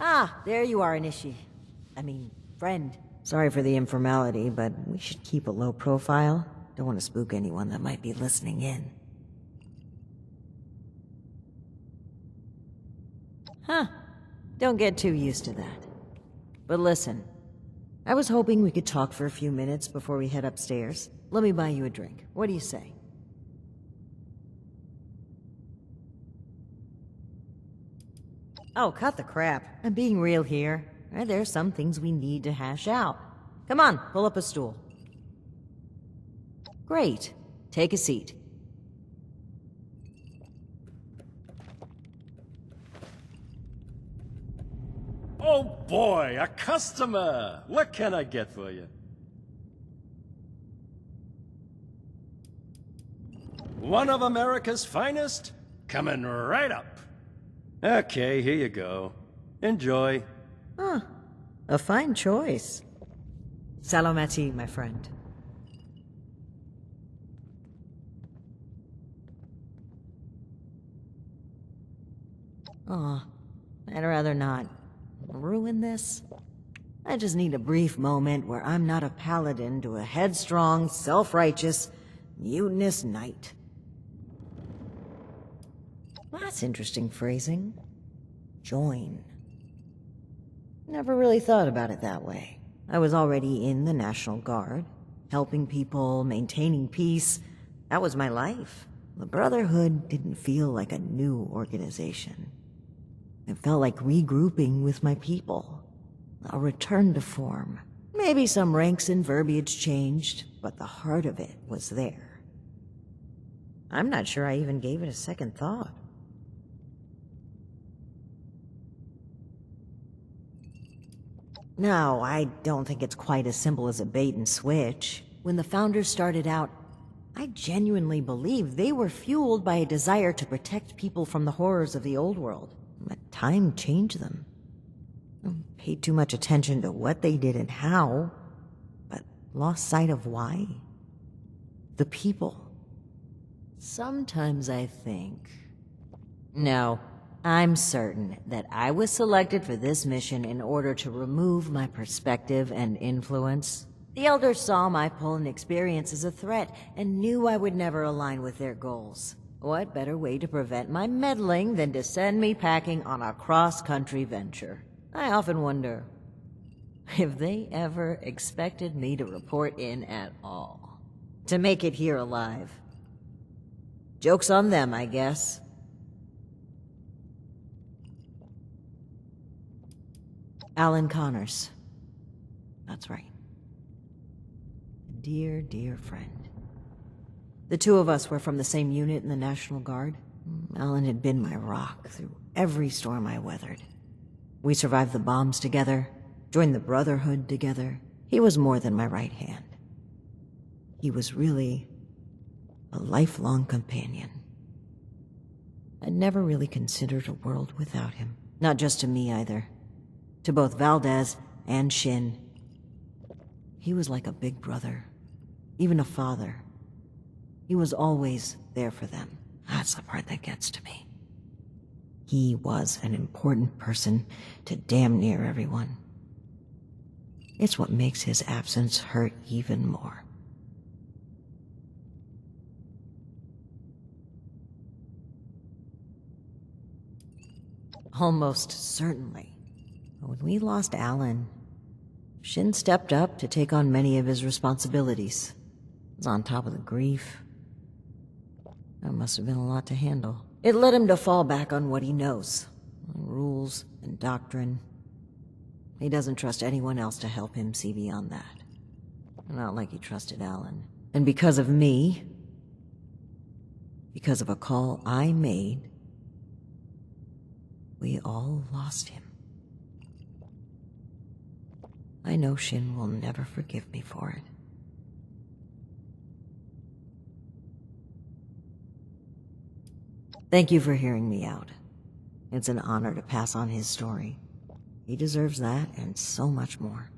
Ah, there you are, friend. Sorry for the informality, but we should keep a low profile. Don't want to spook anyone that might be listening in. Huh. Don't get too used to that. But listen, I was hoping we could talk for a few minutes before we head upstairs. Let me buy you a drink. What do you say? Oh, cut the crap. I'm being real here. There's some things we need to hash out. Come on, pull up a stool. Great. Take a seat. Oh boy, a customer! What can I get for you? One of America's finest? Coming right up. Okay, here you go. Enjoy. Huh. A fine choice. Salomati, my friend. Aw, I'd rather not ruin this. I just need a brief moment where I'm not a paladin to a headstrong, self-righteous, mutinous knight. That's interesting phrasing. Join. Never really thought about it that way. I was already in the National Guard, helping people, maintaining peace. That was my life. The Brotherhood didn't feel like a new organization. It felt like regrouping with my people. A return to form. Maybe some ranks and verbiage changed, but the heart of it was there. I'm not sure I even gave it a second thought. No, I don't think it's quite as simple as a bait and switch. When the Founders started out, I genuinely believed they were fueled by a desire to protect people from the horrors of the old world. But time changed them. I paid too much attention to what they did and how, but lost sight of why. The people. Sometimes I think... No, I'm certain that I was selected for this mission in order to remove my perspective and influence. The Elders saw my pull and experience as a threat and knew I would never align with their goals. What better way to prevent my meddling than to send me packing on a cross-country venture? I often wonder if they ever expected me to report in at all. To make it here alive. Joke's on them, I guess. Alan Connors. That's right. A dear, dear friend. The two of us were from the same unit in the National Guard. Alan had been my rock through every storm I weathered. We survived the bombs together, joined the Brotherhood together. He was more than my right hand. He was really a lifelong companion. I'd never really considered a world without him. Not just to me, either. To both Valdez and Shin. He was like a big brother, even a father. He was always there for them. That's the part that gets to me. He was an important person to damn near everyone. It's what makes his absence hurt even more. Almost certainly. When we lost Alan, Shin stepped up to take on many of his responsibilities. He was on top of the grief. That must have been a lot to handle. It led him to fall back on what he knows. Rules and doctrine. He doesn't trust anyone else to help him see beyond that. Not like he trusted Alan. And because of me, because of a call I made, we all lost him. I know Shin will never forgive me for it. Thank you for hearing me out. It's an honor to pass on his story. He deserves that and so much more.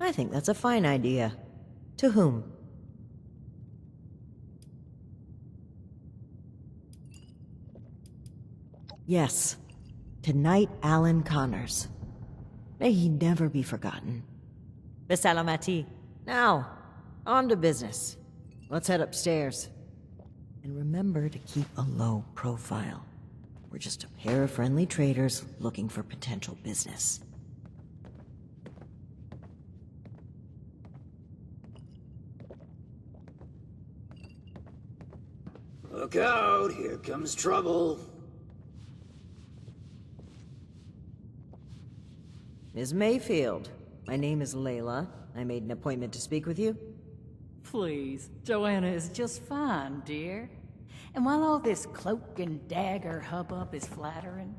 I think that's a fine idea. To whom? Yes, to Knight Alan Connors. May he never be forgotten. Besalamati. Now, on to business. Let's head upstairs. And remember to keep a low profile. We're just a pair of friendly traders looking for potential business. Look out, here comes trouble. Ms. Mayfield, my name is Layla. I made an appointment to speak with you. Please, Joanna is just fine, dear. And while all this cloak and dagger hubbub is flattering,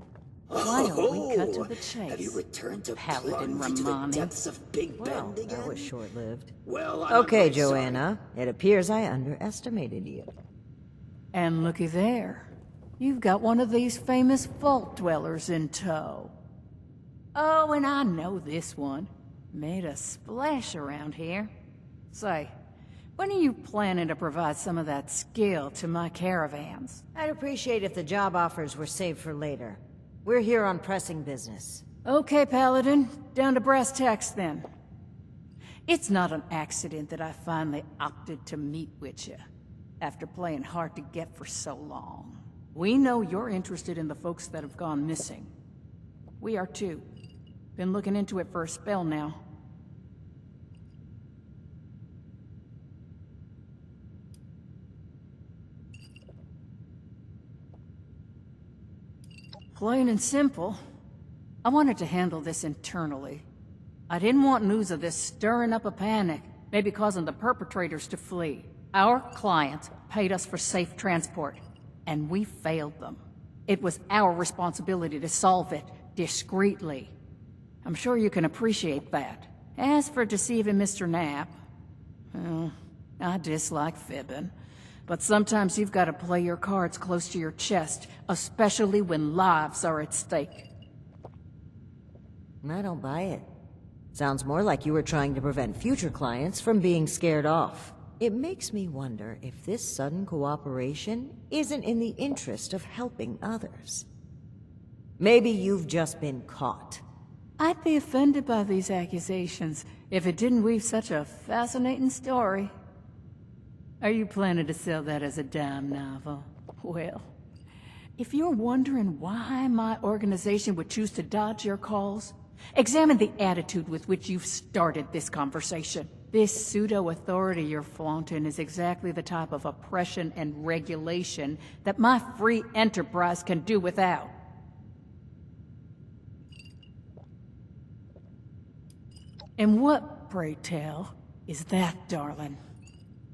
why don't we cut to the chase? Have you returned to Paladin plunge into the Romani? depths of Big Bend again? That was short-lived. Well, I'm Okay, really sorry. Joanna. It appears I underestimated you. And looky there. You've got one of these famous vault dwellers in tow. Oh, and I know this one. Made a splash around here. Say, when are you planning to provide some of that skill to my caravans? I'd appreciate if the job offers were saved for later. We're here on pressing business. Okay, Paladin. Down to brass tacks, then. It's not an accident that I finally opted to meet with you, after playing hard to get for so long. We know you're interested in the folks that have gone missing. We are too. Been looking into it for a spell now. Plain and simple, I wanted to handle this internally. I didn't want news of this stirring up a panic, maybe causing the perpetrators to flee. Our client paid us for safe transport, and we failed them. It was our responsibility to solve it discreetly. I'm sure you can appreciate that. As for deceiving Mr. Knapp, well, I dislike fibbing. But sometimes you've got to play your cards close to your chest, especially when lives are at stake. I don't buy it. Sounds more like you were trying to prevent future clients from being scared off. It makes me wonder if this sudden cooperation isn't in the interest of helping others. Maybe you've just been caught. I'd be offended by these accusations if it didn't weave such a fascinating story. Are you planning to sell that as a dime novel? Well, if you're wondering why my organization would choose to dodge your calls, examine the attitude with which you've started this conversation. This pseudo-authority you're flaunting is exactly the type of oppression and regulation that my free enterprise can do without. And what, pray tell, is that, darling?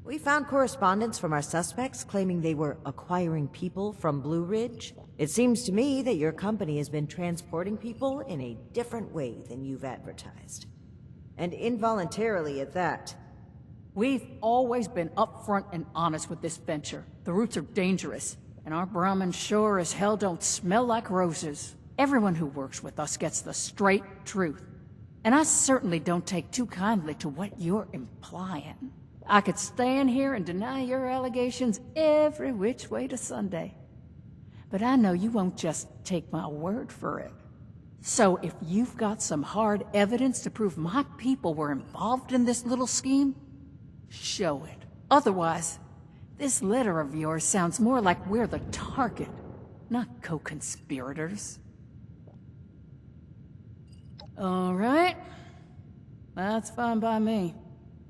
We found correspondence from our suspects claiming they were acquiring people from Blue Ridge. It seems to me that your company has been transporting people in a different way than you've advertised. And involuntarily at that. We've always been upfront and honest with this venture. The routes are dangerous, and our Brahmin sure as hell don't smell like roses. Everyone who works with us gets the straight truth. And I certainly don't take too kindly to what you're implying. I could stand here and deny your allegations every which way to Sunday. But I know you won't just take my word for it. So if you've got some hard evidence to prove my people were involved in this little scheme, show it. Otherwise, this letter of yours sounds more like we're the target, not co-conspirators. All right. That's fine by me.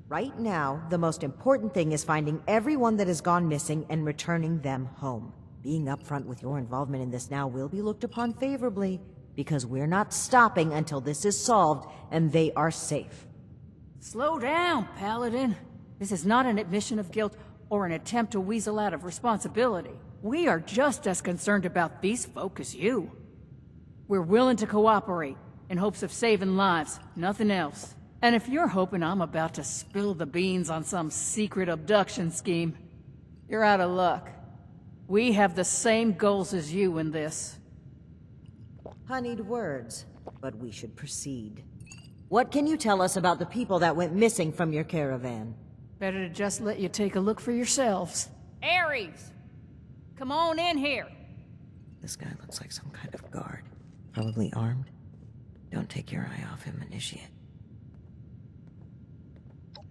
Right now, the most important thing is finding everyone that has gone missing and returning them home. Being upfront with your involvement in this now will be looked upon favorably, because we're not stopping until this is solved and they are safe. Slow down, Paladin. This is not an admission of guilt or an attempt to weasel out of responsibility. We are just as concerned about these folk as you. We're willing to cooperate in hopes of saving lives, nothing else. And if you're hoping I'm about to spill the beans on some secret abduction scheme, you're out of luck. We have the same goals as you in this. Honeyed words, but we should proceed. What can you tell us about the people that went missing from your caravan? Better to just let you take a look for yourselves. Ares! Come on in here! This guy looks like some kind of guard. Probably armed. Don't take your eye off him, Initiate.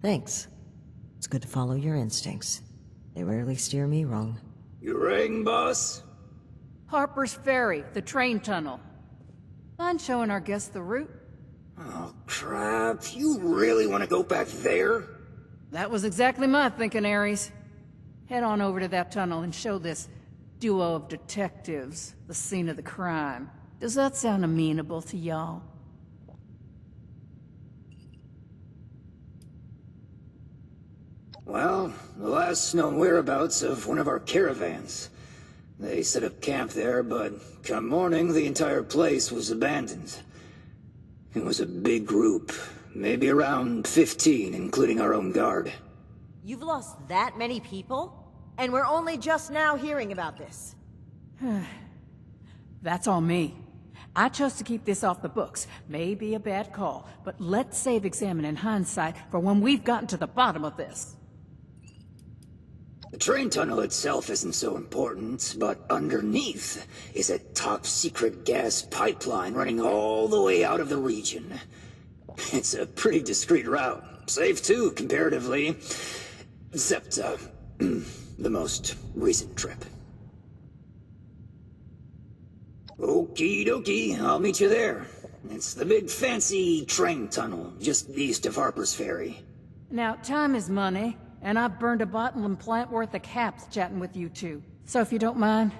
Thanks. It's good to follow your instincts. They rarely steer me wrong. You rang, boss? Harper's Ferry, the train tunnel. Mind showing our guests the route? Oh, crap. You really want to go back there? That was exactly my thinking, Ares. Head on over to that tunnel and show this duo of detectives the scene of the crime. Does that sound amenable to y'all? Well, the last known whereabouts of one of our caravans. They set up camp there, but come morning, the entire place was abandoned. It was a big group, maybe around 15, including our own guard. You've lost that many people? And we're only just now hearing about this. That's on me. I chose to keep this off the books. Maybe a bad call, but let's save examining hindsight for when we've gotten to the bottom of this. The train tunnel itself isn't so important, but underneath is a top-secret gas pipeline running all the way out of the region. It's a pretty discreet route. Safe too, comparatively. Except, the most recent trip. Okie dokie, I'll meet you there. It's the big fancy train tunnel, just east of Harper's Ferry. Now, time is money, and I've burned a bottling plant worth of caps chatting with you two. So if you don't mind,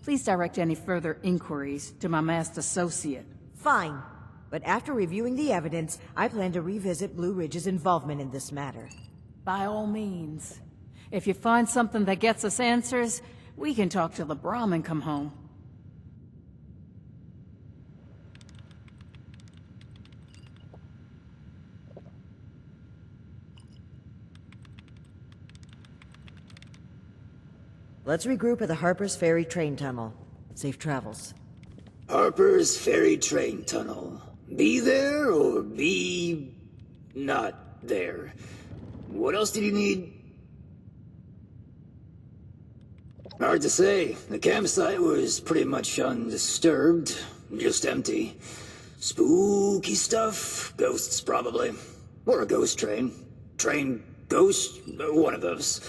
please direct any further inquiries to my masked associate. Fine. But after reviewing the evidence, I plan to revisit Blue Ridge's involvement in this matter. By all means. If you find something that gets us answers, we can talk till the Brahmin come home. Let's regroup at the Harper's Ferry train tunnel. Safe travels. Harper's Ferry train tunnel. Be there or be... not there. What else did you need? Hard to say. The campsite was pretty much undisturbed. Just empty. Spooky stuff. Ghosts, probably. Or a ghost train. Train ghost? One of those.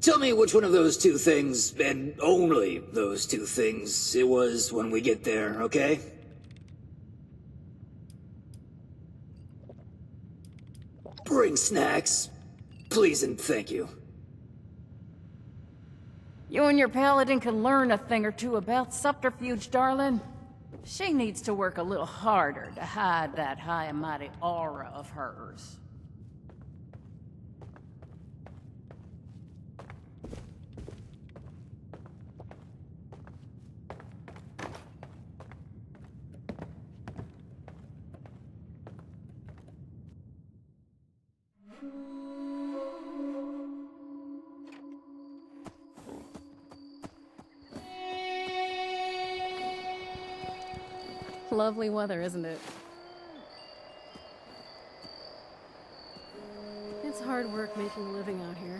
Tell me which one of those two things, and only those two things, it was when we get there, okay? Bring snacks. Please and thank you. You and your paladin can learn a thing or two about subterfuge, darling. She needs to work a little harder to hide that high and mighty aura of hers. Lovely weather, isn't it? It's hard work making a living out here.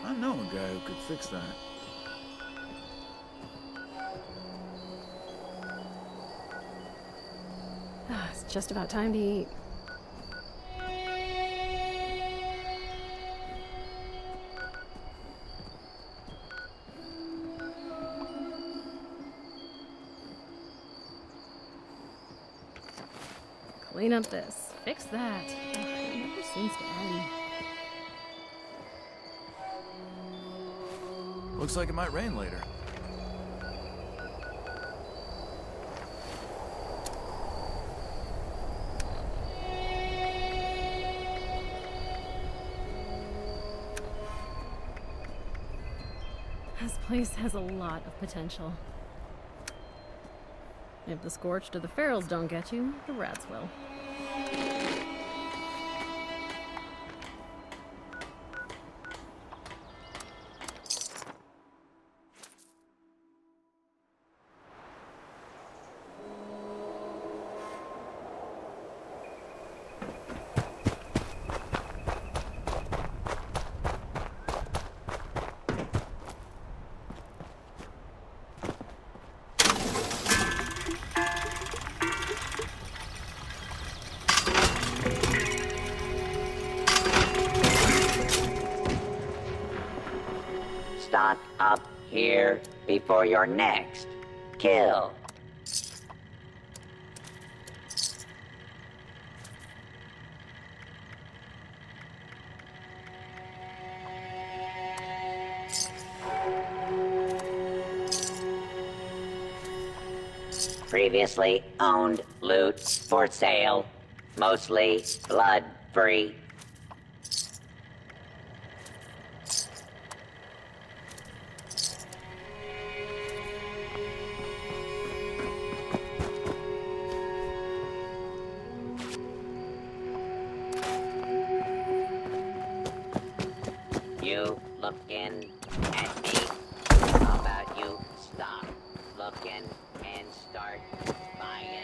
I know a guy who could fix that. It's just about time to eat. Clean up this. Fix that. Ugh, it never seems to end. Looks like it might rain later. This place has a lot of potential. If the Scorched or the Ferals don't get you, the rats will. Stock up here before your next kill. Previously owned loot for sale, mostly blood-free. You looking at me? How about you stop looking and start buying?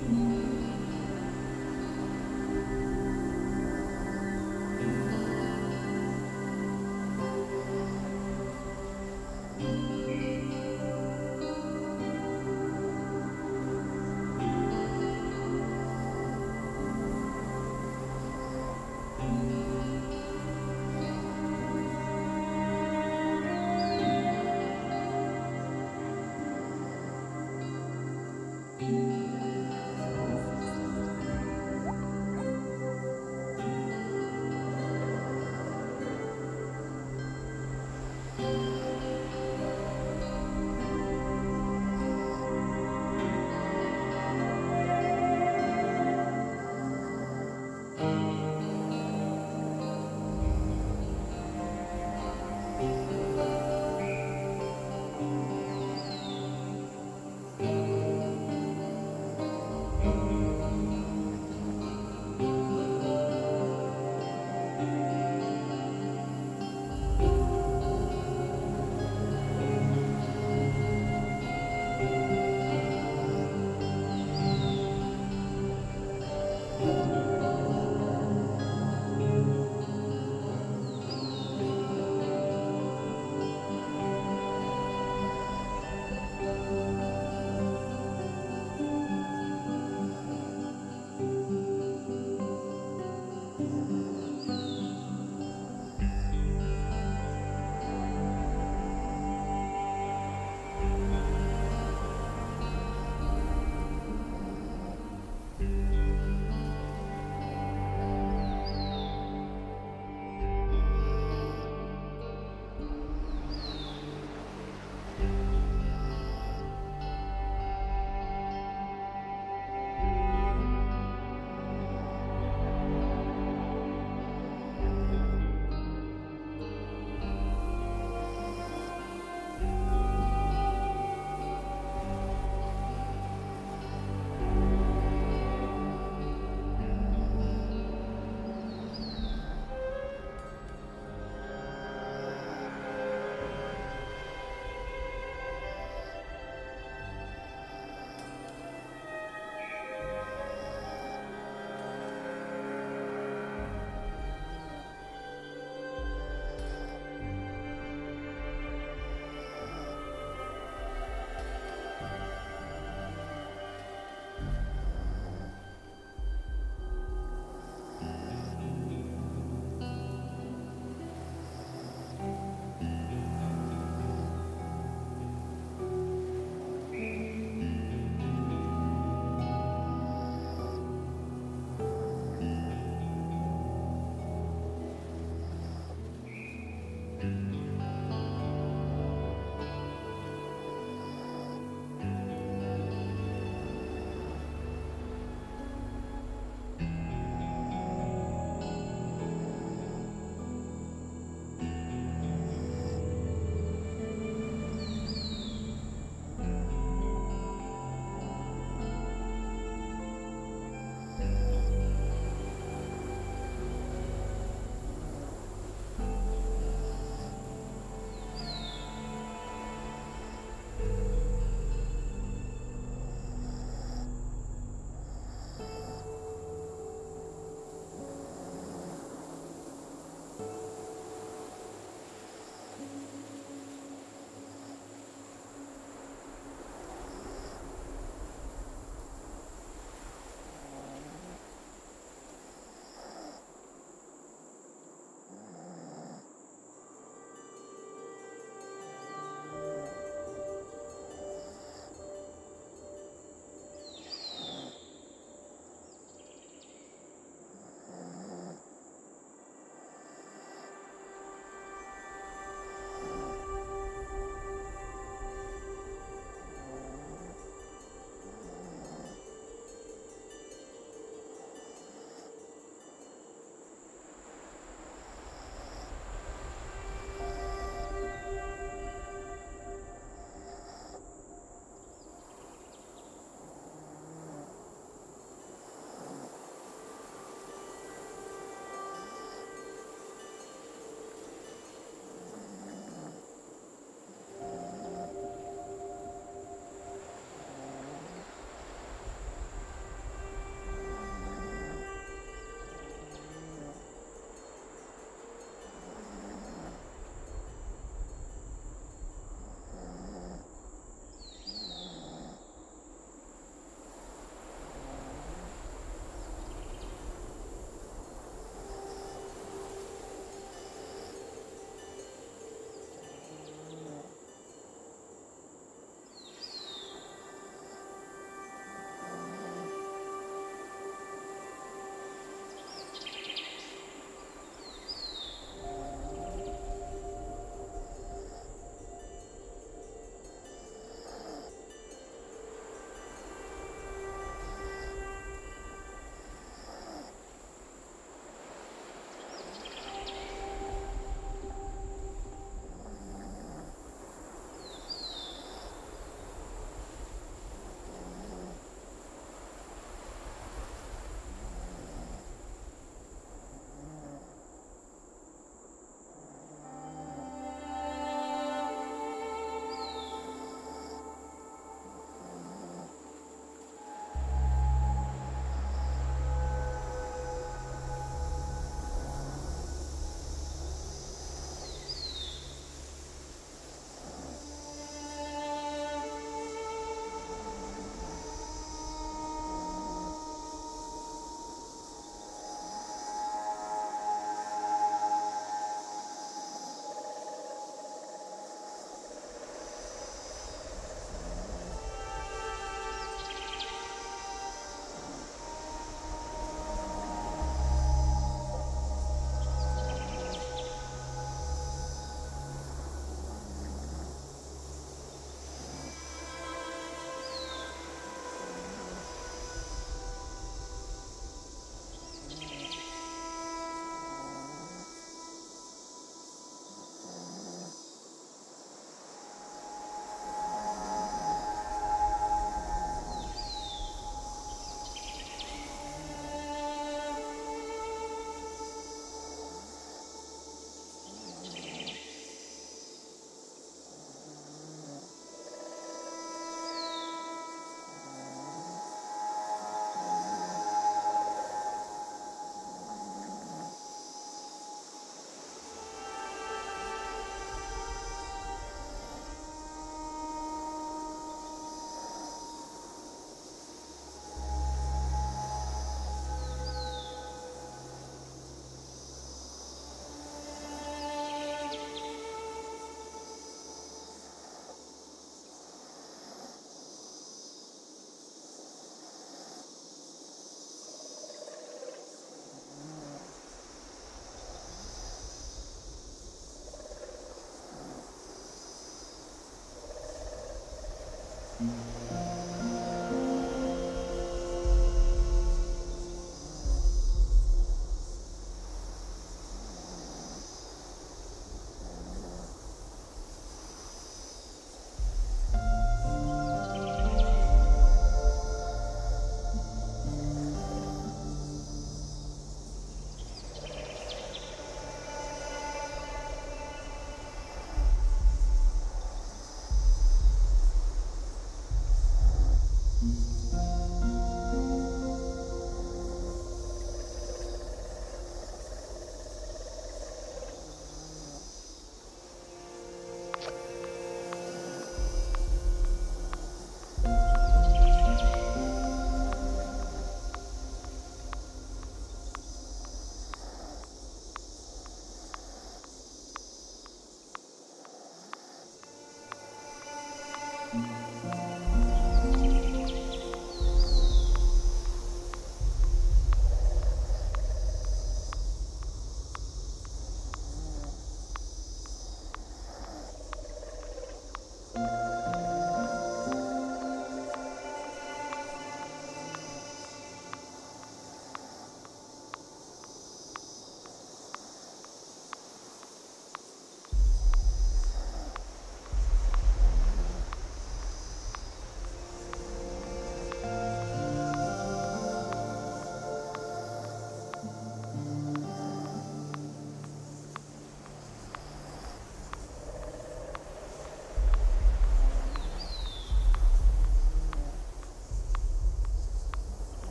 you.